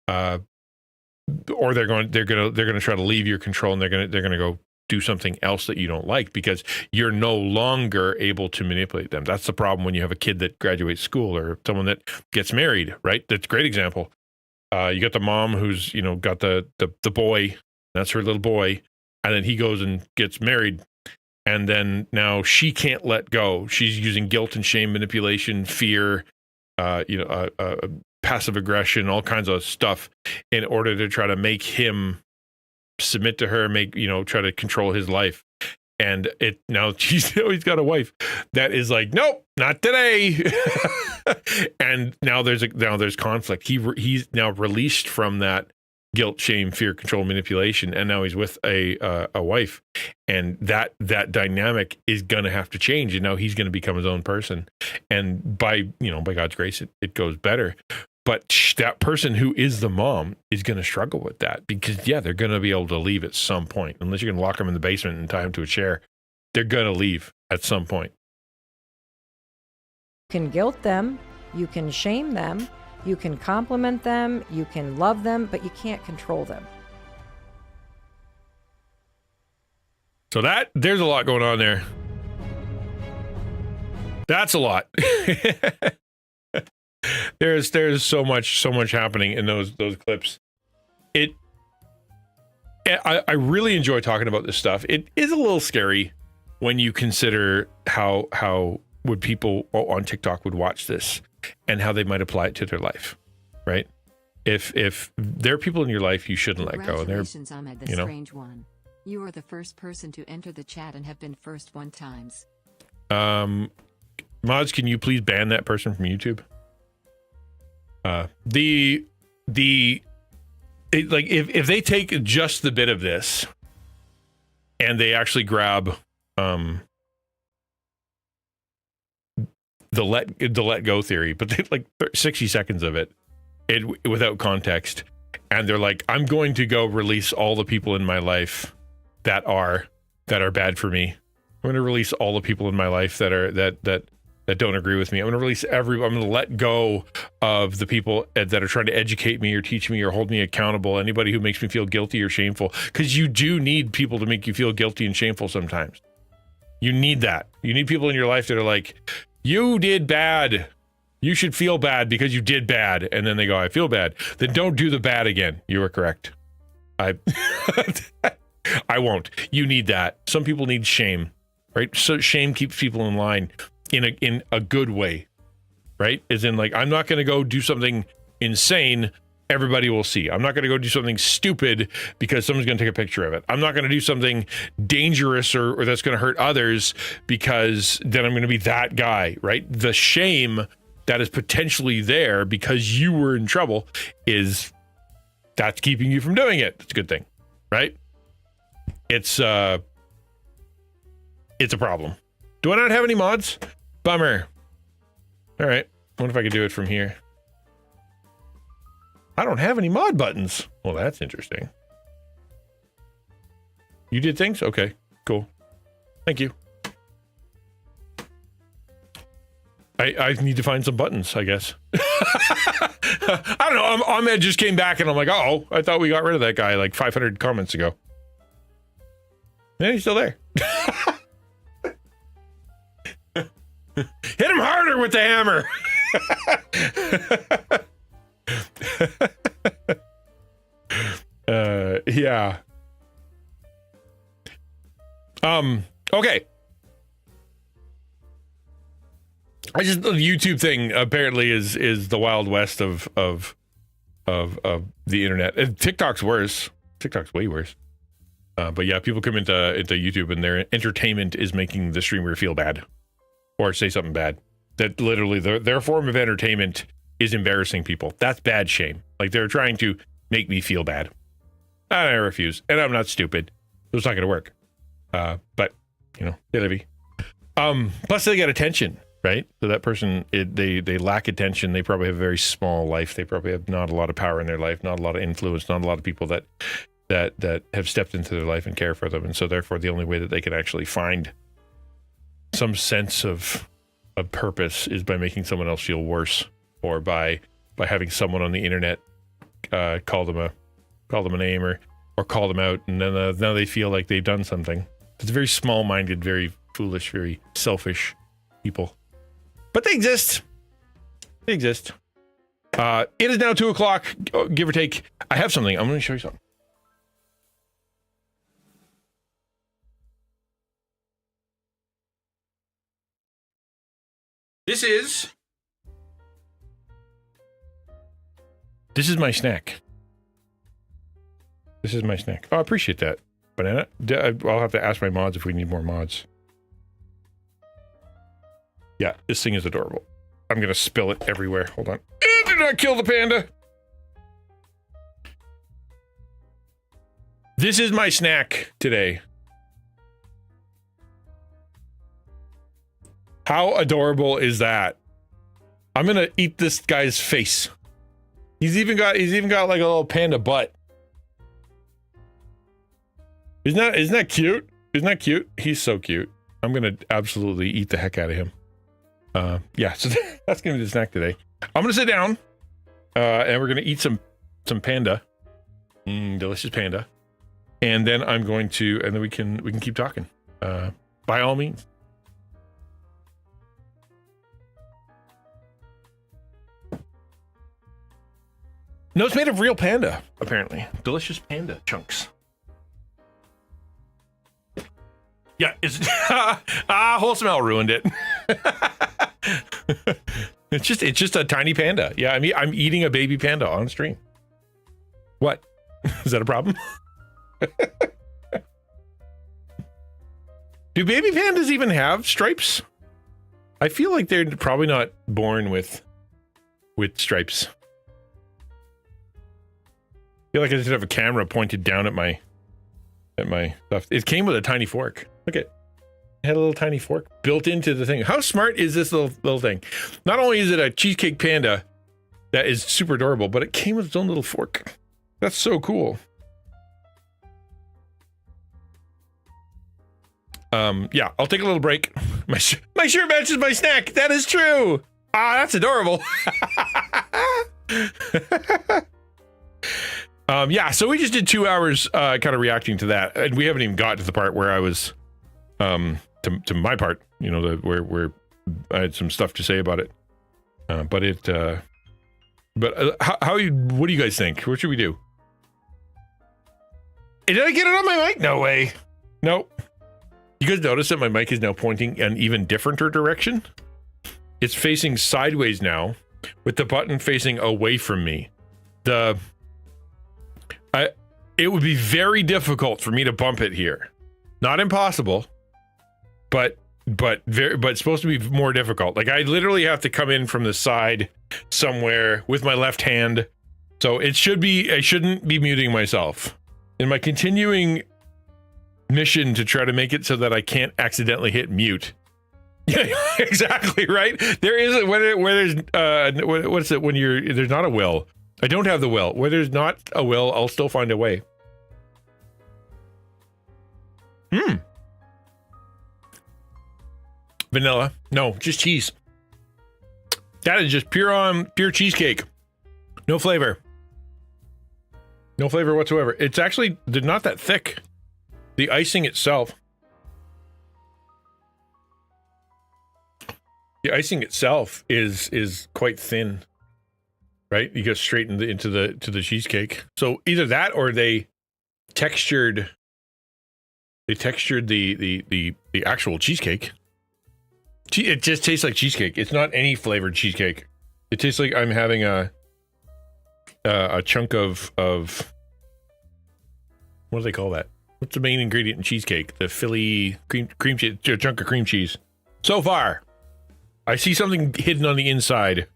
Or they're going to try to leave your control and they're going to go do something else that you don't like because you're no longer able to manipulate them. That's the problem when you have a kid that graduates school or someone that gets married, right? That's a great example. You got the mom who's, got the boy, that's her little boy, and then he goes and gets married. And then now she can't let go. She's using guilt and shame, manipulation, fear, passive aggression, all kinds of stuff in order to try to make him submit to her, try to control his life. And he's got a wife that is like, nope, not today. And now there's conflict. He's now released from that guilt, shame, fear, control, manipulation, and now he's with a wife, and that dynamic is gonna have to change, and now he's gonna become his own person, and by God's grace, it goes better. But that person who is the mom is gonna struggle with that, because they're gonna be able to leave at some point, unless you're gonna lock them in the basement and tie them to a chair. They're gonna leave at some point. You can guilt them, you can shame them, you can compliment them, you can love them, but you can't control them. So there's a lot going on there. That's a lot. There's so much happening in those clips. I really enjoy talking about this stuff. It is a little scary when you consider how would people on TikTok would watch this and how they might apply it to their life, right? If there are people in your life you shouldn't let go. Congratulations, Ahmed, the strange one. You are the first person to enter the chat and have been first 1 times. Mods, can you please ban that person from YouTube? If they take just the bit of this and they actually grab the let go theory, but they 60 seconds of it without context, and they're like, I'm going to go release all the people in my life that are bad for me. I'm going to release all the people in my life that don't agree with me. I'm going to release I'm going to let go of the people that are trying to educate me or teach me or hold me accountable. Anybody who makes me feel guilty or shameful, because you do need people to make you feel guilty and shameful sometimes. You need that. You need people in your life that are like, you did bad. You should feel bad because you did bad. And then they go, I feel bad. Then don't do the bad again. You were correct. I won't. You need that. Some people need shame, right? So shame keeps people in line in a good way, right? As in, like, I'm not going to go do something insane everybody will see. I'm not going to go do something stupid because someone's going to take a picture of it. I'm not going to do something dangerous or that's going to hurt others because then I'm going to be that guy, right? The shame that is potentially there because you were in trouble that's keeping you from doing it. It's a good thing, right? It's a problem. Do I not have any mods? Bummer. All right. I wonder if I could do it from here. I don't have any mod buttons. Well, that's interesting. You did things? Okay, cool. Thank you. I need to find some buttons, I guess. I don't know. Ahmed just came back and I'm like, oh, I thought we got rid of that guy like 500 comments ago. Yeah, he's still there. Hit him harder with the hammer. Yeah. Okay. The YouTube thing apparently is the Wild West of the internet. And TikTok's worse. TikTok's way worse. But yeah, people come into YouTube and their entertainment is making the streamer feel bad or say something bad. That literally their form of entertainment is embarrassing people. That's bad shame. Like, they're trying to make me feel bad. I refuse. And I'm not stupid. So it's not going to work. But, it'll be. Plus, they get attention, right? So that person, they lack attention. They probably have a very small life. They probably have not a lot of power in their life, not a lot of influence, not a lot of people that have stepped into their life and care for them. And so, therefore, the only way that they can actually find some sense of purpose is by making someone else feel worse, or by having someone on the internet call them a name or call them out, and then now they feel like they've done something. It's very small-minded, very foolish, very selfish people, but they exist. They exist. It is now 2:00, give or take. I have something. I'm going to show you something. This is my snack. This is my snack. Oh, I appreciate that, Banana. I'll have to ask my mods if we need more mods. Yeah, this thing is adorable. I'm going to spill it everywhere. Hold on. Do not kill the panda. This is my snack today. How adorable is that? I'm gonna eat this guy's face. He's even got like a little panda butt. Isn't that cute? Isn't that cute? He's so cute. I'm gonna absolutely eat the heck out of him. Yeah, so that's gonna be the snack today. I'm gonna sit down, and we're gonna eat some panda, delicious panda, and then we can keep talking. By all means. No, it's made of real panda, apparently. Delicious panda chunks. Yeah, it's whole smell ruined it. It's just a tiny panda. Yeah, I'm eating a baby panda on stream. What? Is that a problem? Do baby pandas even have stripes? I feel like they're probably not born with stripes. I feel like I just have a camera pointed down at my stuff. It came with a tiny fork. Look at it. Had a little tiny fork built into the thing. How smart is this little thing? Not only is it a cheesecake panda that is super adorable, but it came with its own little fork. That's so cool. Yeah, I'll take a little break. My shirt matches my snack. That is true. That's adorable. Yeah, so we just did 2 hours kind of reacting to that, and we haven't even got to the part where I was to my part, you know, where I had some stuff to say about it. What do you guys think? What should we do? Did I get it on my mic? No way. Nope. You guys notice that my mic is now pointing an even differenter direction? It's facing sideways now, with the button facing away from me. It would be very difficult for me to bump it here. Not impossible, but it's supposed to be more difficult. Like, I literally have to come in from the side somewhere with my left hand. So I shouldn't be muting myself. In my continuing mission to try to make it so that I can't accidentally hit mute. Yeah, exactly, right? There is where there's what's it when there's not a will. I don't have the will. Where there's not a will, I'll still find a way. Vanilla. No, just cheese. That is just pure cheesecake. No flavor. No flavor whatsoever. It's actually not that thick. The icing itself. The icing itself is quite thin. Right? You go straight into the cheesecake. So either that or they textured the actual cheesecake. It just tastes like cheesecake. It's not any flavored cheesecake. It tastes like I'm having a chunk of what do they call that? What's the main ingredient in cheesecake? The Philly cream cheese, a chunk of cream cheese. So far, I see something hidden on the inside.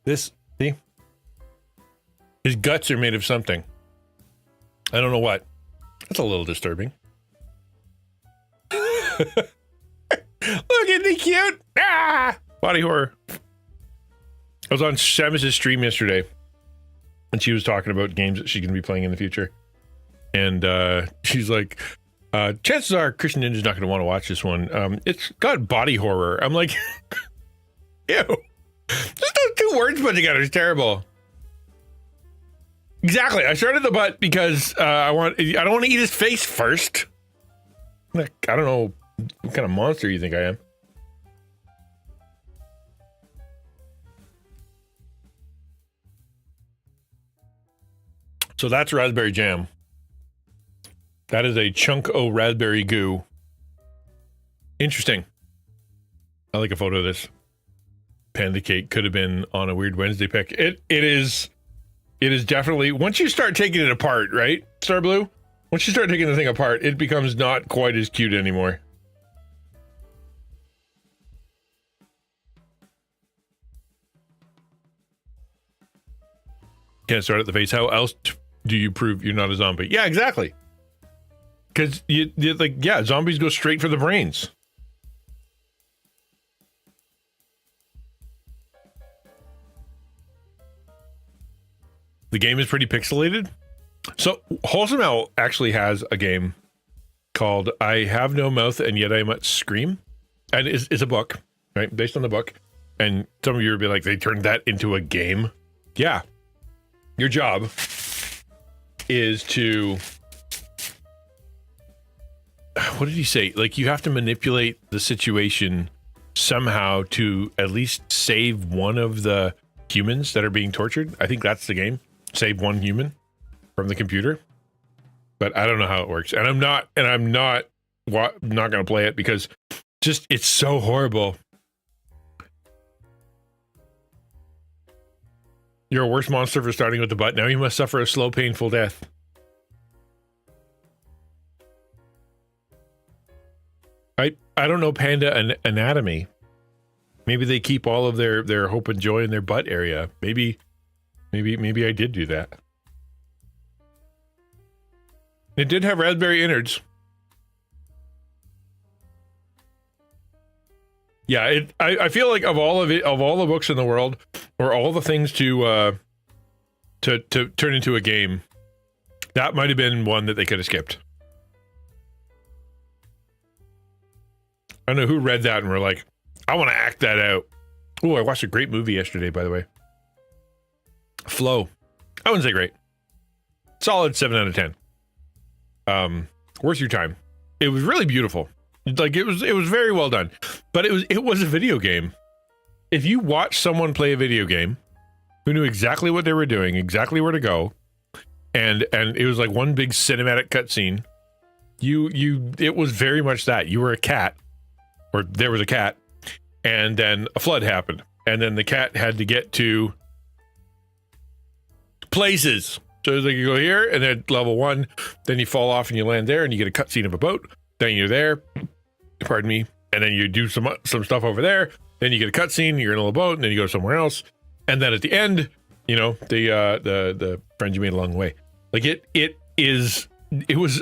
See? His guts are made of something. I don't know what. That's a little disturbing. Look, isn't he cute? Body horror. I was on Samus's stream yesterday, and she was talking about games that she's going to be playing in the future. And she's like, chances are XtianNinja's not going to want to watch this one. It's got body horror. I'm like, ew. Just those two words put together is terrible. Exactly. I started the butt because I don't want to eat his face first. Like, I don't know what kind of monster you think I am. So that's raspberry jam. That is a chunk of raspberry goo. Interesting. I like a photo of this. Panda cake could have been on a Weird Wednesday pick. It is definitely, once you start taking it apart, right, Star Blue? Once you start taking the thing apart, it becomes not quite as cute anymore. Can't start at the face. How else do you prove you're not a zombie? Yeah, exactly. Because zombies go straight for the brains. The game is pretty pixelated. So Wholesome Owl actually has a game called I Have No Mouth and Yet I Must Scream. And it's a book, right? Based on the book. And some of you would be like, they turned that into a game. Yeah. Your job is to, what did he say? Like, you have to manipulate the situation somehow to at least save one of the humans that are being tortured. I think that's the game. Save one human from the computer. But I don't know how it works. And I'm not going to play it because just, it's so horrible. You're a worse monster for starting with the butt. Now you must suffer a slow, painful death. I don't know panda anatomy. Maybe they keep all of their hope and joy in their butt area. Maybe I did do that. It did have raspberry innards. Yeah, I feel like of all the books in the world, or all the things to turn into a game, that might have been one that they could have skipped. I don't know who read that and were like, I want to act that out. Oh, I watched a great movie yesterday, by the way. Flow. I wouldn't say great. Solid 7 out of 10. Worth your time. It was really beautiful. Like, it was very well done. But it was a video game. If you watch someone play a video game who knew exactly what they were doing, exactly where to go, and it was like one big cinematic cutscene, it was very much that. You were a cat, or there was a cat, and then a flood happened, and then the cat had to get to places. So it's like you go here, and then level 1, then you fall off and you land there, and you get a cutscene of a boat. Then you're there, pardon me, and then you do some stuff over there. Then you get a cutscene, you're in a little boat, and then you go somewhere else. And then at the end, you know, the friends you made along the way. Like it was.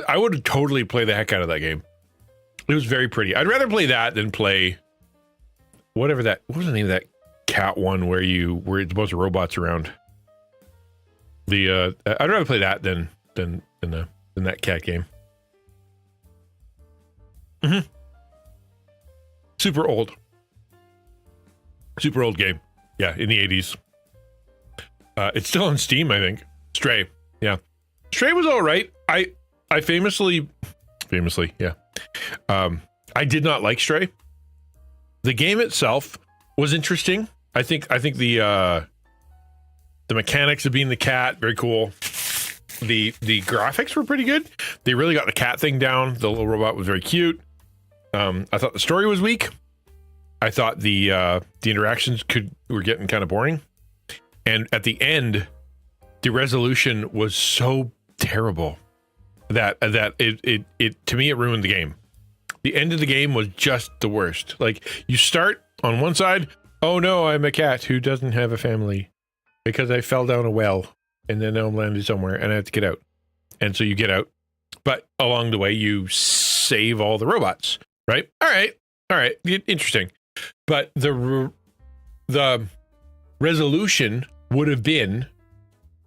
I would totally play the heck out of that game. It was very pretty. I'd rather play that than play whatever that. What was the name of that cat one where it's a bunch of robots around? I'd rather play that than that cat game. Mm-hmm. Super old game. Yeah, in the 80s. It's still on Steam, I think. Stray. Yeah. Stray was all right. I famously, yeah. I did not like Stray. The game itself was interesting. I think the mechanics of being the cat, very cool. The graphics were pretty good. They really got the cat thing down. The little robot was very cute. I thought the story was weak. I thought the interactions were getting kind of boring. And at the end, the resolution was so terrible that it to me it ruined the game. The end of the game was just the worst. Like, you start on one side, oh no, I'm a cat who doesn't have a family because I fell down a well and then I'm landed somewhere and I have to get out. And so you get out, but along the way you save all the robots, right? All right, interesting. But the resolution would have been,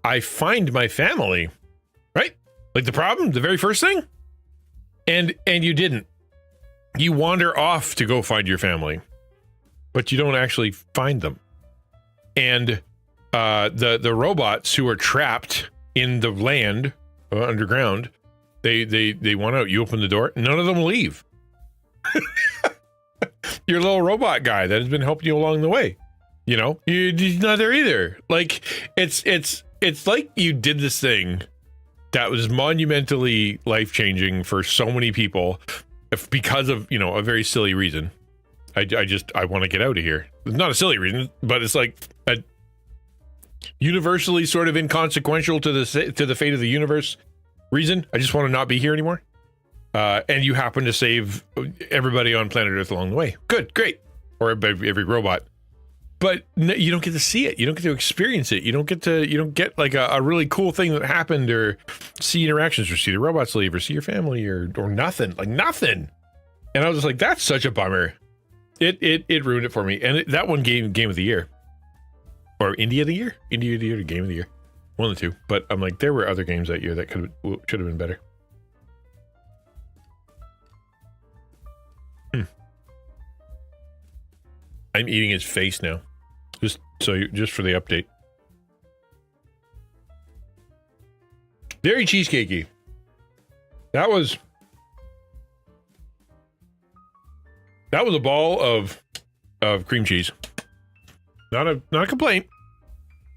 I find my family, right? Like the very first thing, and you didn't. You wander off to go find your family, but you don't actually find them. And the robots who are trapped in the land underground, they want out. You open the door, none of them leave. Your little robot guy that has been helping you along the way, you know, he's not there either. Like, it's like you did this thing that was monumentally life-changing for so many people because of, you know, a very silly reason. I want to get out of here. It's not a silly reason, but it's like a universally sort of inconsequential to the fate of the universe reason. I just want to not be here anymore. And you happen to save everybody on planet Earth along the way. Good, great. Or every robot. but you don't get to see it. You don't get to experience it. You don't get like a really cool thing that happened, or see interactions, or see the robots leave, or see your family, or nothing, like nothing. And I was just like, that's such a bummer. It ruined it for me. And that one game of the year, or Indie of the year to Game of the Year, one of the two. But I'm like, there were other games that year that should have been better. I'm eating his face now, just for the update. Very cheesecakey. That was a ball of cream cheese. Not a complaint,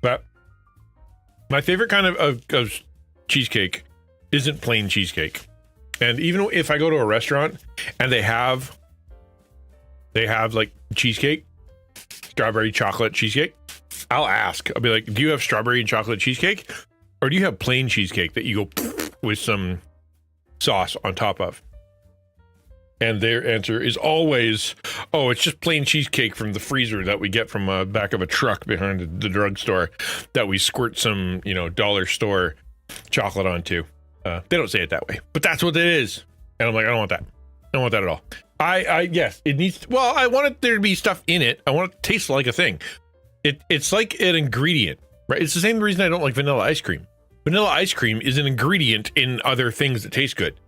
but my favorite kind of cheesecake isn't plain cheesecake. And even if I go to a restaurant and they have like cheesecake, strawberry chocolate cheesecake, I'll ask. I'll be like, do you have strawberry and chocolate cheesecake? Or do you have plain cheesecake that you go with some sauce on top of? And their answer is always, oh, it's just plain cheesecake from the freezer that we get from the back of a truck behind the drugstore that we squirt some, dollar store chocolate onto. They don't say it that way, but that's what it is. And I'm like, I don't want that. I don't want that at all. Yes, it needs, I want there to be stuff in it. I want it to taste like a thing. It's like an ingredient, right? It's the same reason I don't like vanilla ice cream. Vanilla ice cream is an ingredient in other things that taste good,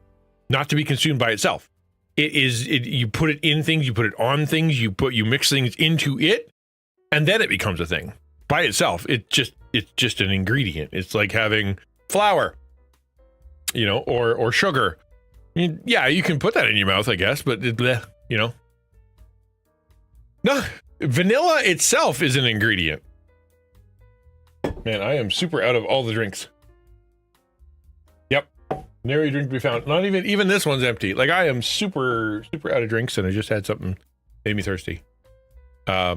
not to be consumed by itself. You put it in things, you put it on things, you mix things into it, and then it becomes a thing. By itself, it's just an ingredient. It's like having flour, or sugar. Yeah, you can put that in your mouth, I guess, but No, vanilla itself is an ingredient. Man, I am super out of all the drinks. Yep. Nary drink to be found. Not even this one's empty. Like, I am super out of drinks, and I just had something made me thirsty. Yeah,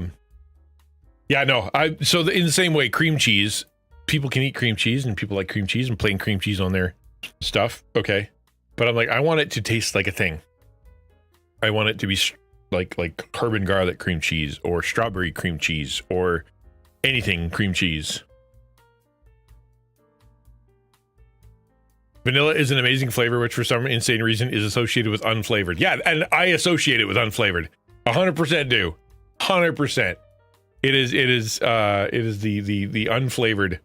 no. So in the same way, cream cheese, people can eat cream cheese, and people like cream cheese and plain cream cheese on their stuff. Okay. But I'm like, I want it to taste like a thing. I want it to be like herb and garlic cream cheese, or strawberry cream cheese, or anything cream cheese. Vanilla is an amazing flavor, which for some insane reason is associated with unflavored. Yeah, and I associate it with unflavored. 100% do. 100%. It is the unflavored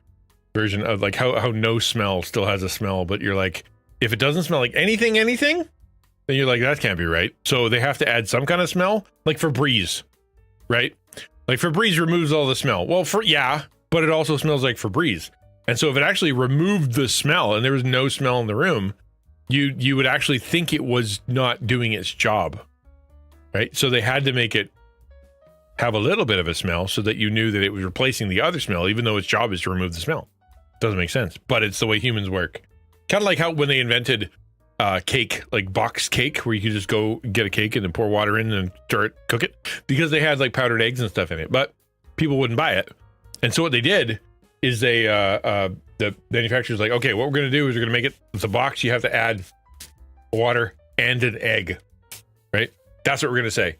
version of like how no smell still has a smell, but you're like, if it doesn't smell like anything, then you're like, that can't be right. So they have to add some kind of smell, like Febreze, right? Like Febreze removes all the smell. Well, but it also smells like Febreze. And so if it actually removed the smell and there was no smell in the room, you would actually think it was not doing its job, right? So they had to make it have a little bit of a smell so that you knew that it was replacing the other smell, even though its job is to remove the smell. Doesn't make sense, but it's the way humans work. Kind of like how when they invented cake, like box cake, where you could just go get a cake and then pour water in and cook it, because they had like powdered eggs and stuff in it, but people wouldn't buy it. And so what they did is the manufacturer's like, okay, what we're going to do is we're going to make it, it's a box, you have to add water and an egg, right? That's what we're going to say.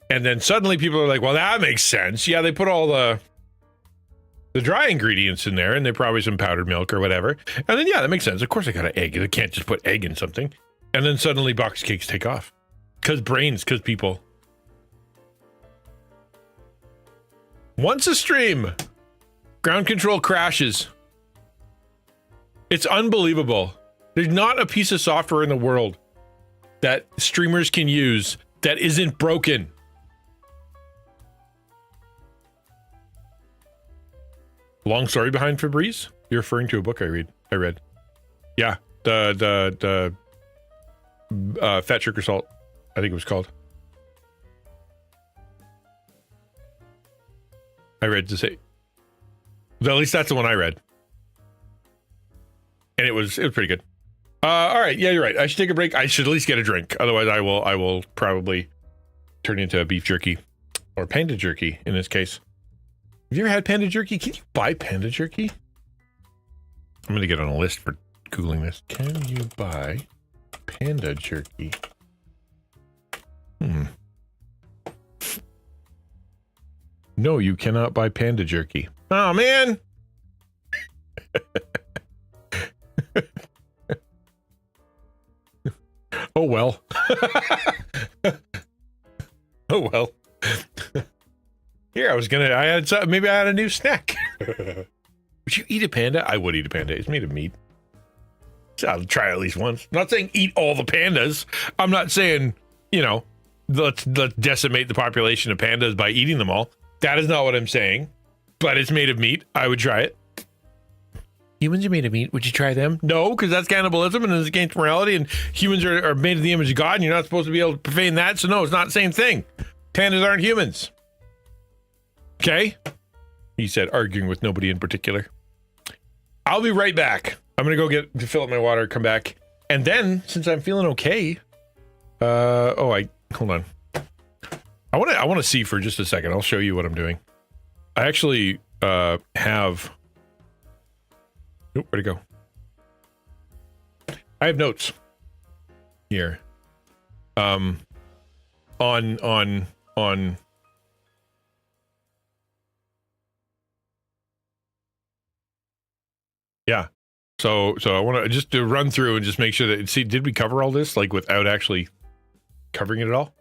And then suddenly people are like, well, that makes sense. Yeah, they put all the dry ingredients in there, and they probably some powdered milk or whatever. And then, yeah, that makes sense. Of course I got an egg. I can't just put egg in something. And then suddenly box cakes take off. Because people. Once a stream, ground control crashes. It's unbelievable. There's not a piece of software in the world that streamers can use that isn't broken. Long story behind Febreze? You're referring to a book I read. Yeah, the Fat Sugar Salt, I think it was called. I read to say, at least that's the one I read, and it was pretty good. All right, yeah, you're right. I should take a break. I should at least get a drink. Otherwise, I will probably turn into beef jerky or panda jerky in this case. Have you ever had panda jerky? Can you buy panda jerky? I'm going to get on a list for Googling this. Can you buy panda jerky? No, you cannot buy panda jerky. Oh, man. Oh, well. Oh, well. Here, maybe I had a new snack. Would you eat a panda? I would eat a panda. It's made of meat. So I'll try it at least once. I'm not saying eat all the pandas. I'm not saying, let's decimate the population of pandas by eating them all. That is not what I'm saying. But it's made of meat. I would try it. Humans are made of meat. Would you try them? No, because that's cannibalism and it's against morality. And humans are made in the image of God, and you're not supposed to be able to profane that. So no, it's not the same thing. Pandas aren't humans. Okay? He said, arguing with nobody in particular. I'll be right back. I'm going to go fill up my water, come back. And then, since I'm feeling okay, hold on. I want to see for just a second. I'll show you what I'm doing. I actually have... Oh, where'd it go? I have notes here. On yeah. So I want to just to run through and just make sure that, see, did we cover all this like without actually covering it at all?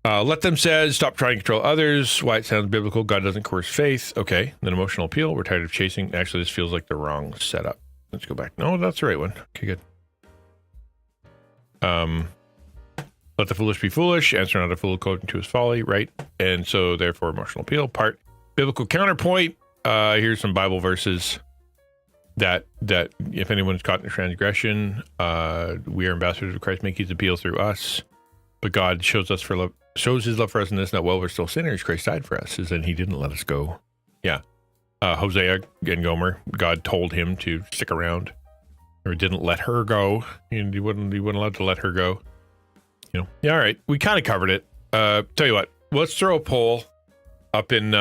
Let them says, stop trying to control others. Why it sounds biblical. God doesn't coerce faith. Okay. Then emotional appeal. We're tired of chasing. Actually, this feels like the wrong setup. Let's go back. No, that's the right one. Okay, good. Let the foolish be foolish. Answer not a fool according to his folly. Right. And so therefore emotional appeal. Part. Biblical counterpoint. Here's some Bible verses that if anyone's caught in a transgression, we are ambassadors of Christ, make his appeal through us. But God shows his love for us in this, that while we're still sinners, Christ died for us, as in he didn't let us go. Yeah. Hosea and Gomer, God told him to stick around, or didn't let her go. He wouldn't allowed to let her go. Yeah, all right. We kind of covered it. Tell you what, let's throw a poll up in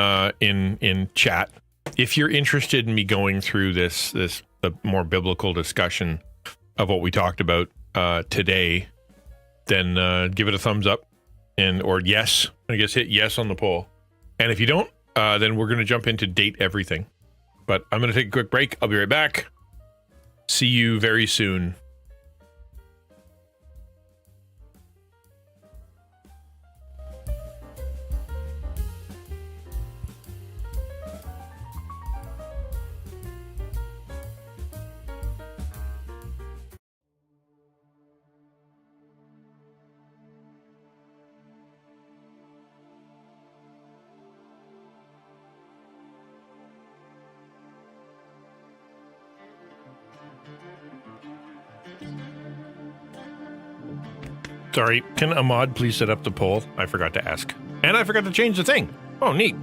chat. If you're interested in me going through this more biblical discussion of what we talked about today, then give it a thumbs up or yes. I guess hit yes on the poll. And if you don't, then we're going to jump into date everything. But I'm going to take a quick break. I'll be right back. See you very soon. Sorry, can Ahmad please set up the poll? I forgot to ask. And I forgot to change the thing. Oh, neat.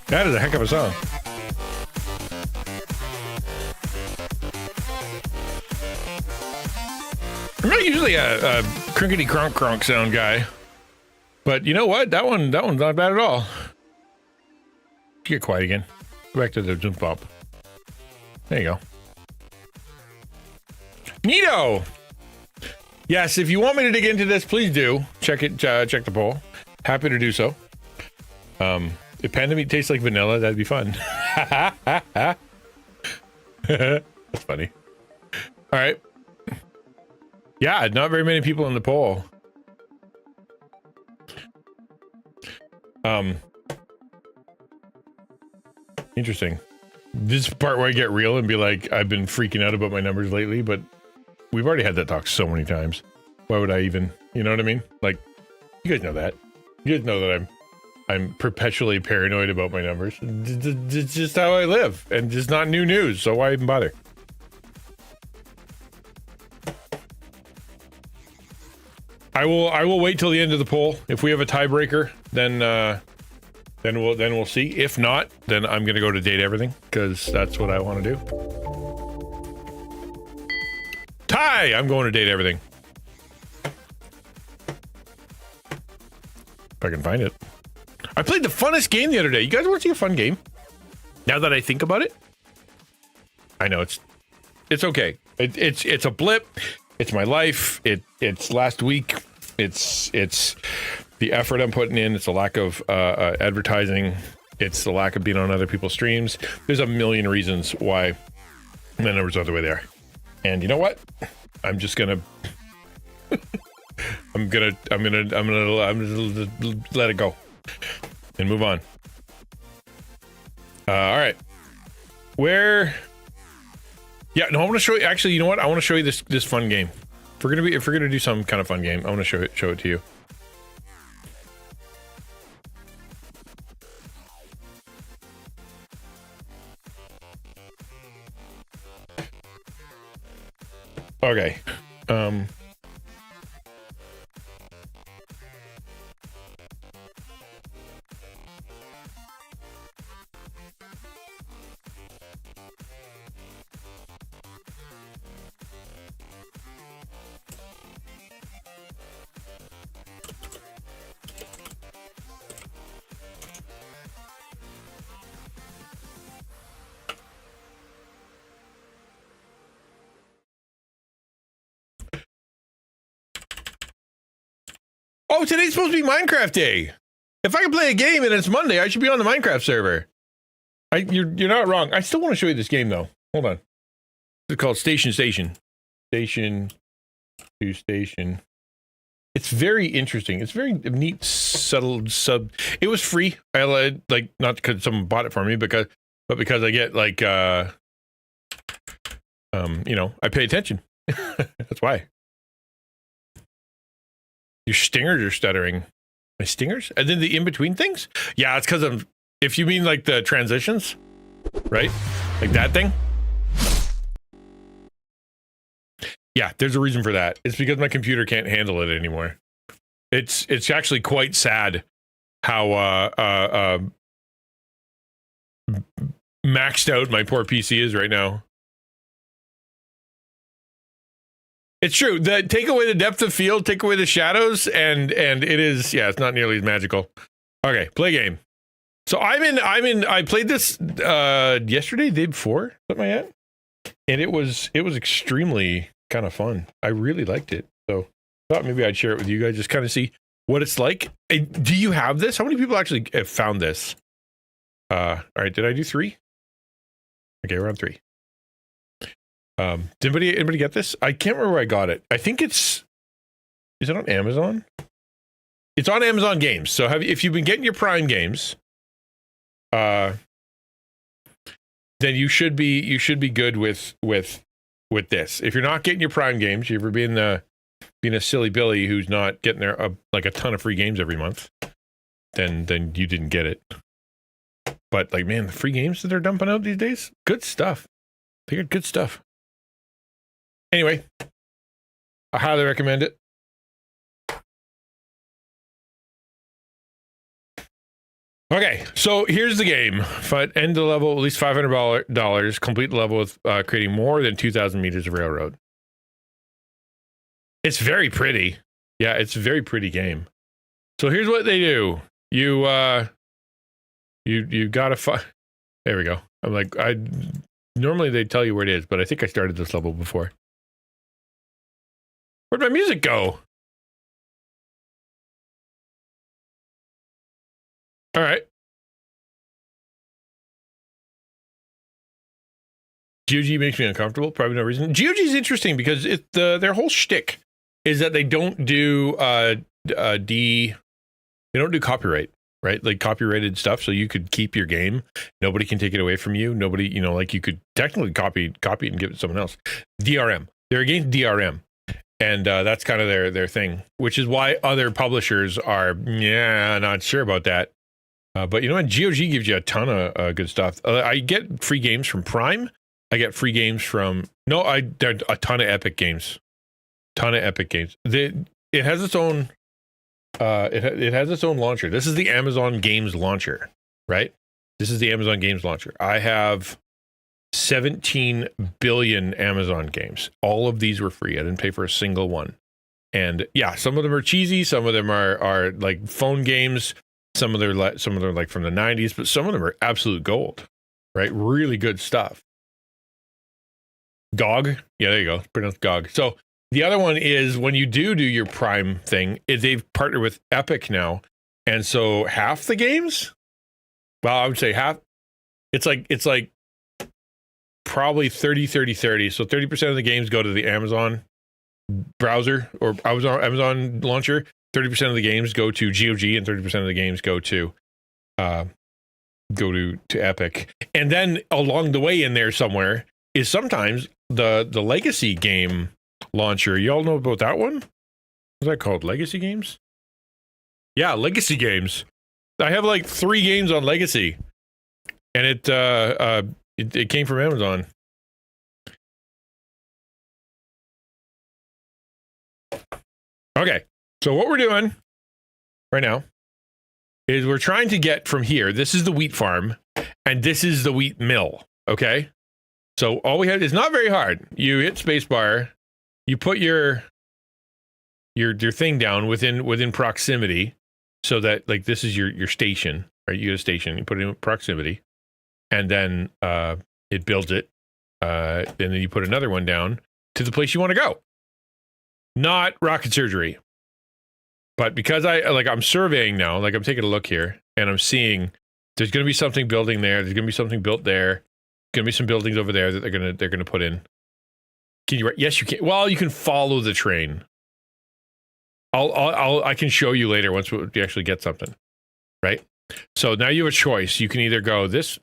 That is a heck of a song. I'm not usually a crinkety cronk cronk sound guy, but you know what? That one's not bad at all. Get quiet again. Go back to the zoom pop. There you go. Neato. Yes, if you want me to dig into this, please do. Check it. Check the poll. Happy to do so. If Panda meat tastes like vanilla, that'd be fun. That's funny. All right. Yeah, not very many people in the poll. Interesting. This part where I get real and be like, I've been freaking out about my numbers lately, but we've already had that talk so many times. Why would I even, you know what I mean? Like, you guys know that. You guys know that I'm perpetually paranoid about my numbers. It's just how I live, and it's not new news, so why even bother? I will wait till the end of the poll. If we have a tiebreaker, then we'll see. If not, then I'm gonna go to date everything because that's what I want to do. Tie! I'm going to date everything. If I can find it. I played the funnest game the other day. You guys want to see a fun game? Now that I think about it, I know it's okay. It's a blip. It's my life. It's last week. It's the effort I'm putting in. It's the lack of advertising. It's the lack of being on other people's streams. There's a million reasons why my numbers are the way they are. And you know what? I'm just gonna I'm gonna let it go and move on. All right. Where? Yeah, no, I want to show you. Actually, you know what? I want to show you this fun game. If we're gonna do some kind of fun game, I want to show it to you. Okay. Oh, today's supposed to be Minecraft Day. If I can play a game and it's Monday, I should be on the Minecraft server. You're not wrong. I still want to show you this game though. Hold on. It's called Station to Station. It's very interesting. It's very neat, subtle sub. It was free. I like not because someone bought it for me, but because I get like I pay attention. That's why. Your stingers are stuttering. My stingers? And then the in-between things? Yeah, it's because if you mean like the transitions, right? Like that thing? Yeah, there's a reason for that. It's because my computer can't handle it anymore. It's actually quite sad how maxed out my poor PC is right now. It's true. Take away the depth of field, take away the shadows, and it is, yeah, it's not nearly as magical. Okay, play game. So I played this yesterday, day before, something like that. And it was extremely kind of fun. I really liked it. So I thought maybe I'd share it with you guys, just kind of see what it's like. Do you have this? How many people actually have found this? All right, did I do 3? Okay, we're on 3. Did anybody get this? I can't remember where I got it. I think is it on Amazon? It's on Amazon Games. So if you've been getting your Prime games, then you should be good with this. If you're not getting your Prime games, you're being a silly Billy who's not getting like a ton of free games every month, then you didn't get it. But like, man, the free games that they're dumping out these days, good stuff. They got good stuff. Anyway, I highly recommend it. Okay, so here's the game. End the level at least $500. Complete the level with creating more than 2,000 meters of railroad. It's very pretty. Yeah, it's a very pretty game. So here's what they do. You gotta find. There we go. I'm like, normally they tell you where it is, but I think I started this level before. Where'd my music go? All right. GOG makes me uncomfortable. Probably no reason. GOG is interesting because their whole shtick is that they don't do they don't do copyright, right? Like copyrighted stuff, so you could keep your game. Nobody can take it away from you. Nobody, like you could technically copy it and give it to someone else. DRM. They're against DRM. And that's kind of their thing, which is why other publishers are, not sure about that. But you know what? GOG gives you a ton of good stuff. I get free games from Prime. I get free games from a ton of Epic games. It has its own it has its own launcher. This is the Amazon Games launcher, right? This is the Amazon Games launcher. I have 17 billion Amazon games. All of these were free. I didn't pay for a single one. And yeah, some of them are cheesy, some of them are like phone games, some of them are like from the 90s, but some of them are absolute gold, right? Really good stuff. GOG. Yeah, there you go. It's pronounced GOG. So the other one is when you do your Prime thing, they've partnered with Epic now. And so half the games, well, I would say half, it's like probably 30. So 30% of the games go to the Amazon browser or Amazon launcher. 30% of the games go to GOG and 30% of the games go to Epic. And then along the way in there somewhere is sometimes the legacy game launcher. Y'all know about that one? What's that called? Legacy games? Yeah, legacy games. I have like 3 games on legacy. And it came from Amazon. Okay, so what we're doing right now is we're trying to get from here. This is the wheat farm, and this is the wheat mill. Okay, so all we have is not very hard. You hit spacebar, you put your thing down within proximity, so that like this is your station, right? You get a station, you put it in proximity, and then it builds it, and then you put another one down to the place you want to go. Not rocket surgery. But because I'm surveying now, like I'm taking a look here and I'm seeing there's going to be something building there. There's going to be something built there. Going to be some buildings over there that they're going to put in. Can you? Yes, you can. Well, you can follow the train. I can show you later once we actually get something, right? So now you have a choice. You can either go this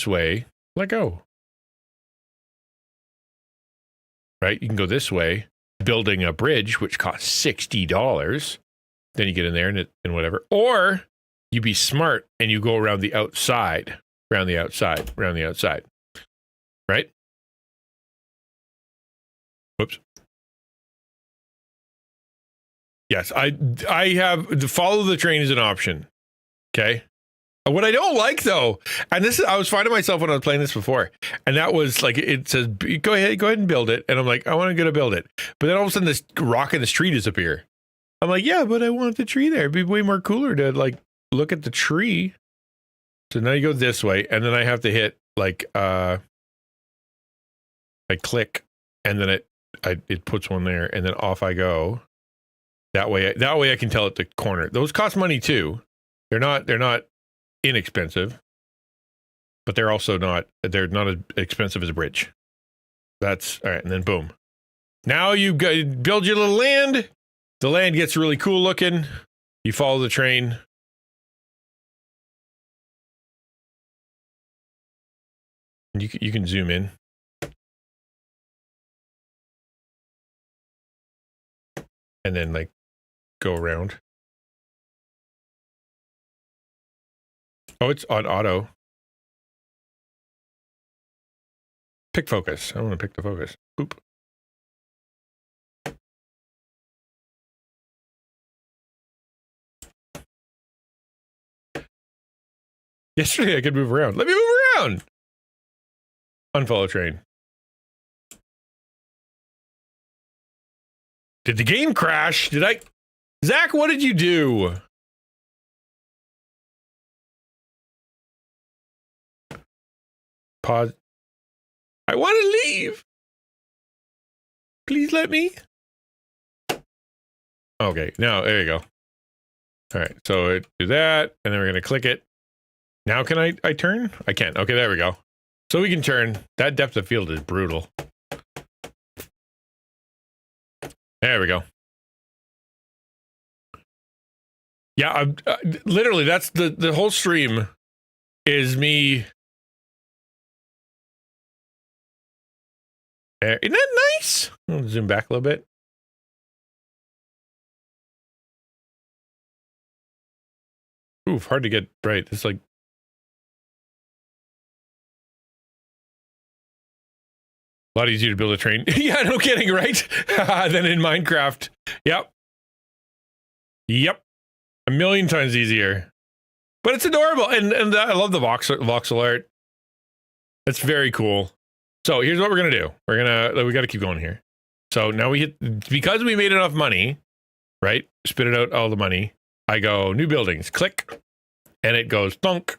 way. Let go. Right? You can go this way, building a bridge, which costs $60. Then you get in there and whatever. Or you be smart and you go around the outside, around the outside. Right? Whoops. Yes, I have to follow the train as an option. Okay. What I don't like though, and I was finding myself when I was playing this before, and that was like it says go ahead and build it, and I'm like I want to go to build it, but then all of a sudden this rock in the tree disappear. I'm like yeah, but I want the tree there. It'd be way more cooler to like look at the tree. So now you go this way, and then I have to hit like I click, and then it puts one there, and then off I go. That way I can tell at the corner. Those cost money too. They're not inexpensive, but they're not as expensive as a bridge. That's all right. And then boom. Now you build your little land. The land gets really cool looking. You follow the train. And you can zoom in. And then like go around. Oh, it's on auto. Pick focus. I want to pick the focus. Boop. Yesterday I could move around. Let me move around. Unfollow train. Did the game crash? Did I? Zach, what did you do? Pause. I want to leave. Please let me. Okay, now there you go. All right, so do that, and then we're going to click it. Now can I turn? I can't. Okay, there we go. So we can turn. That depth of field is brutal. There we go. Yeah, literally, that's the whole stream is me. Isn't that nice? I'll zoom back a little bit. Oof, hard to get bright. It's like a lot easier to build a train. Yeah, no kidding, right? Than in Minecraft. Yep. Yep. A million times easier. But it's adorable. And I love the voxel art. It's very cool. So here's what we're going to do. We got to keep going here. So now we hit, because we made enough money, right? Spit it out all the money. I go new buildings, click, and it goes thunk.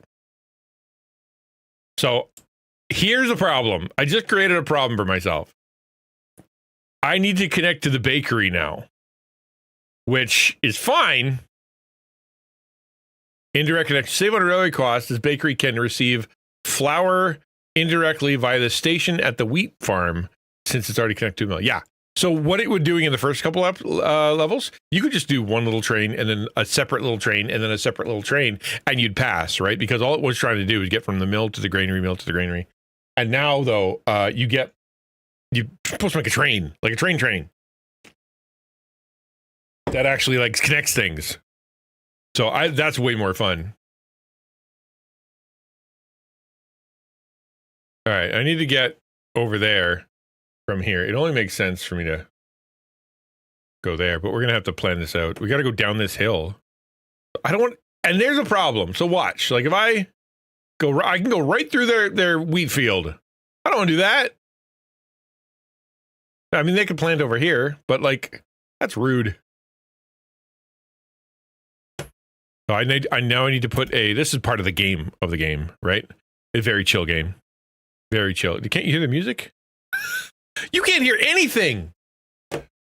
So here's a problem. I just created a problem for myself. I need to connect to the bakery now, which is fine. Indirect connection. Save on railway costs. This bakery can receive flour indirectly via the station at the wheat farm since it's already connected to a mill. Yeah. So what it would doing in the first couple levels, you could just do one little train and then a separate little train and then a separate little train and you'd pass, right? Because all it was trying to do is get from the mill to the granary, mill to the granary. And now though, you're supposed to make a train, like a train that actually like connects things. So that's way more fun. All right, I need to get over there from here. It only makes sense for me to go there, but we're going to have to plan this out. We got to go down this hill. I don't want, and there's a problem. So watch, like if I can go right through their wheat field. I don't want to do that. I mean, they could plant over here, but like, that's rude. So I need to put this is part of the game, right? A very chill game. Very chill. Can't you hear the music? You can't hear anything.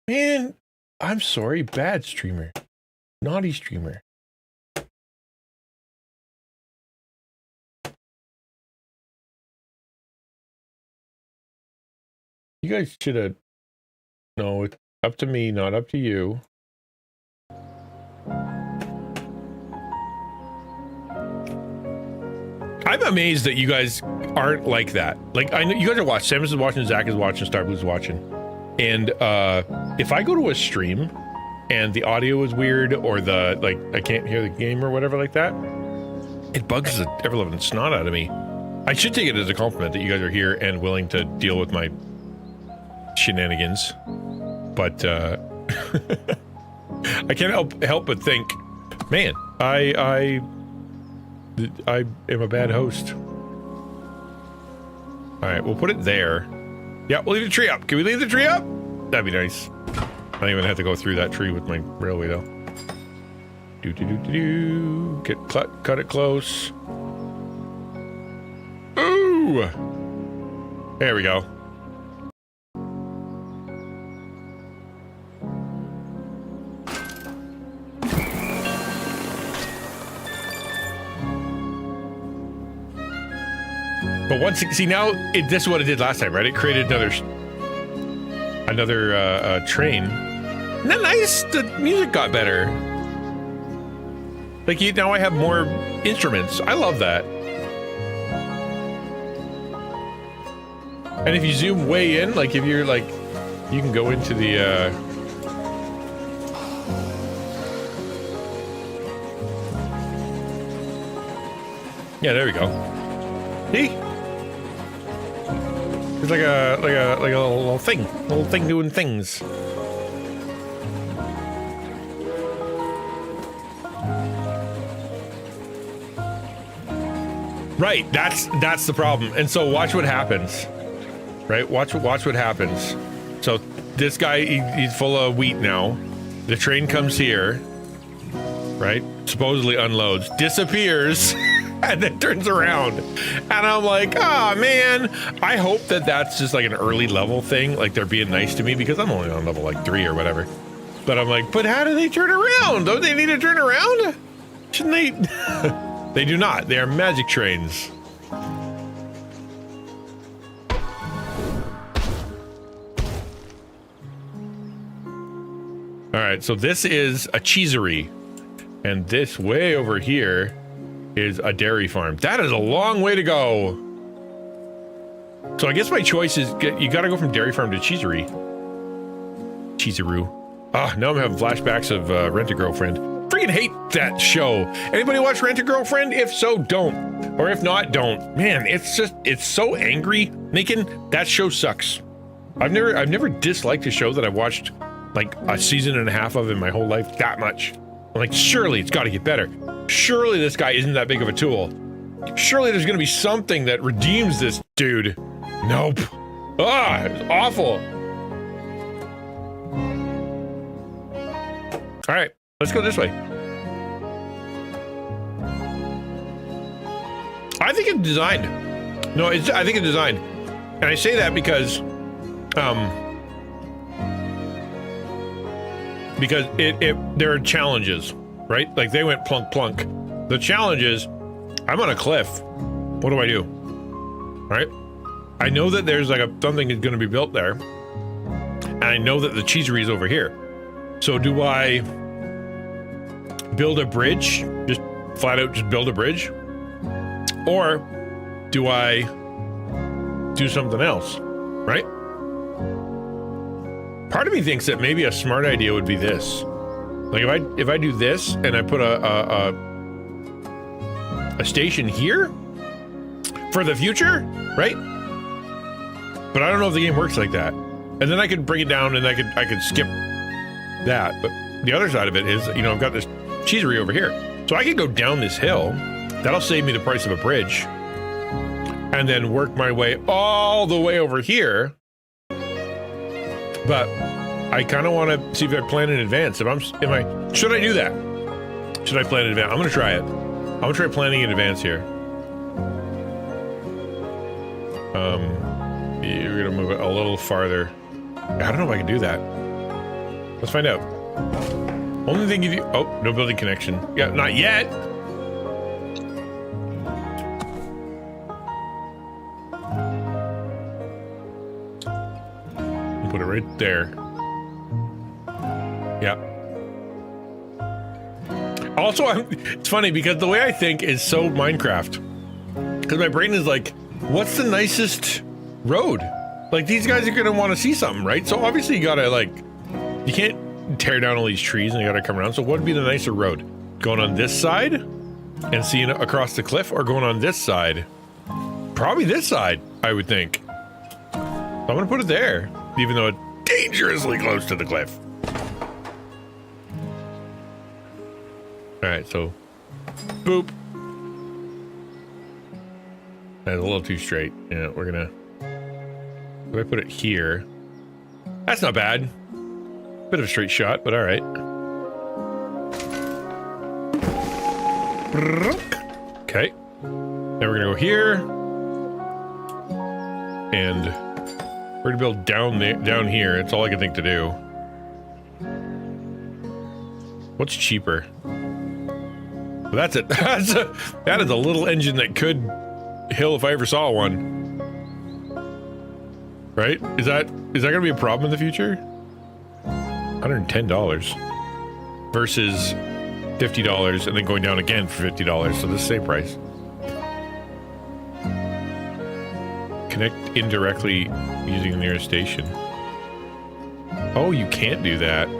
Man, I'm sorry. Bad streamer. Naughty streamer. You guys should have... No, it's up to me, not up to you. I'm amazed that you guys aren't like that. Like, I know you guys are watching. Samus is watching, Zach is watching, Starblue's watching. And if I go to a stream and the audio is weird or I can't hear the game or whatever like that, it bugs the ever-loving snot out of me. I should take it as a compliment that you guys are here and willing to deal with my shenanigans. But I can't help but think, man, I am a bad host. All right, we'll put it there. Yeah, we'll leave the tree up. Can we leave the tree up? That'd be nice. I don't even have to go through that tree with my railway though. Cut it close. Ooh! There we go. But once, see now, this is what it did last time, right? It created another train. Isn't that nice? The music got better. Like now I have more instruments. I love that. And if you zoom way in, like if you're like, you can go into the yeah, there we go. See? It's like a little thing doing things. Right, that's the problem. And so watch what happens. Right, watch what happens. So this guy, he's full of wheat now. The train comes here, right? Supposedly unloads, disappears, and then turns around. And I'm like, oh man, I hope that that's just like an early level thing. Like they're being nice to me because I'm only on level like 3 or whatever. But I'm like, but how do they turn around? Don't they need to turn around? Shouldn't they? They do not. They are magic trains. All right, so this is a cheesery, and this way over here is a dairy farm. That is a long way to go. So I guess my choice is you got to go from dairy farm to cheesery. Cheeseroo. Ah, now I'm having flashbacks of Rent-A-Girlfriend. Freaking hate that show. Anybody watch Rent-A-Girlfriend? If so, don't. Or if not, don't. Man, it's so angry. Making that show sucks. I've never disliked a show that I've watched like a season and a half of in my whole life that much. I'm like, surely it's got to get better. Surely this guy isn't that big of a tool. Surely there's going to be something that redeems this dude. Nope. Ah, it's awful. All right, let's go this way. I think it's designed. No, I think it's designed. And I say that because there are challenges, right? Like they went plunk plunk. The challenge is, I'm on a cliff. What do I do? Right? I know that there's like something is going to be built there, and I know that the cheesery is over here. So do I build a bridge? Just flat out, just build a bridge, or do I do something else? Right? Part of me thinks that maybe a smart idea would be this. Like if I do this and I put a station here for the future, right? But I don't know if the game works like that. And then I could bring it down and I could skip that. But the other side of it is, you know, I've got this cheesery over here. So I could go down this hill. That'll save me the price of a bridge. And then work my way all the way over here. But I kind of want to see if I plan in advance. Should I do that? Should I plan in advance? I'm going to try it. I'm going to try planning in advance here. You're going to move it a little farther. I don't know if I can do that. Let's find out. Only thing if you... Oh, no building connection. Yeah, not yet. Put it right there. Yeah. Also, it's funny because the way I think is so Minecraft. Because my brain is like, what's the nicest road? Like, these guys are going to want to see something, right? So obviously you got to, like, you can't tear down all these trees and you got to come around. So what would be the nicer road? Going on this side and seeing it across the cliff, or going on this side? Probably this side, I would think. So I'm going to put it there, even though it's dangerously close to the cliff. All right, so boop. That's a little too straight. Yeah, we're gonna. If I put it here, that's not bad. Bit of a straight shot, but all right. Okay. Now we're gonna go here, and we're gonna build down here. It's all I can think to do. What's cheaper? Well, that's it. That is a little engine that could hill if I ever saw one. Right? Is that gonna be a problem in the future? $110 versus $50 and then going down again for $50. So the same price. Connect indirectly using the nearest station. Oh, you can't do that.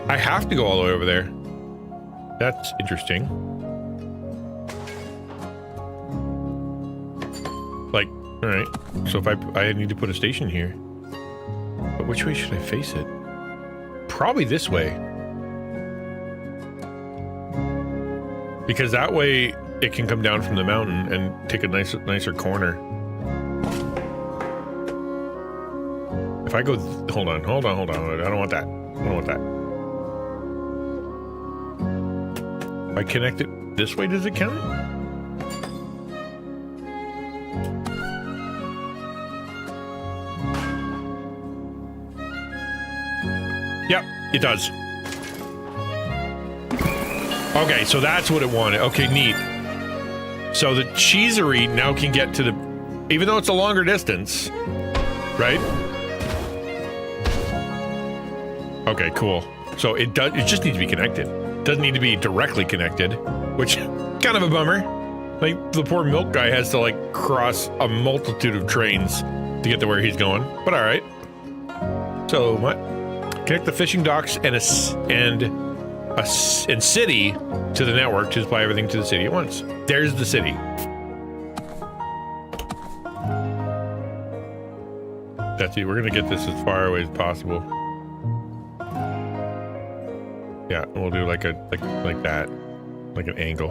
I have to go all the way over there. That's interesting. Like, all right. So if I need to put a station here. But which way should I face it? Probably this way. Because that way it can come down from the mountain and take a nicer corner. If I go, hold on. I don't want that. If I connect it this way, does it count? Yep, it does. Okay, so that's what it wanted. Okay, neat. So the cheesery now can get to the, even though it's a longer distance, right? Okay, cool. So it just needs to be connected. It doesn't need to be directly connected, which kind of a bummer. Like the poor milk guy has to like cross a multitude of trains to get to where he's going. But all right. So what? Connect the fishing docks and city to the network to supply everything to the city at once. There's the city. That's it. We're gonna get this as far away as possible. Yeah, and we'll do like that, like an angle.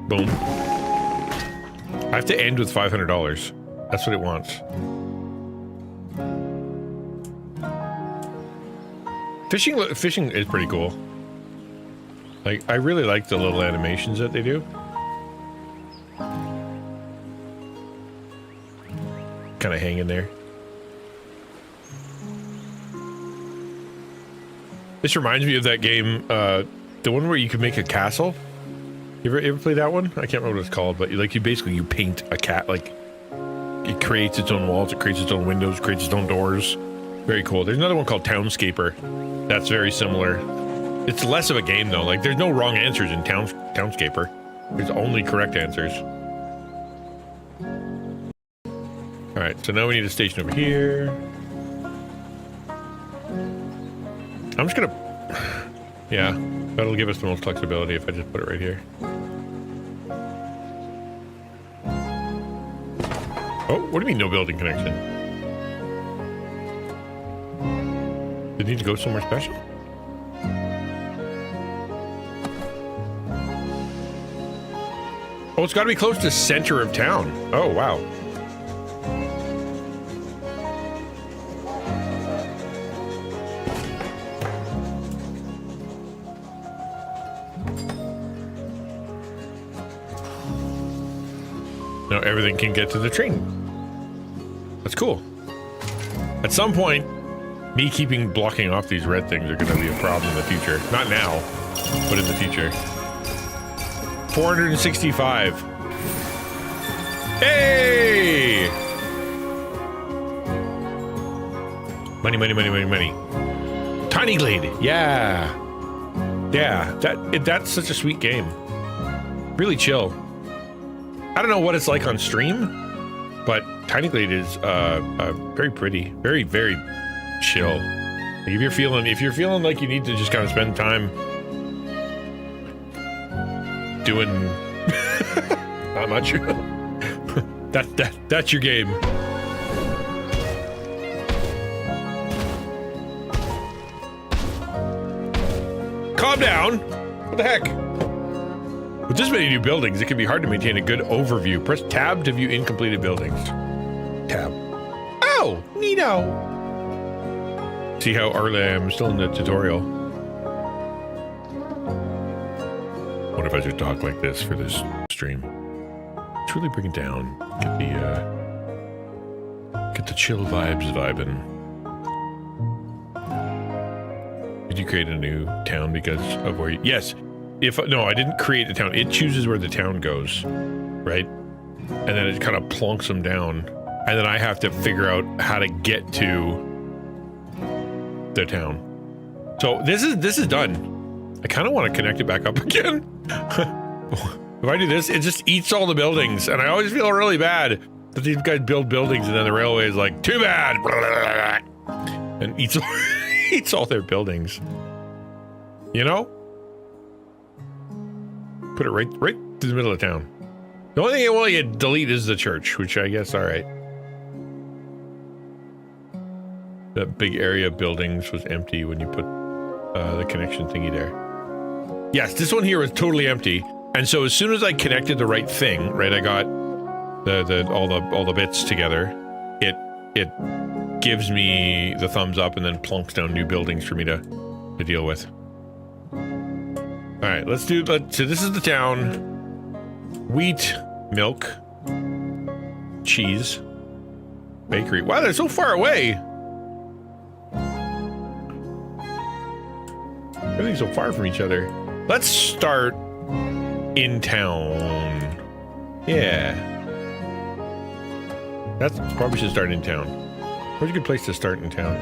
Boom. I have to end with $500. That's what it wants. Fishing is pretty cool. Like, I really like the little animations that they do. Kind of hang in there. This reminds me of that game, the one where you can make a castle. You ever play that one? I can't remember what it's called, but you basically paint a cat, like it creates its own walls, it creates its own windows, creates its own doors. Very cool. There's another one called Townscaper. That's very similar. It's less of a game though. Like there's no wrong answers in Townscaper. There's only correct answers. All right, so now we need a station over here. I'm just gonna, yeah, that'll give us the most flexibility if I just put it right here. Oh, what do you mean no building connection? Did it need to go somewhere special? Oh, it's got to be close to center of town. Oh, wow. Now everything can get to the train. That's cool. At some point, me blocking off these red things are going to be a problem in the future. Not now, but in the future. 465. Hey! Money, money, money, money, money. Tiny Glade. Yeah. Yeah, that's such a sweet game. Really chill. I don't know what it's like on stream, but Tiny Glade is very pretty, very, very chill. Like if you're feeling like you need to just kind of spend time doing not much, that's your game. Calm down. What the heck? With this many new buildings, it can be hard to maintain a good overview. Press tab to view incompleted buildings. Tab. Oh, neato. See how early I am? Still in the tutorial. What if I just talk like this for this stream? Let's really bring it down. Get the chill vibes vibing. Did you create a new town because of where you... Yes. No, I didn't create the town. It chooses where the town goes, right? And then it kind of plonks them down. And then I have to figure out how to get to the town. So this is done. I kind of want to connect it back up again. If I do this, it just eats all the buildings. And I always feel really bad that these guys build buildings and then the railway is like, too bad. And eats all their buildings. You know? Put it right through the middle of town. The only thing I want you to delete is the church, which I guess, all right. That big area of buildings was empty when you put the connection thingy there. Yes, this one here was totally empty. And so as soon as I connected the right thing, right, I got all the bits together, it gives me the thumbs up and then plunks down new buildings for me to deal with. All right, so this is the town. Wheat, milk, cheese, bakery. Wow, they're so far away. Everything's so far from each other. Let's start in town. Yeah. That's probably should start in town. Where's a good place to start in town?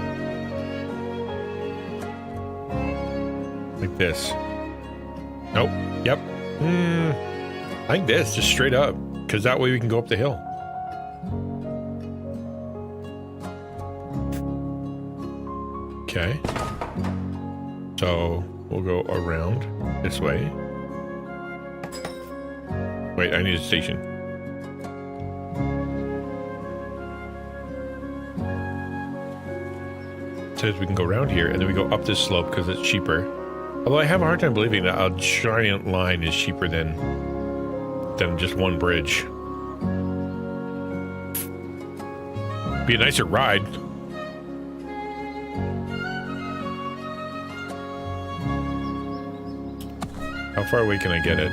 Like this. Nope. Yep. I think this, just straight up. Because that way we can go up the hill. Okay. So we'll go around this way. Wait, I need a station. It says we can go around here and then we go up this slope because it's cheaper. Although I have a hard time believing that a giant line is cheaper than just one bridge. Be a nicer ride. How far away can I get it?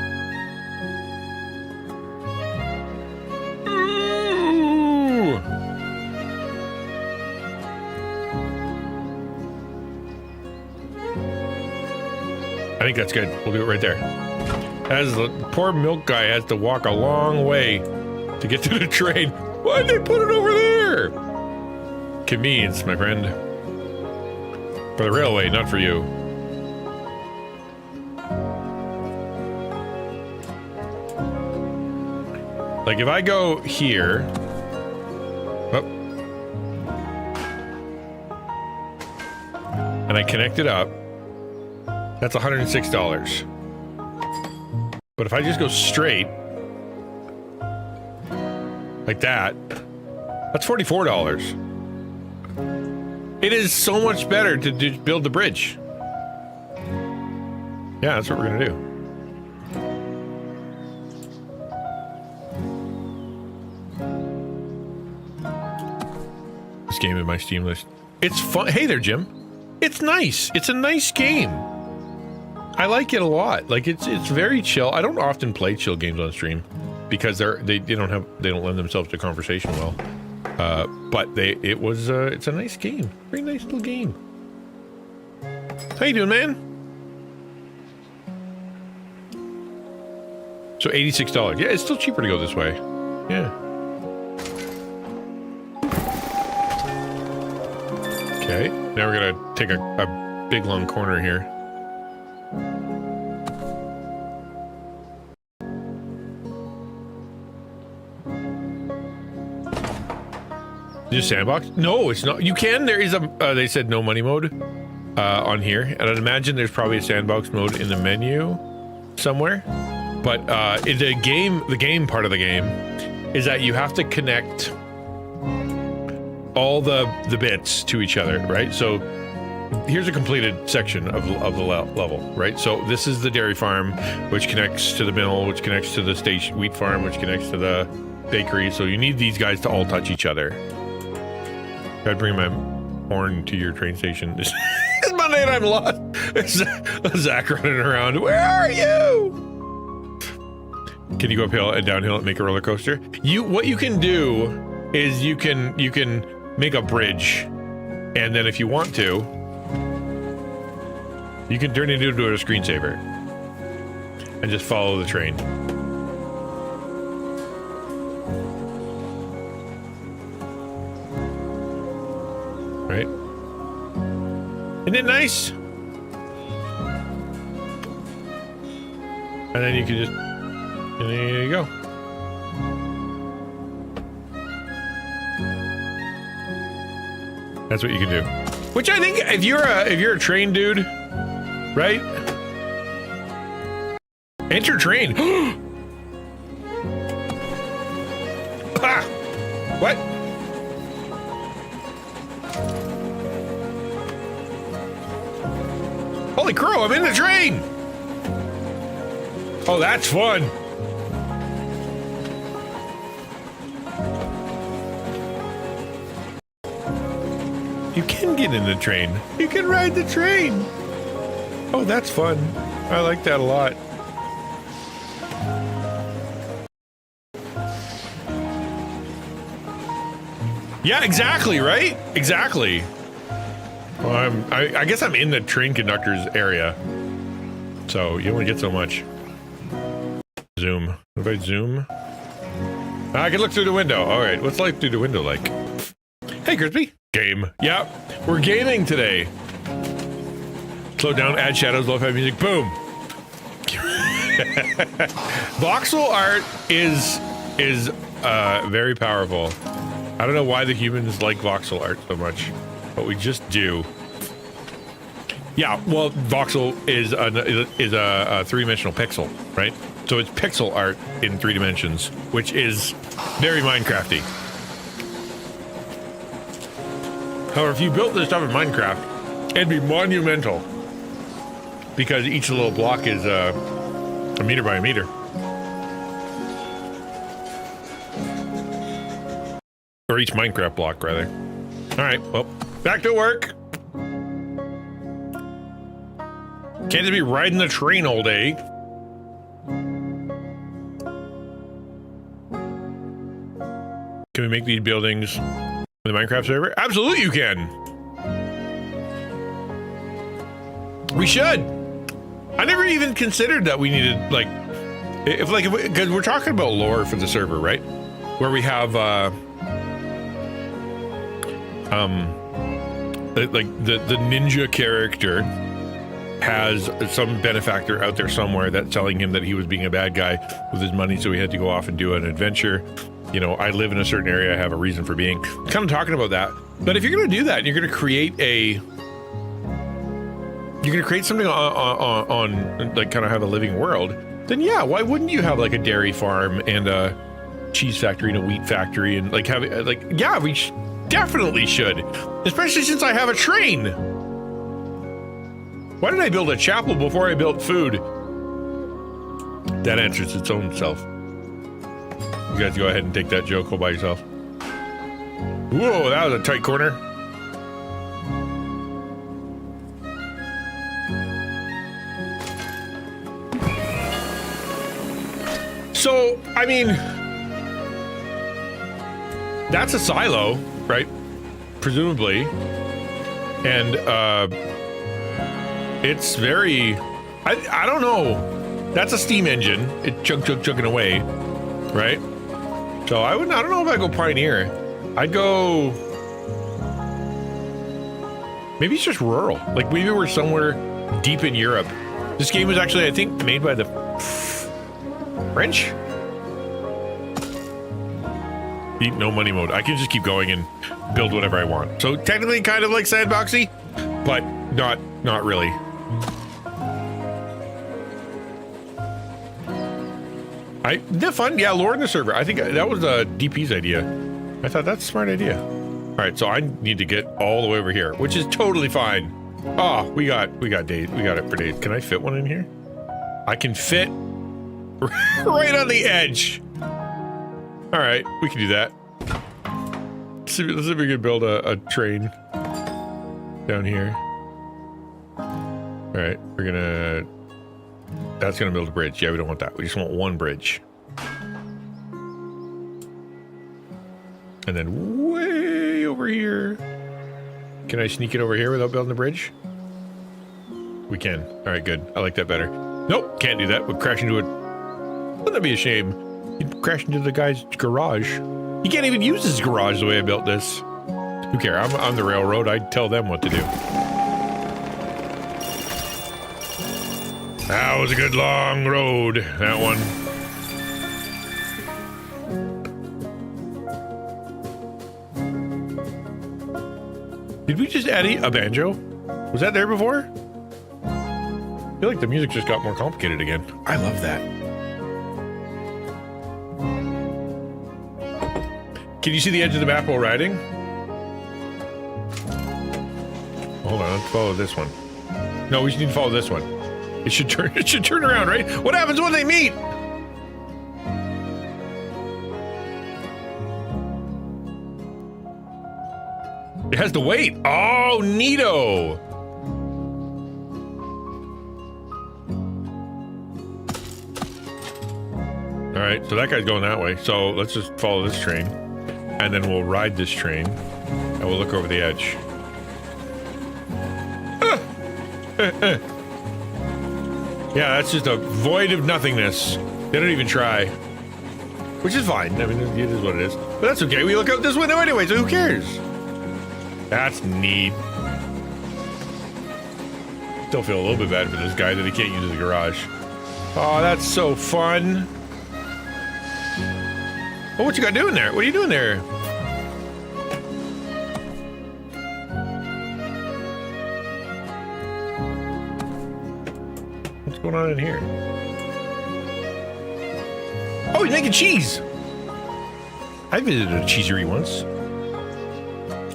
Ooh! I think that's good. We'll do it right there. As the poor milk guy has to walk a long way to get to the train. Why'd they put it over there? Convenience, my friend. For the railway, not for you. Like if I go here, and I connect it up, that's $106. But if I just go straight, like that, that's $44. It is so much better to build the bridge. Yeah, that's what we're gonna do. This game in my Steam list. It's fun. Hey there, Jim. It's nice. It's a nice game. I like it a lot. Like it's very chill. I don't often play chill games on stream because they don't lend themselves to conversation well. But it's a nice game. Very nice little game. How you doing, man? So $86. Yeah, it's still cheaper to go this way. Yeah. Okay, now we're gonna take a big long corner here. Is it sandbox? No, it's not. You can. There is a. They said no money mode on here, and I'd imagine there's probably a sandbox mode in the menu somewhere. But the game part of the game is that you have to connect all the bits to each other, right? So here's a completed section of the level, right? So this is the dairy farm, which connects to the mill, which connects to the station wheat farm, which connects to the bakery. So you need these guys to all touch each other. Gotta bring my horn to your train station. It's Monday and I'm lost. Zach running around. Where are you? Can you go uphill and downhill and make a roller coaster? What you can do is you can make a bridge, and then if you want to, you can turn it into a screensaver and just follow the train. Right? Isn't it nice? And then you can just, and there you go. That's what you can do. Which I think, if you're a train dude, right? Enter train. Ah! What? Holy crow, I'm in the train! Oh, that's fun. You can get in the train. You can ride the train. Oh, that's fun. I like that a lot. Yeah, exactly, right? Exactly. Well, I guess I'm in the train conductor's area. So you only get so much. Zoom. What if I zoom? I can look through the window. All right, what's life through the window like? Hey, Crispy. Game. Yep, we're gaming today. Slow down, add shadows, lo-fi music. Boom. Voxel art is very powerful. I don't know why the humans like voxel art so much, but we just do. Yeah, well, voxel is a three-dimensional pixel, right? So it's pixel art in 3 dimensions, which is very Minecrafty. However, if you built this stuff in Minecraft, it'd be monumental because each little block is a meter by a meter. Or each Minecraft block, rather. All right, well, back to work. Can't just be riding the train all day. Can we make these buildings in the Minecraft server? Absolutely you can. We should. I never even considered that we needed, like, because we're talking about lore for the server, right? Where we have, the ninja character has some benefactor out there somewhere that's telling him that he was being a bad guy with his money, so he had to go off and do an adventure. You know, I live in a certain area, I have a reason for being. Kind of talking about that. But if you're going to do that, and you're going to create something on like kind of have a living world, then yeah, why wouldn't you have like a dairy farm and a cheese factory and a wheat factory and like have like, yeah, we definitely should, especially since I have a train. Why did I build a chapel before I built food? That answers its own self. You guys go ahead and take that joke all by yourself. Whoa, that was a tight corner. So, I mean, that's a silo, right? Presumably. And, it's very, I don't know. That's a steam engine. It's chugging away, right? So I don't know if I'd go Pioneer. I'd go, maybe it's just rural. Like maybe we're somewhere deep in Europe. This game was actually, I think, made by the French? Eat no money mode. I can just keep going and build whatever I want. So technically kind of like sandboxy, but not really. They're fun. Yeah, lore in the server. I think that was DP's idea. I thought that's a smart idea. All right, so I need to get all the way over here, which is totally fine. Oh, we got days. We got it for days. Can I fit one in here? I can fit right on the edge. All right, we can do that. Let's see if we can build a train down here. All right, that's gonna build a bridge. Yeah, we don't want that. We just want one bridge. And then way over here. Can I sneak it over here without building the bridge? We can. All right, good. I like that better. Nope, can't do that. We'll crash into it. Wouldn't that be a shame? You'd crash into the guy's garage. He can't even use his garage the way I built this. Who cares? I'm on the railroad. I'd tell them what to do. That was a good long road, that one. Did we just add a banjo? Was that there before? I feel like the music just got more complicated again. I love that. Can you see the edge of the map while riding? Hold on, let's follow this one. No, we just need to follow this one. It should turn. It should turn around, right? What happens when they meet? It has to wait. Oh, neato. All right, so that guy's going that way. So let's just follow this train, and then we'll ride this train, and we'll look over the edge. Yeah, that's just a void of nothingness. They don't even try. Which is fine. I mean, it is what it is. But that's okay. We look out this window anyway, so who cares? That's neat. Still feel a little bit bad for this guy that he can't use the garage. Oh, that's so fun. Oh, what you got doing there? What are you doing there? What's going on in here? Oh, he's making cheese. I visited a cheesery once.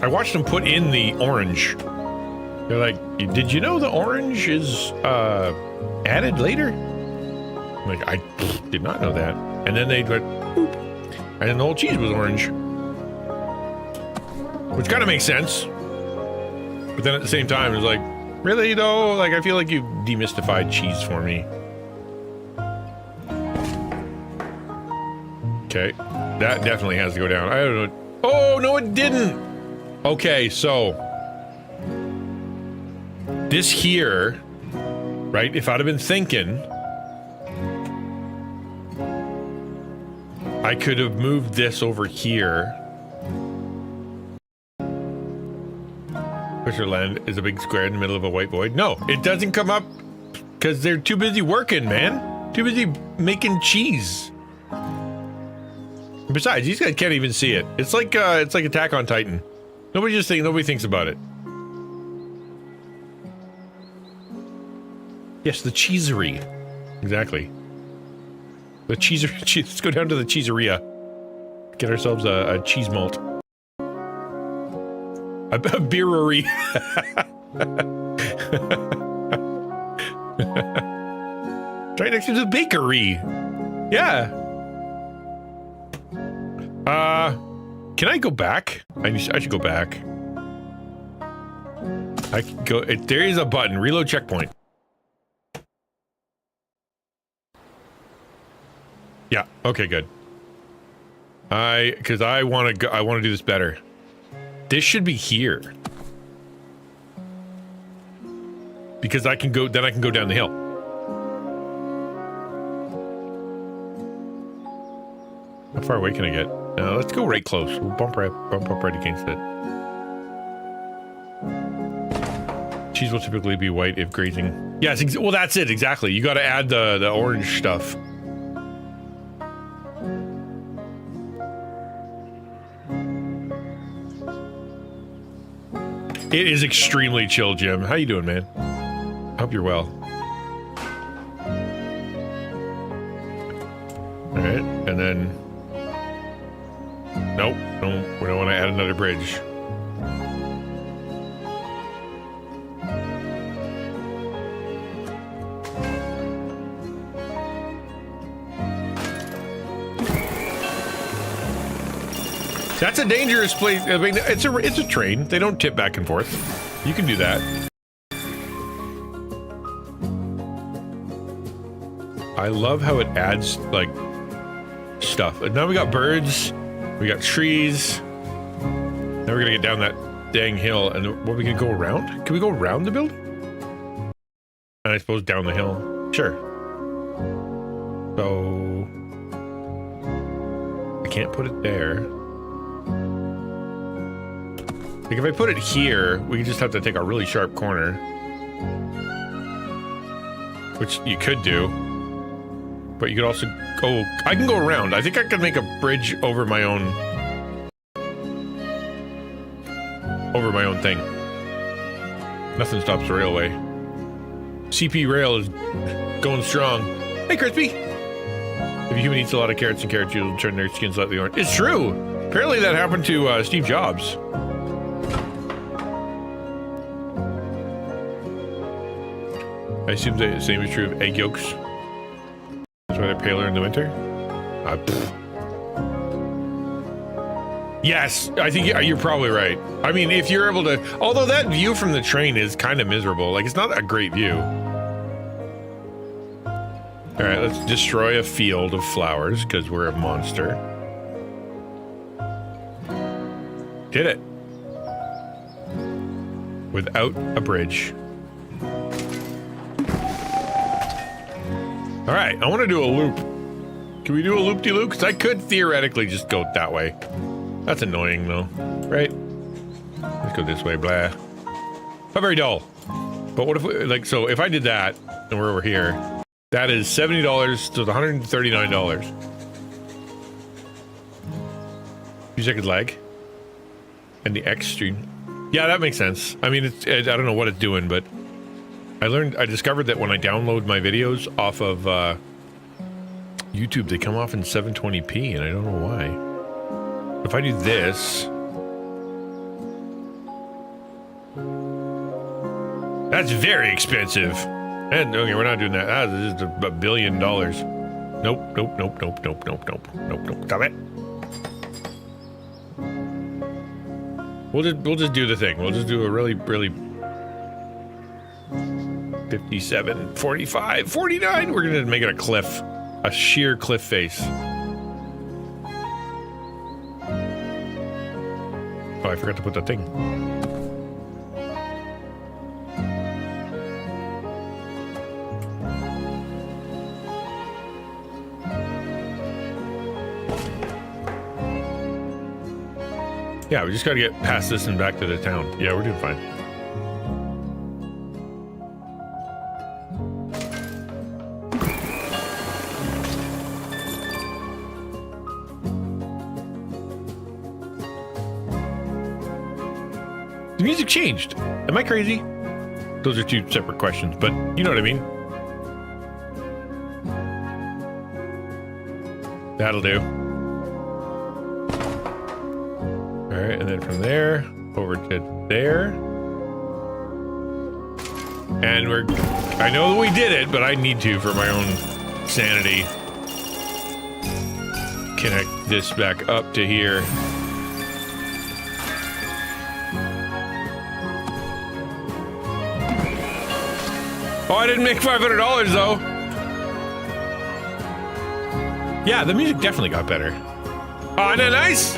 I watched them put in the orange. They're like, did you know the orange is added later? I'm like, I did not know that. And then they went, boop, and then the whole cheese was orange. Which kind of makes sense. But then at the same time, it's like, really though? Like, I feel like you've demystified cheese for me. Okay, that definitely has to go down. I don't know. Oh, no, it didn't. Okay, so this here, right? If I'd have been thinking, I could have moved this over here. Fisherland is a big square in the middle of a white void. No, it doesn't come up because they're too busy working, man. Too busy making cheese. Besides, these guys can't even see it. It's like Attack on Titan. Nobody thinks about it. Yes, the cheesery. Exactly. The cheesery. Let's go down to the cheeseria. Get ourselves a cheese malt. A beerery. Right next to the bakery. Yeah. Can I go back? I should go back. I can go. There is a button. Reload checkpoint. Yeah. Okay. Good. Because I want to go. I want to do this better. This should be here. Because I can go. Then I can go down the hill. How far away can I get? Let's go right close. We'll bump up right against it. Cheese will typically be white if grazing. Yes, well, that's it, exactly. You got to add the orange stuff. It is extremely chill, Jim. How you doing, man? Hope you're well. All right, and then... Nope, we don't want to add another bridge. That's a dangerous place. I mean, it's a train. They don't tip back and forth. You can do that. I love how it adds, like, stuff. Now we got birds. We got trees. Now we're gonna get down that dang hill, and what, we can go around? Can we go around the building? And I suppose down the hill. Sure. So I can't put it there. Like if I put it here, we just have to take a really sharp corner, which you could do. But you could also go... I can go around. I think I could make a bridge over my own... thing. Nothing stops the railway. CP Rail is going strong. Hey, Crispy! If a human eats a lot of carrots and carrots, you'll turn their skin slightly orange. It's true! Apparently that happened to Steve Jobs. I assume the same is true of egg yolks. That's why they're paler in the winter. Yes, I think you're probably right. I mean, if you're able to, although that view from the train is kind of miserable. Like, it's not a great view. All right, let's destroy a field of flowers because we're a monster. Did it. Without a bridge. All right, I want to do a loop. Can we do a loop-de-loop? Because I could theoretically just go that way. That's annoying, though, right? Let's go this way, blah. Not very dull. But what if we, like, so if I did that, and we're over here, that is $70 to $139. 2 seconds lag. And the X stream. Yeah, that makes sense. I mean, I don't know what it's doing, but I discovered that when I download my videos off of YouTube, they come off in 720p, and I don't know why. If I do this, that's very expensive. And okay, we're not doing that. This is $1 billion. Nope, nope, nope, nope, nope, nope, nope, nope, nope. Stop it. We'll just do the thing. We'll just do a really 57, 45, 49. We're gonna make it a cliff, a sheer cliff face. Oh, I forgot to put the thing. Yeah, we just gotta get past this and back to the town. Yeah, we're doing fine. The music changed. Am I crazy? Those are 2 separate questions, but you know what I mean. That'll do. All right, and then from there over to there. And I know that we did it, but I need to for my own sanity. Connect this back up to here. Oh, I didn't make $500 though. Yeah, the music definitely got better. Oh, isn't that nice?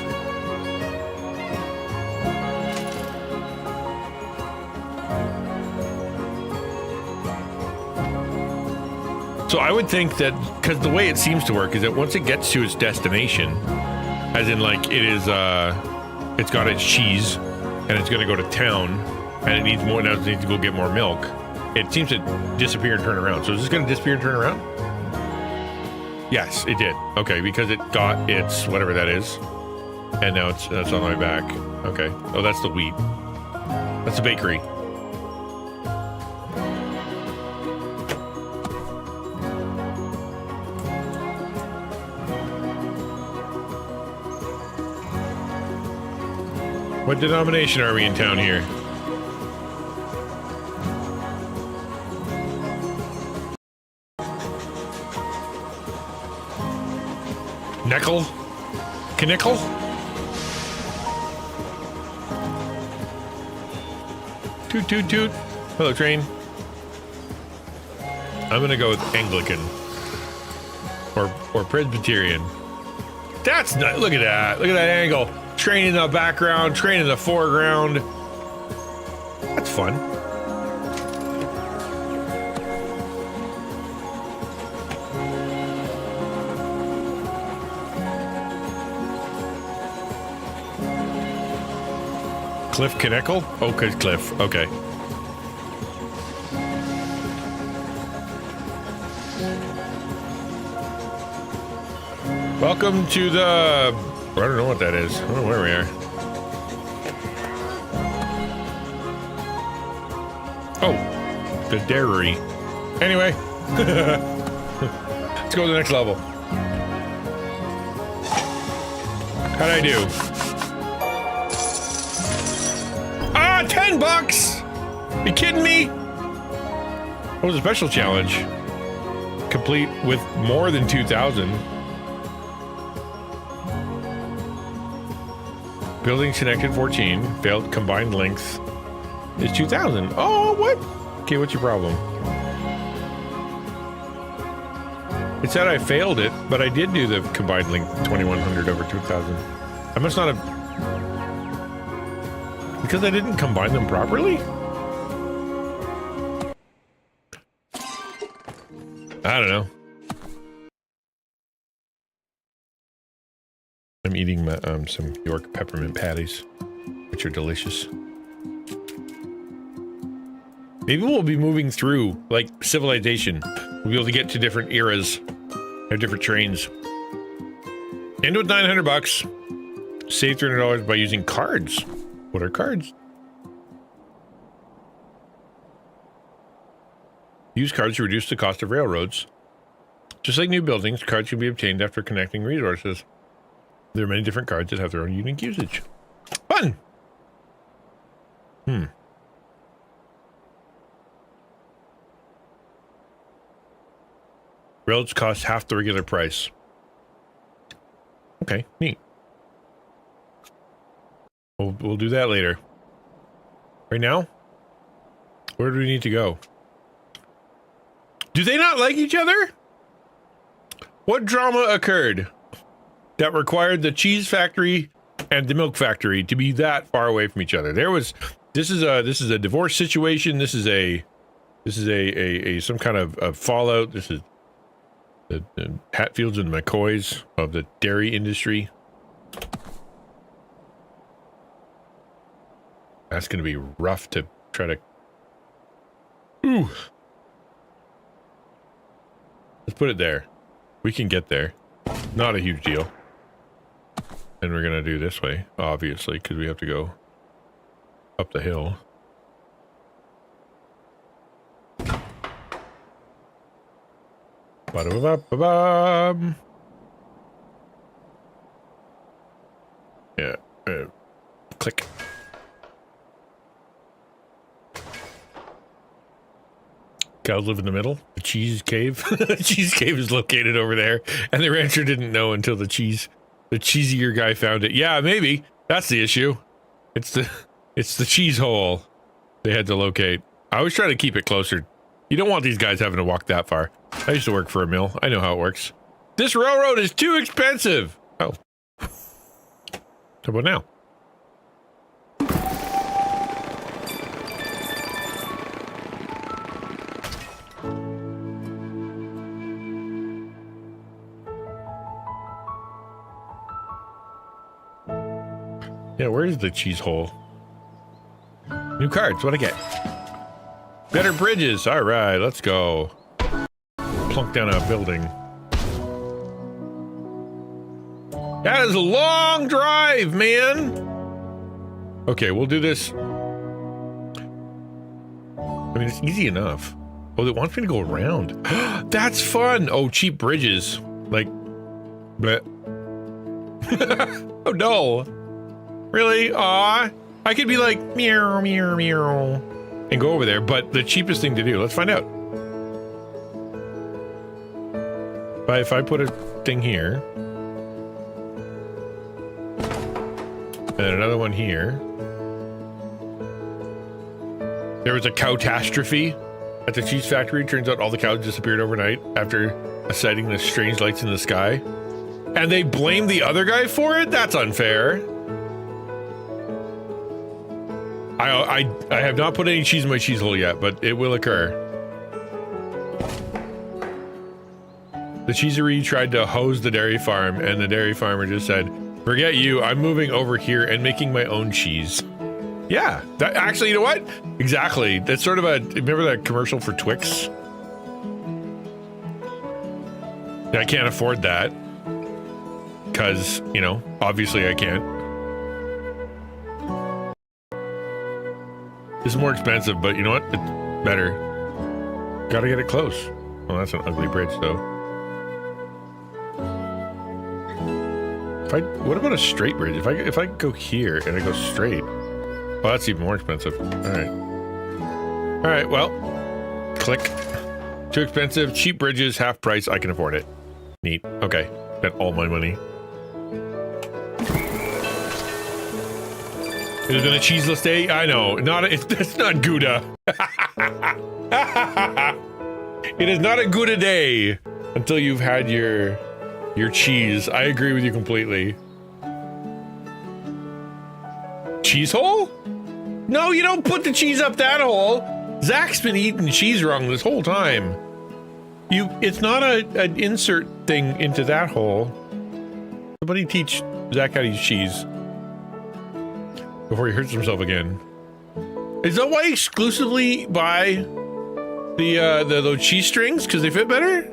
So I would think that, because the way it seems to work is that once it gets to its destination, as in like it is, it's got its cheese, and it's going to go to town, and it needs more, now it needs to go get more milk. It seems to disappear and turn around. So is this going to disappear and turn around? Yes, it did. Okay, because it got its whatever that is, and now that's on my back. Okay. Oh, that's the wheat. That's the bakery. What denomination are we in town here? Nickel? Knickel? Toot toot toot. Hello, train. I'm gonna go with Anglican. Or Presbyterian. That's not, look at that. Look at that angle. Train in the background, train in the foreground. That's fun. Cliff Knickel? Oh, good Cliff. Okay. Welcome to the... I don't know what that is. I don't know where we are. Oh, the dairy. Anyway. Let's go to the next level. How'd I do? $10! You kidding me? What was a special challenge? Complete with more than 2,000. Buildings connected 14. Failed combined length is 2,000. Oh, what? Okay, what's your problem? It said I failed it, but I did do the combined length 2,100 over 2,000. I must not have... Because I didn't combine them properly? I don't know. I'm eating my, some York peppermint patties, which are delicious. Maybe we'll be moving through, like, civilization. We'll be able to get to different eras, have different trains. And with $900, save $300 by using cards. What are cards? Use cards to reduce the cost of railroads. Just like new buildings, cards can be obtained after connecting resources. There are many different cards that have their own unique usage. Fun! Railroads cost half the regular price. Okay, neat. We'll do that later. Right now, where do we need to go? Do they not like each other? What drama occurred that required the cheese factory and the milk factory to be that far away from each other? This is a divorce situation. This is a some kind of fallout. This is the Hatfields and McCoys of the dairy industry. That's going to be rough to try to... Ooh. Let's put it there. We can get there. Not a huge deal. And we're going to do this way, obviously, because we have to go up the hill. Ba-da-ba-ba-ba-bum. Yeah. Click. Cows live in the middle. The cheese cave. The cheese cave is located over there, and the rancher didn't know until the cheesier guy found it. Yeah, maybe that's the issue. It's the cheese hole they had to locate. I was trying to keep it closer. You don't want these guys having to walk that far. I used to work for a mill. I know how it works. This railroad is too expensive. Oh, how about now? Yeah, where's the cheese hole? New cards, what'd I get? Better bridges, alright, let's go. Plunk down a building. That is a long drive, man! Okay, we'll do this. I mean, it's easy enough. Oh, it wants me to go around. That's fun! Oh, cheap bridges. Like, bleh. Oh no! Really? Aw. I could be like, meow, meow, meow, and go over there, but the cheapest thing to do, let's find out. If I put a thing here, and another one here. There was a catastrophe at the cheese factory. Turns out all the cows disappeared overnight after sighting the strange lights in the sky. And they blamed the other guy for it? That's unfair. I have not put any cheese in my cheese hole yet, but it will occur. The cheesery tried to hose the dairy farm, and the dairy farmer just said, forget you, I'm moving over here and making my own cheese. Yeah, that actually, you know what? Exactly. That's sort of remember that commercial for Twix? I can't afford that. Because, you know, obviously I can't. This is more expensive, but you know what? It's better. Gotta get it close. Well, that's an ugly bridge, though. What about a straight bridge? If I go here and I go straight, well, that's even more expensive. All right. Well, Click. Too expensive. Cheap bridges, half price. I can afford it. Neat. Okay. Spent all my money. It has been a cheeseless day. I know. It's not Gouda. It is not a Gouda day until you've had your cheese. I agree with you completely. Cheese hole? No, you don't put the cheese up that hole. Zach's been eating cheese wrong this whole time. It's not an insert thing into that hole. Somebody teach Zach how to use cheese before he hurts himself again. Is that why you exclusively buy the cheese strings? Because they fit better?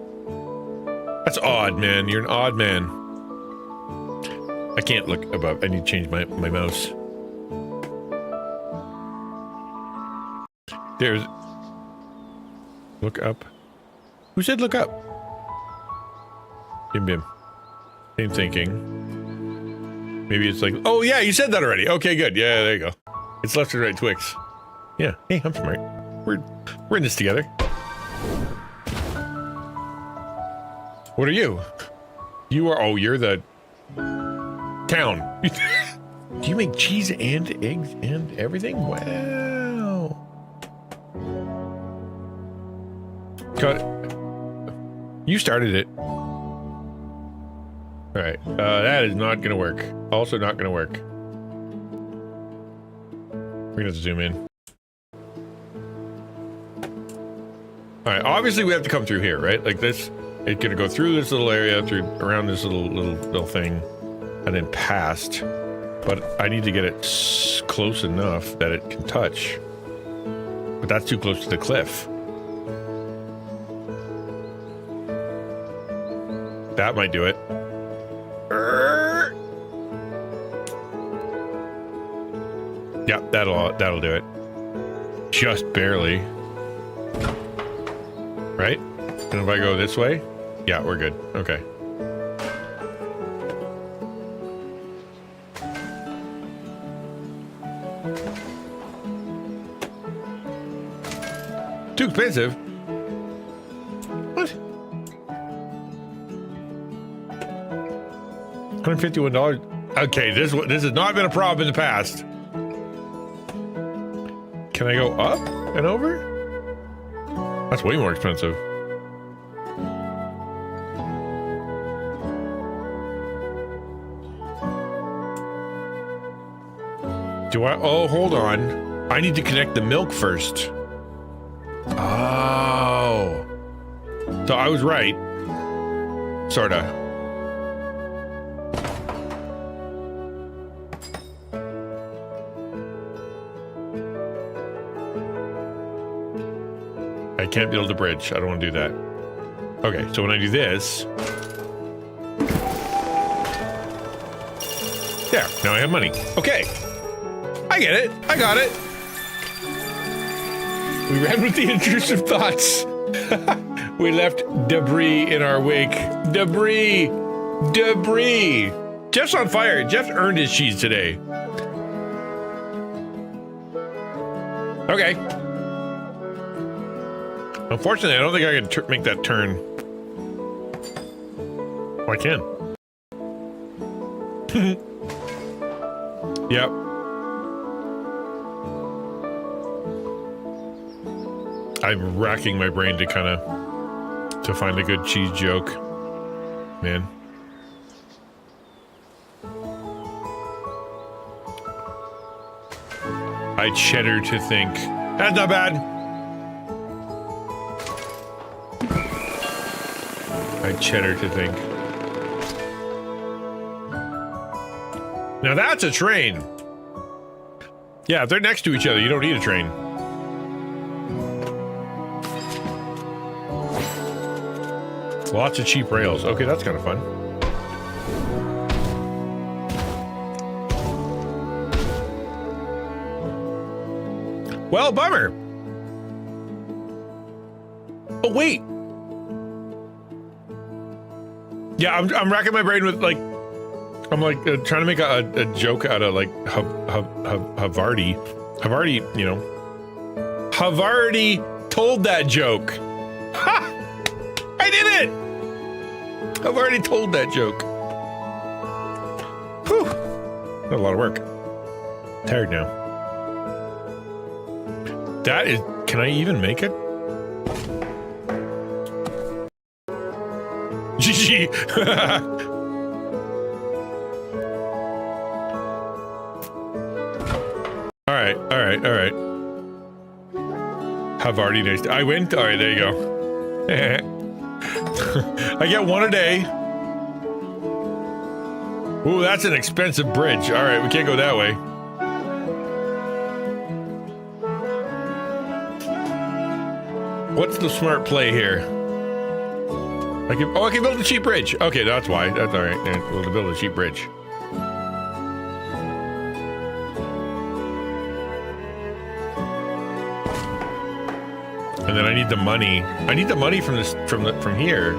That's odd, man. You're an odd man. I can't look above. I need to change my mouse. There's... Look up. Who said look up? Bim bim. Same thinking. Maybe it's like... Oh, yeah, you said that already. Okay, good. Yeah, there you go. It's left and right Twix. Yeah. Hey, I'm smart. We're in this together. What are you? You are... Oh, you're the... town. Do you make cheese and eggs and everything? Wow. Got it. You started it. All right. That is not going to work. Also not going to work. We're going to zoom in. All right. Obviously, we have to come through here, right? Like this. It's going to go through this little area, around this little thing, and then past. But I need to get it close enough that it can touch. But that's too close to the cliff. That might do it. Yeah, that'll do it. Just barely. Right? And if I go this way? Yeah, we're good. Okay. Too expensive? What? $151. Okay, this has not been a problem in the past. Can I go up and over? That's way more expensive. Do I? Oh, hold on. I need to connect the milk first. Oh. So I was right. Sorta. I can't build a bridge. I don't want to do that. Okay, so when I do this... There, now I have money. Okay. I get it. I got it. We ran with the intrusive thoughts. We left debris in our wake. Debris. Debris. Jeff's on fire. Jeff earned his cheese today. Okay. Unfortunately, I don't think I can make that turn. Oh, I can. Yep. I'm racking my brain to to find a good cheese joke. Man. I cheddar to think. That's not bad. I cheddar to think. Now that's a train. Yeah, if they're next to each other, you don't need a train. Lots of cheap rails. Okay, that's kind of fun. Well, bummer. Oh, wait. Yeah, I'm racking my brain with, like, I'm, like, trying to make a joke out of, like, Havarti. Havarti, you know. Havarti told that joke. Ha! I did it! I've already told that joke. Whew. That's a lot of work. Tired now. That is... Can I even make it? GG. All right. Havarti days. I win? All right, there you go. I get one a day. Ooh, that's an expensive bridge. All right, we can't go that way. What's the smart play here? I can build a cheap bridge. Okay, that's why. That's all right. We'll build a cheap bridge. And then I need the money. I need the money from this, from here.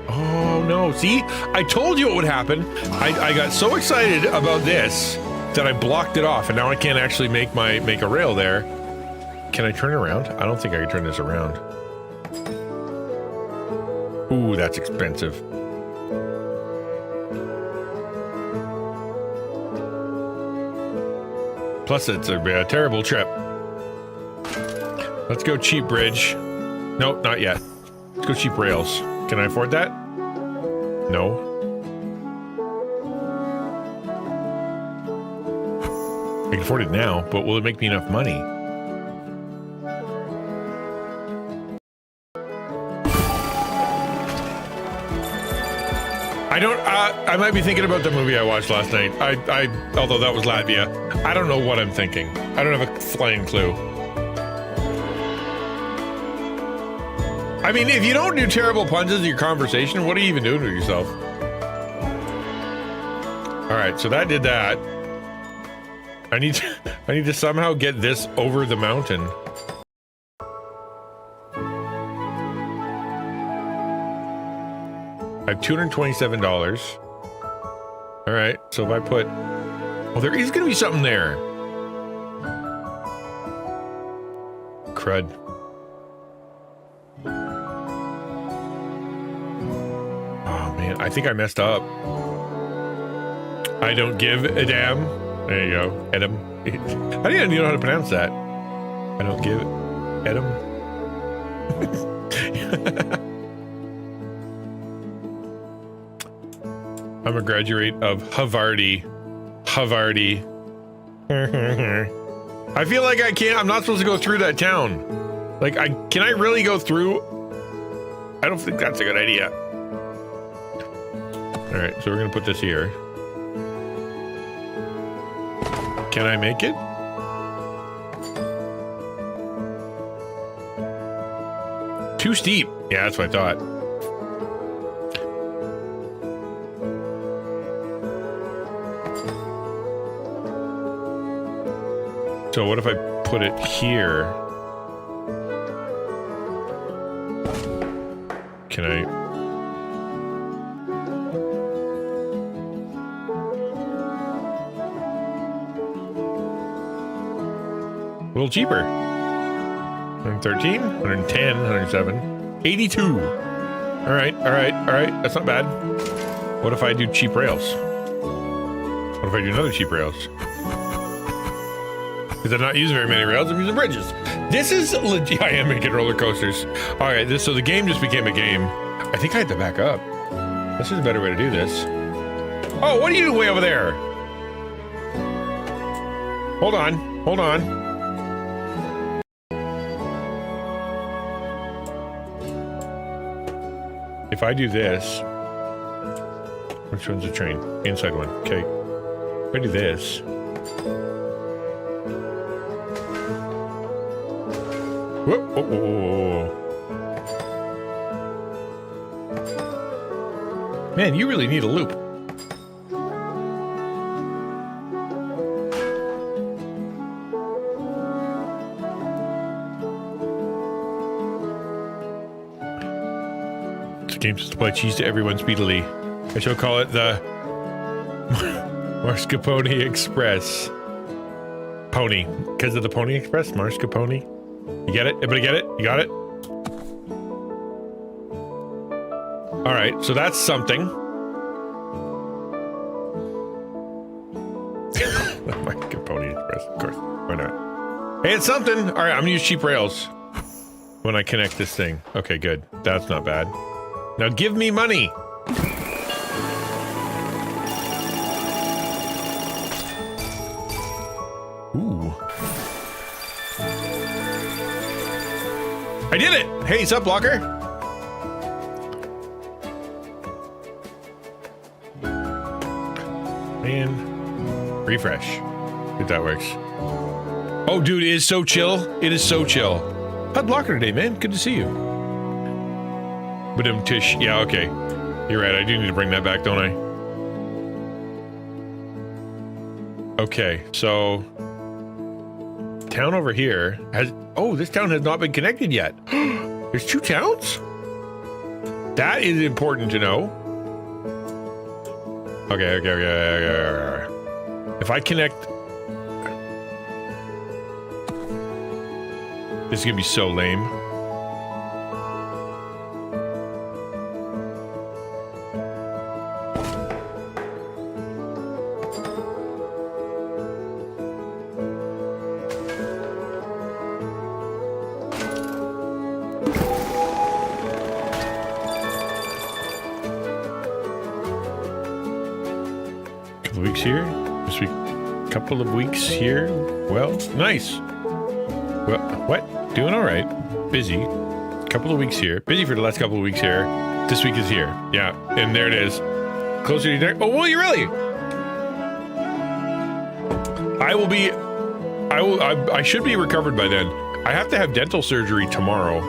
Oh no! See, I told you what would happen. I got so excited about this that I blocked it off, and now I can't actually make a rail there. Can I turn around? I don't think I can turn this around. Ooh, that's expensive. Plus, it's a terrible trip. Let's go cheap bridge. Nope, not yet. Let's go cheap rails. Can I afford that? No. I can afford it now, but will it make me enough money? I might be thinking about the movie I watched last night. Although that was Latvia. I don't know what I'm thinking. I don't have a flying clue. I mean, if you don't do terrible punches in your conversation, what are you even doing with yourself? All right, so that did that. I need to somehow get this over the mountain. I have $227. All right, so if I put... Oh, there is going to be something there. Crud. Oh, man, I think I messed up. I don't give a damn. There you go, Edam. I didn't even know how to pronounce that. I don't give Edam. I'm a graduate of Havarti. I feel like I'm not supposed to go through that town. Like, can I really go through? I don't think that's a good idea. All right, so we're gonna put this here. Can I make it? Too steep. Yeah, that's what I thought. So what if I put it here? Can I? A little cheaper. 113, 110, 107, 82. All right. That's not bad. What if I do cheap rails? What if I do another cheap rails? Because I'm not using very many rails, I'm using bridges. This is legit. I am making roller coasters. All right, so the game just became a game. I think I had to back up. This is a better way to do this. Oh, what are you doing way over there? Hold on. If I do this, which one's the train? Inside one, okay. If I do this. Whoa. Man, you really need a loop. This game to supply cheese to everyone speedily. I shall call it the Mascarpone Express. Pony. Because of the Pony Express? Mascarpone? You get it? Everybody get it? You got it? All right, so that's something. My Pony Express, of course. Why not? Hey, it's something. All right, I'm gonna use cheap rails when I connect this thing. Okay, good. That's not bad. Now give me money. Ooh. I did it! Hey, sup, blocker? And refresh. If that works. Oh, dude, it is so chill. It is so chill. How'd blocker today, man? Good to see you. But Tish. Yeah, okay. You're right. I do need to bring that back, don't I? Okay, so town over here has. Oh, this town has not been connected yet. There's 2 towns? That is important to know. Okay. If I connect... This is gonna be so lame. Here this week, couple of weeks here. Well, nice. Well, what? Doing all right. Busy. Couple of weeks here. Busy for the last couple of weeks here. This week is here. Yeah, and there it is. Closer to your neck. Oh, will you really? I will be. I should be recovered by then. I have to have dental surgery tomorrow.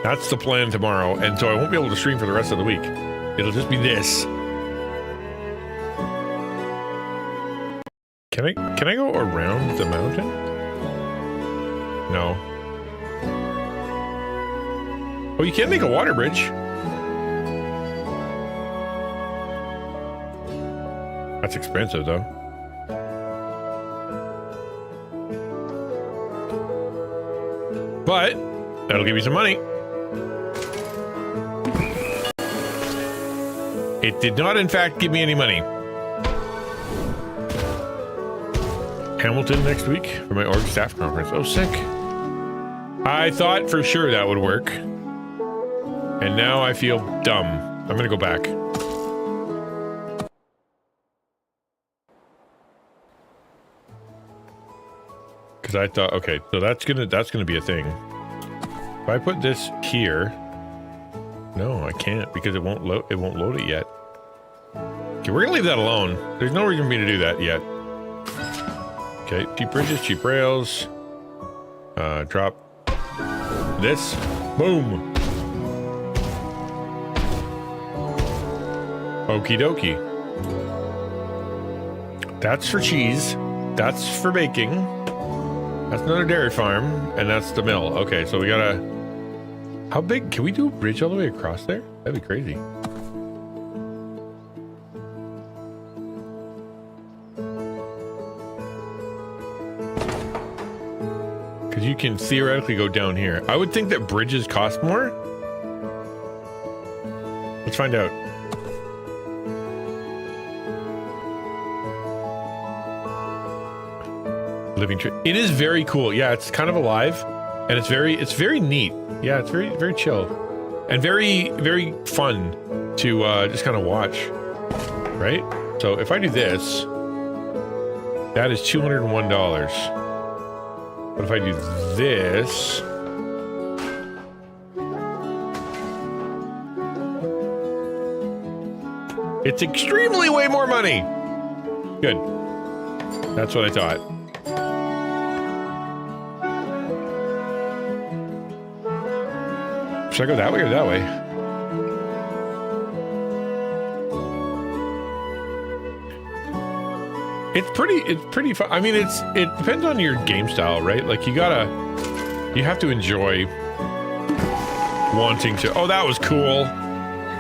That's the plan tomorrow, and so I won't be able to stream for the rest of the week. It'll just be this. Can I go around the mountain? No. Oh, you can make a water bridge. That's expensive, though. But that'll give you some money. It did not, in fact, give me any money. Hamilton next week for my org staff conference. Oh, sick. I thought for sure that would work. And now I feel dumb. I'm gonna go back. Because I thought, okay, so that's gonna be a thing. If I put this here, no, I can't because it won't load it yet. Okay, we're gonna leave that alone. There's no reason for me to do that yet. Okay, cheap bridges, cheap rails. Drop this. Boom. Okie dokie. That's for cheese. That's for baking. That's another dairy farm. And that's the mill. Okay, so we gotta... How big? Can we do a bridge all the way across there? That'd be crazy. Because you can theoretically go down here. I would think that bridges cost more. Let's find out. Living tree. It is very cool. Yeah, it's kind of alive, and it's very neat. Yeah, it's very chill, and very fun to just kind of watch. Right. So if I do this, that is $201. But if I do this, it's extremely way more money. Good. That's what I thought. Should I go that way or that way? It's pretty fun. I mean, it depends on your game style, right? Like you have to enjoy wanting to. Oh, that was cool.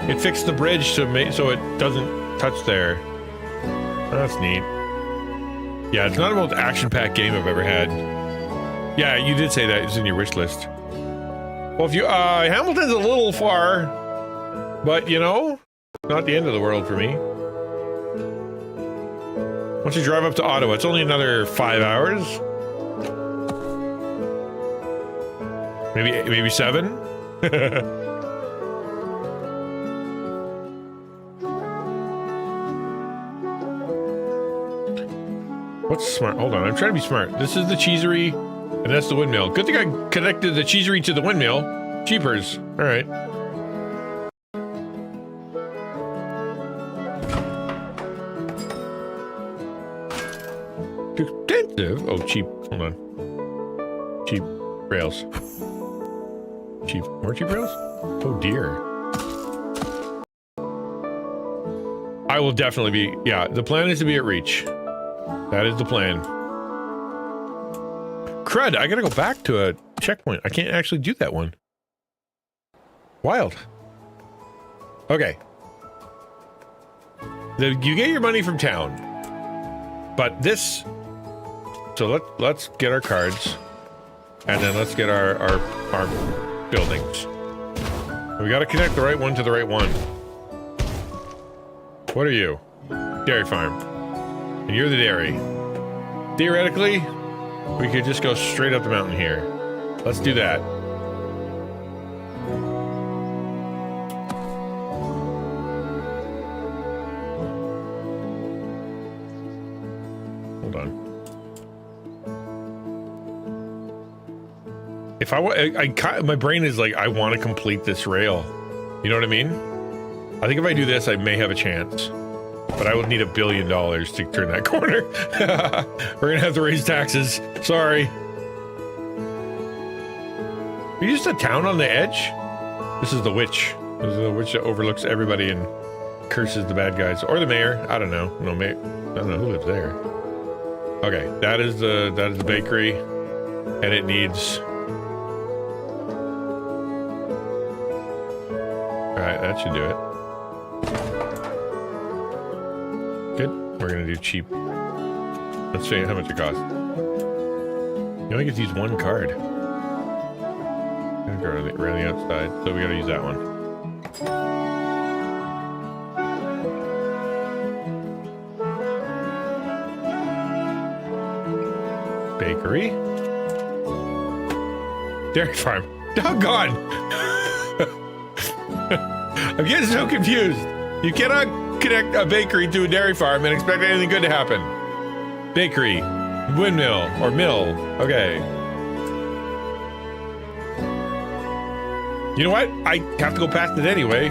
It fixed the bridge to make so it doesn't touch there. Oh, that's neat. Yeah, it's not the most action-packed game I've ever had. Yeah, you did say that. It's in your wish list. Well, if you, Hamilton's a little far, but you know, not the end of the world for me. Once you drive up to Ottawa, it's only another 5 hours. Maybe 7. What's smart? Hold on, I'm trying to be smart. This is the cheesery, and that's the windmill. Good thing I connected the cheesery to the windmill. Cheapers. All right. Expensive. Oh, cheap. Hold on. Cheap rails. Cheap. More cheap rails? Oh, dear. I will definitely be... Yeah, the plan is to be at Reach. That is the plan. Crud, I gotta go back to a checkpoint. I can't actually do that one. Wild. Okay. You get your money from town. But this... So let's get our cards. And then let's get our buildings. We gotta connect the right one to the right one. What are you? Dairy farm. And you're the dairy. Theoretically, we could just go straight up the mountain here. Let's do that. Hold on. If my brain is like, I want to complete this rail. You know what I mean? I think if I do this, I may have a chance. But I would need $1 billion to turn that corner. We're gonna have to raise taxes. Sorry. Are you just a town on the edge? This is the witch. This is the witch that overlooks everybody and curses the bad guys. Or the mayor. I don't know. No, I don't know who lives there. Okay, that is the bakery. And it needs... Alright, that should do it. Good. We're gonna do cheap. Let's see how much it costs. You only get to use one card. Go around the outside, so we gotta use that one. Bakery. Dairy farm. Doggone! I'm getting so confused. You cannot connect a bakery to a dairy farm and expect anything good to happen. Bakery, windmill, or mill. Okay. You know what? I have to go past it anyway.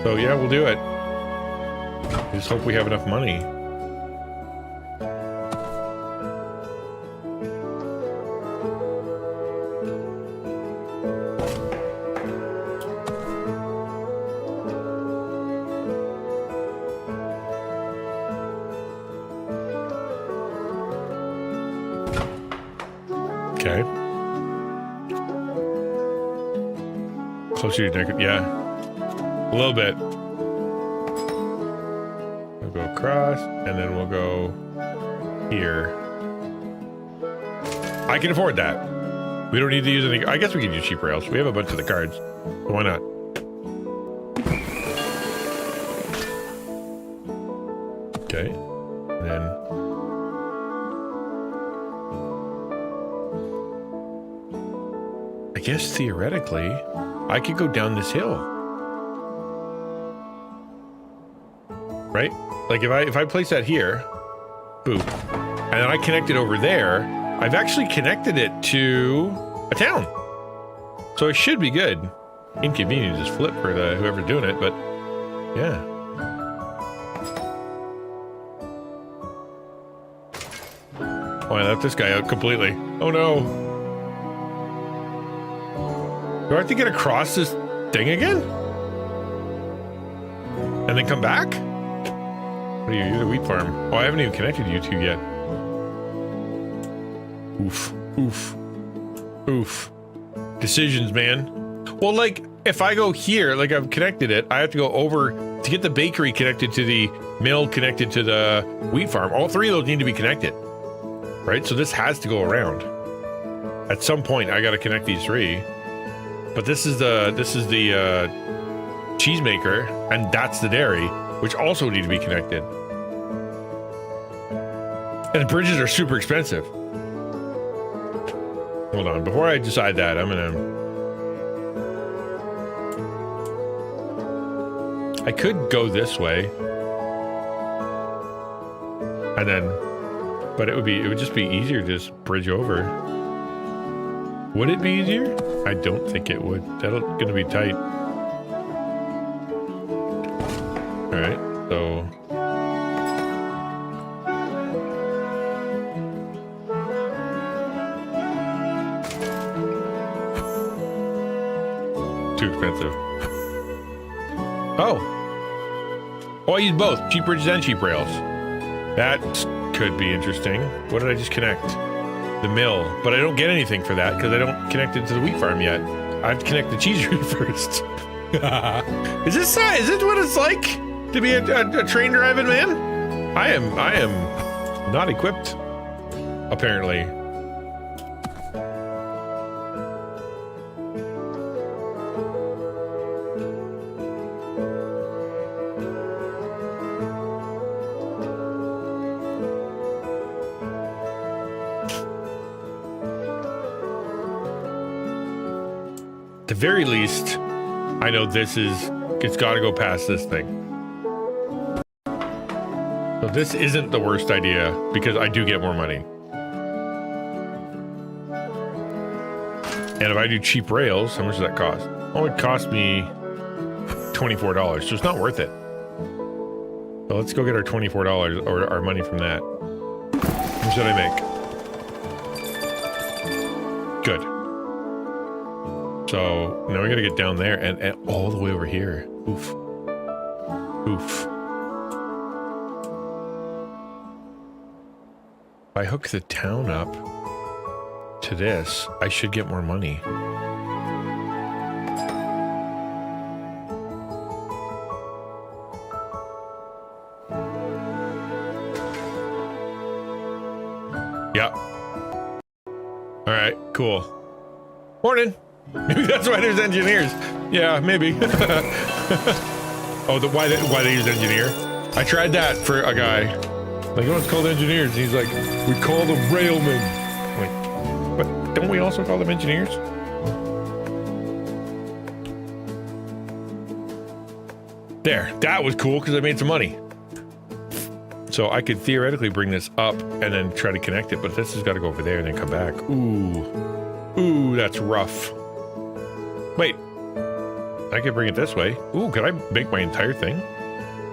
So yeah, we'll do it. Just hope we have enough money. Okay. Closer to your neck, yeah. A little bit. We'll go across, and then we'll go here. I can afford that. We don't need to use any... I guess we can use cheap rails. We have a bunch of the cards. So why not? Okay. And then... I guess theoretically, I could go down this hill. Right? Like if I place that here, boop, and then I connect it over there, I've actually connected it to a town. So it should be good. Inconvenient to just flip for whoever's doing it, but yeah. Oh, I left this guy out completely. Oh no. Do I have to get across this thing again? And then come back? What are you? You're the wheat farm. Oh, I haven't even connected you two yet. Oof. Oof. Oof. Decisions, man. Well, like, if I go here, like I've connected it, I have to go over to get the bakery connected to the mill connected to the wheat farm. All three of those need to be connected. Right? So this has to go around. At some point, I got to connect these three. But this is the cheesemaker, and that's the dairy, which also need to be connected. And bridges are super expensive. Hold on, before I decide that, I'm gonna... I could go this way. And then... But it would just be easier to just bridge over. Would it be easier? I don't think it would. That's gonna be tight. Alright, so... Too expensive. Oh! Oh, I use both. Cheap bridges and cheap rails. That could be interesting. What did I just connect? The mill. But I don't get anything for that because I don't connect it to the wheat farm yet. I have to connect the cheesery first. Is this what it's like to be a train driving man? I am not equipped, apparently. At the very least, I know it's got to go past this thing. So this isn't the worst idea because I do get more money. And if I do cheap rails, how much does that cost? Oh, it cost me $24, so it's not worth it. So let's go get our $24 or our money from that. How much did I make? Good. So now we gotta get down there and all the way over here. Oof. Oof. If I hook the town up to this, I should get more money. Yep. All right, cool. Morning. Maybe that's why there's engineers. Yeah, maybe. Oh, why they use engineer? I tried that for a guy. Like, oh, it's called engineers. And he's like, we call them railmen. I'm like, but don't we also call them engineers? There, that was cool because I made some money. So I could theoretically bring this up and then try to connect it, but this has got to go over there and then come back. Ooh, that's rough. Wait, I could bring it this way. Ooh, could I make my entire thing?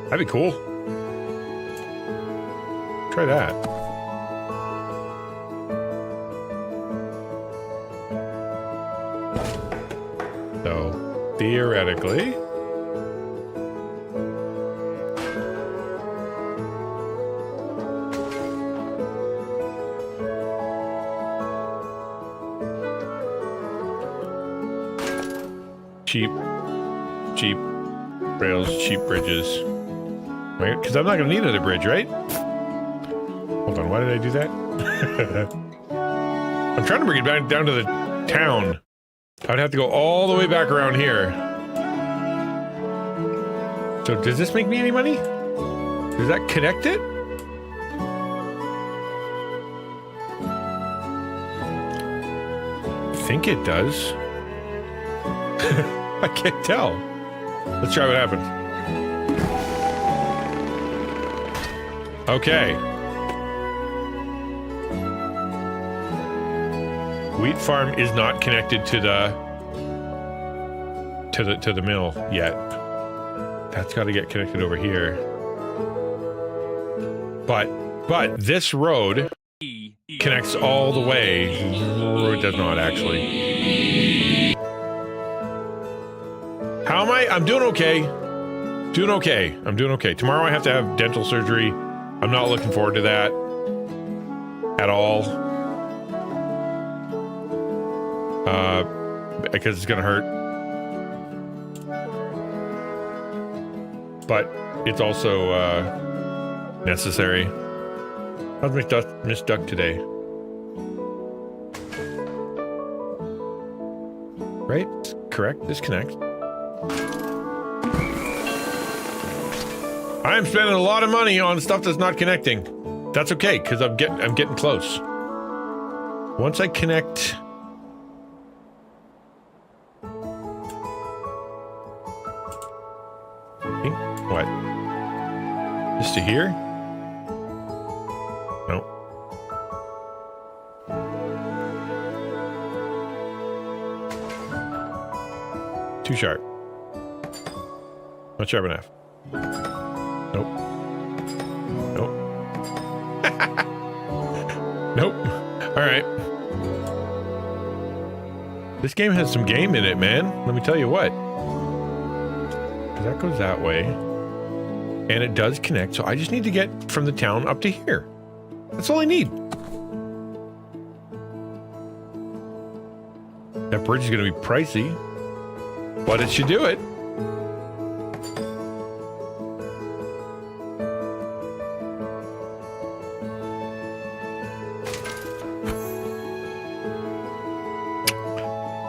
That'd be cool. Try that. So, theoretically... cheap rails, cheap bridges. Right? Because I'm not going to need another bridge, right? Hold on, why did I do that? I'm trying to bring it back down to the town. I would have to go all the way back around here. So does this make me any money? Does that connect it? I think it does. I can't tell. Let's try what happens. Okay. Wheat farm is not connected to the mill yet. That's got to get connected over here. But this road connects all the way. It does not actually. How am I? I'm doing okay. I'm doing okay. Tomorrow I have to have dental surgery. I'm not looking forward to that at all. Because it's gonna hurt. But it's also necessary. How's Miss Duck today? Right? Correct. Disconnect. I'm spending a lot of money on stuff that's not connecting. That's okay, because I'm getting close. Once I connect. What? Just to here? Nope. Too sharp. Not sharp enough. Nope. Nope. Nope. Alright. This game has some game in it, man. Let me tell you what. That goes that way. And it does connect, so I just need to get from the town up to here. That's all I need. That bridge is going to be pricey, but it should do it.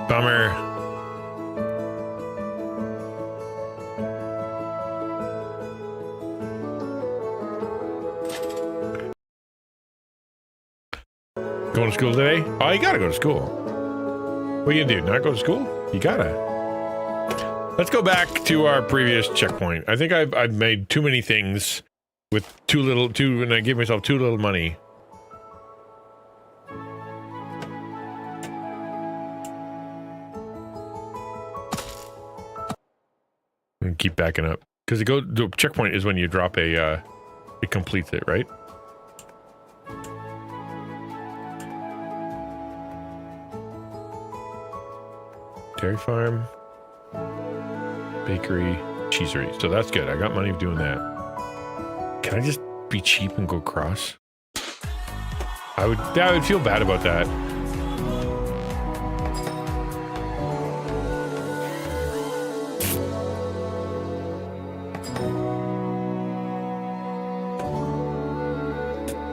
Bummer. Going to school today? Oh, you gotta go to school. What are you gonna do? Not go to school? You gotta. Let's go back to our previous checkpoint. I think I've made too many things with and I gave myself too little money. And keep backing up. Because the checkpoint is when you drop it completes it, right? Dairy farm, bakery, cheesery. So that's good. I got money doing that. Can I just be cheap and go across? I would feel bad about that.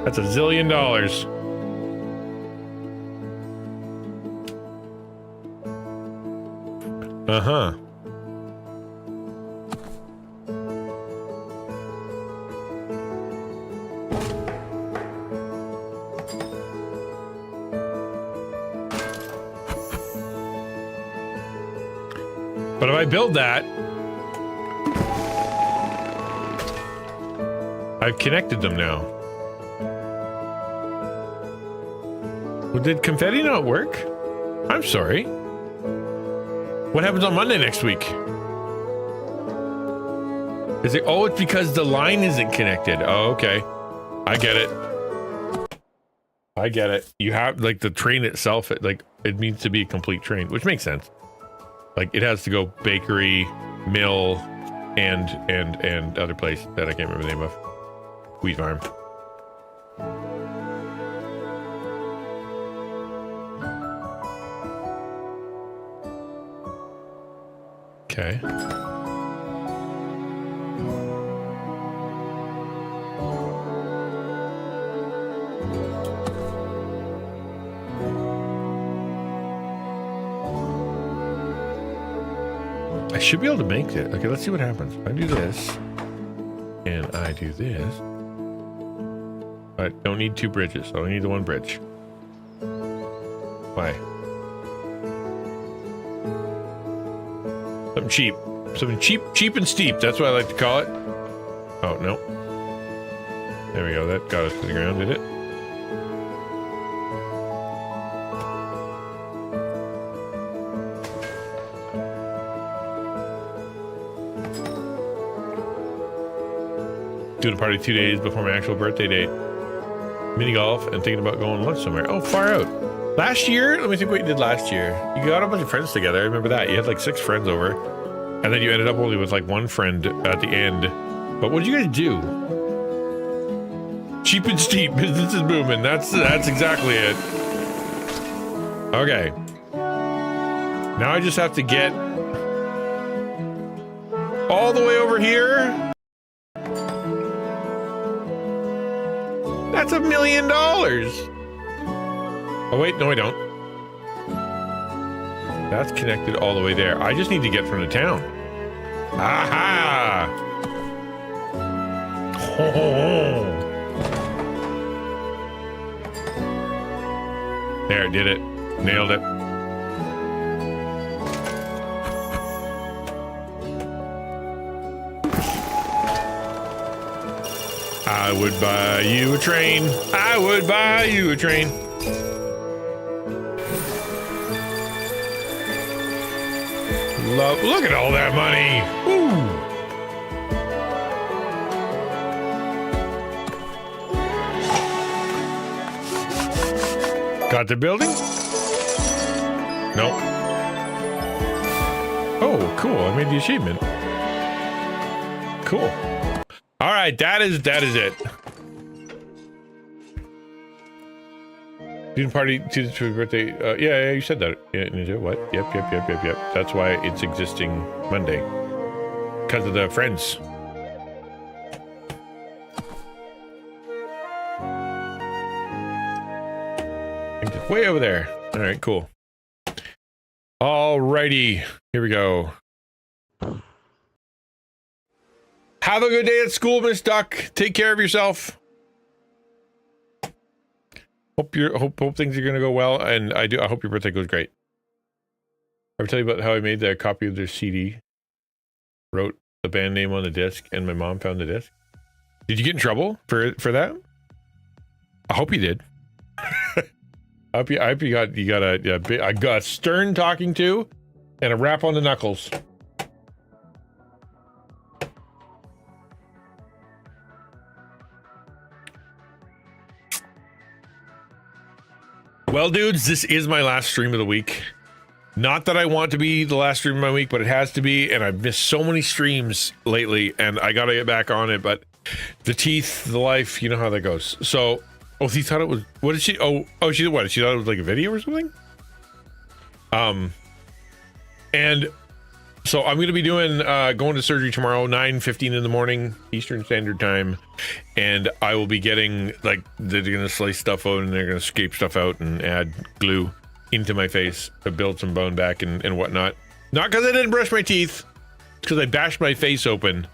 That's $1 zillion. Uh-huh. But if I build that, I've connected them now. Well, did confetti not work? I'm sorry. What happens on Monday next week? Is it? Oh, it's because the line isn't connected. Oh, okay. I get it. I get it. You have, like, the train itself, it needs to be a complete train, which makes sense. Like, it has to go bakery, mill, and other place that I can't remember the name of. Wheat farm. Okay. I should be able to make it. Okay, let's see what happens. I do this, and I do this. I don't need two bridges. I only need the one bridge. Why? Something cheap. Something cheap and steep. That's what I like to call it. Oh, no. There we go. That got us to the ground, did it? Doing a party 2 days before my actual birthday date. Mini golf and thinking about going to lunch somewhere. Oh, far out. Last year, let me think what you did last year. You got a bunch of friends together. I remember that. You had like 6 friends over. And then you ended up only with like one friend at the end. But what did you guys do? Cheap and steep. Business is booming. That's exactly it. Okay. Now I just have to get all the way over here. That's $1 million. Oh, wait. No, I don't. That's connected all the way there. I just need to get from the town. Aha! Oh. There, did it. Nailed it. I would buy you a train. I would buy you a train. Look at all that money. Woo. Got the building? Nope. Oh, cool. I made the achievement. Cool. All right, that is it. Student party to the birthday. Yeah, you said that. Yeah, Ninja, what? Yep. That's why it's existing Monday. Because of the friends. Way over there. All right, cool. All righty. Here we go. Have a good day at school, Miss Duck. Take care of yourself. Hope things are gonna go well, and I hope your birthday goes great. I'll tell you about how I made the copy of their CD, wrote the band name on the disc, and my mom found the disc. Did you get in trouble for that? I hope you did. I hope you got a stern talking to, and a rap on the knuckles. Well, dudes, this is my last stream of the week. Not that I want to be the last stream of my week, but it has to be, and I've missed so many streams lately, and I gotta get back on it, but the teeth, the life, you know how that goes. So, oh, she thought it was, what did she, she what? She thought it was like a video or something? And so I'm going to be doing, going to surgery tomorrow, 9:15 in the morning, Eastern Standard Time. And I will be getting, like, they're going to slice stuff out and they're going to scrape stuff out and add glue into my face to build some bone back and whatnot. Not because I didn't brush my teeth, it's because I bashed my face open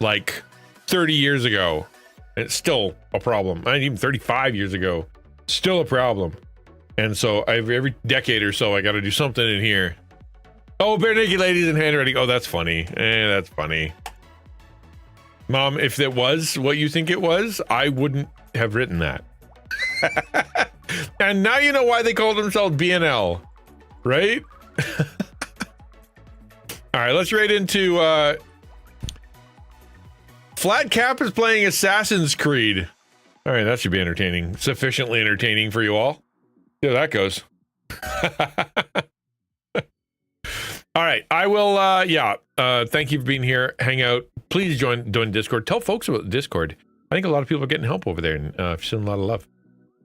like 30 years ago. And it's still a problem. Not even 35 years ago. Still a problem. And so every decade or so, I got to do something in here. Oh, bare naked ladies in handwriting. Oh, that's funny. That's funny. Mom, if it was what you think it was, I wouldn't have written that. And now you know why they called themselves BNL, right? All right, let's right into Flat Cap is playing Assassin's Creed. All right, that should be entertaining. Sufficiently entertaining for you all. See how that goes. All right, I will, thank you for being here. Hang out. Please join Discord. Tell folks about the Discord. I think a lot of people are getting help over there and showing a lot of love.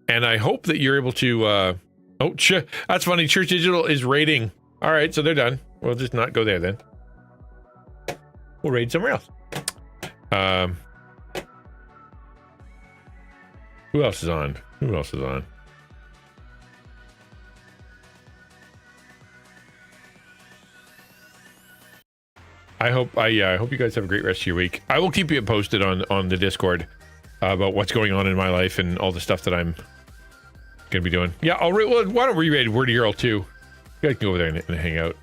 And I hope that you're able to, that's funny. Church Digital is raiding. All right, so they're done. We'll just not go there then. We'll raid somewhere else. Who else is on? I hope you guys have a great rest of your week. I will keep you posted on the Discord about what's going on in my life and all the stuff that I'm gonna be doing. Yeah, why don't we raid Wordy Girl too? You guys can go over there and hang out.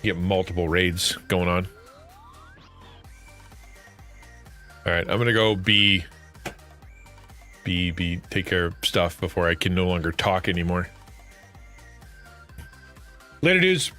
Get multiple raids going on. All right, I'm gonna go take care of stuff before I can no longer talk anymore. Later, dudes.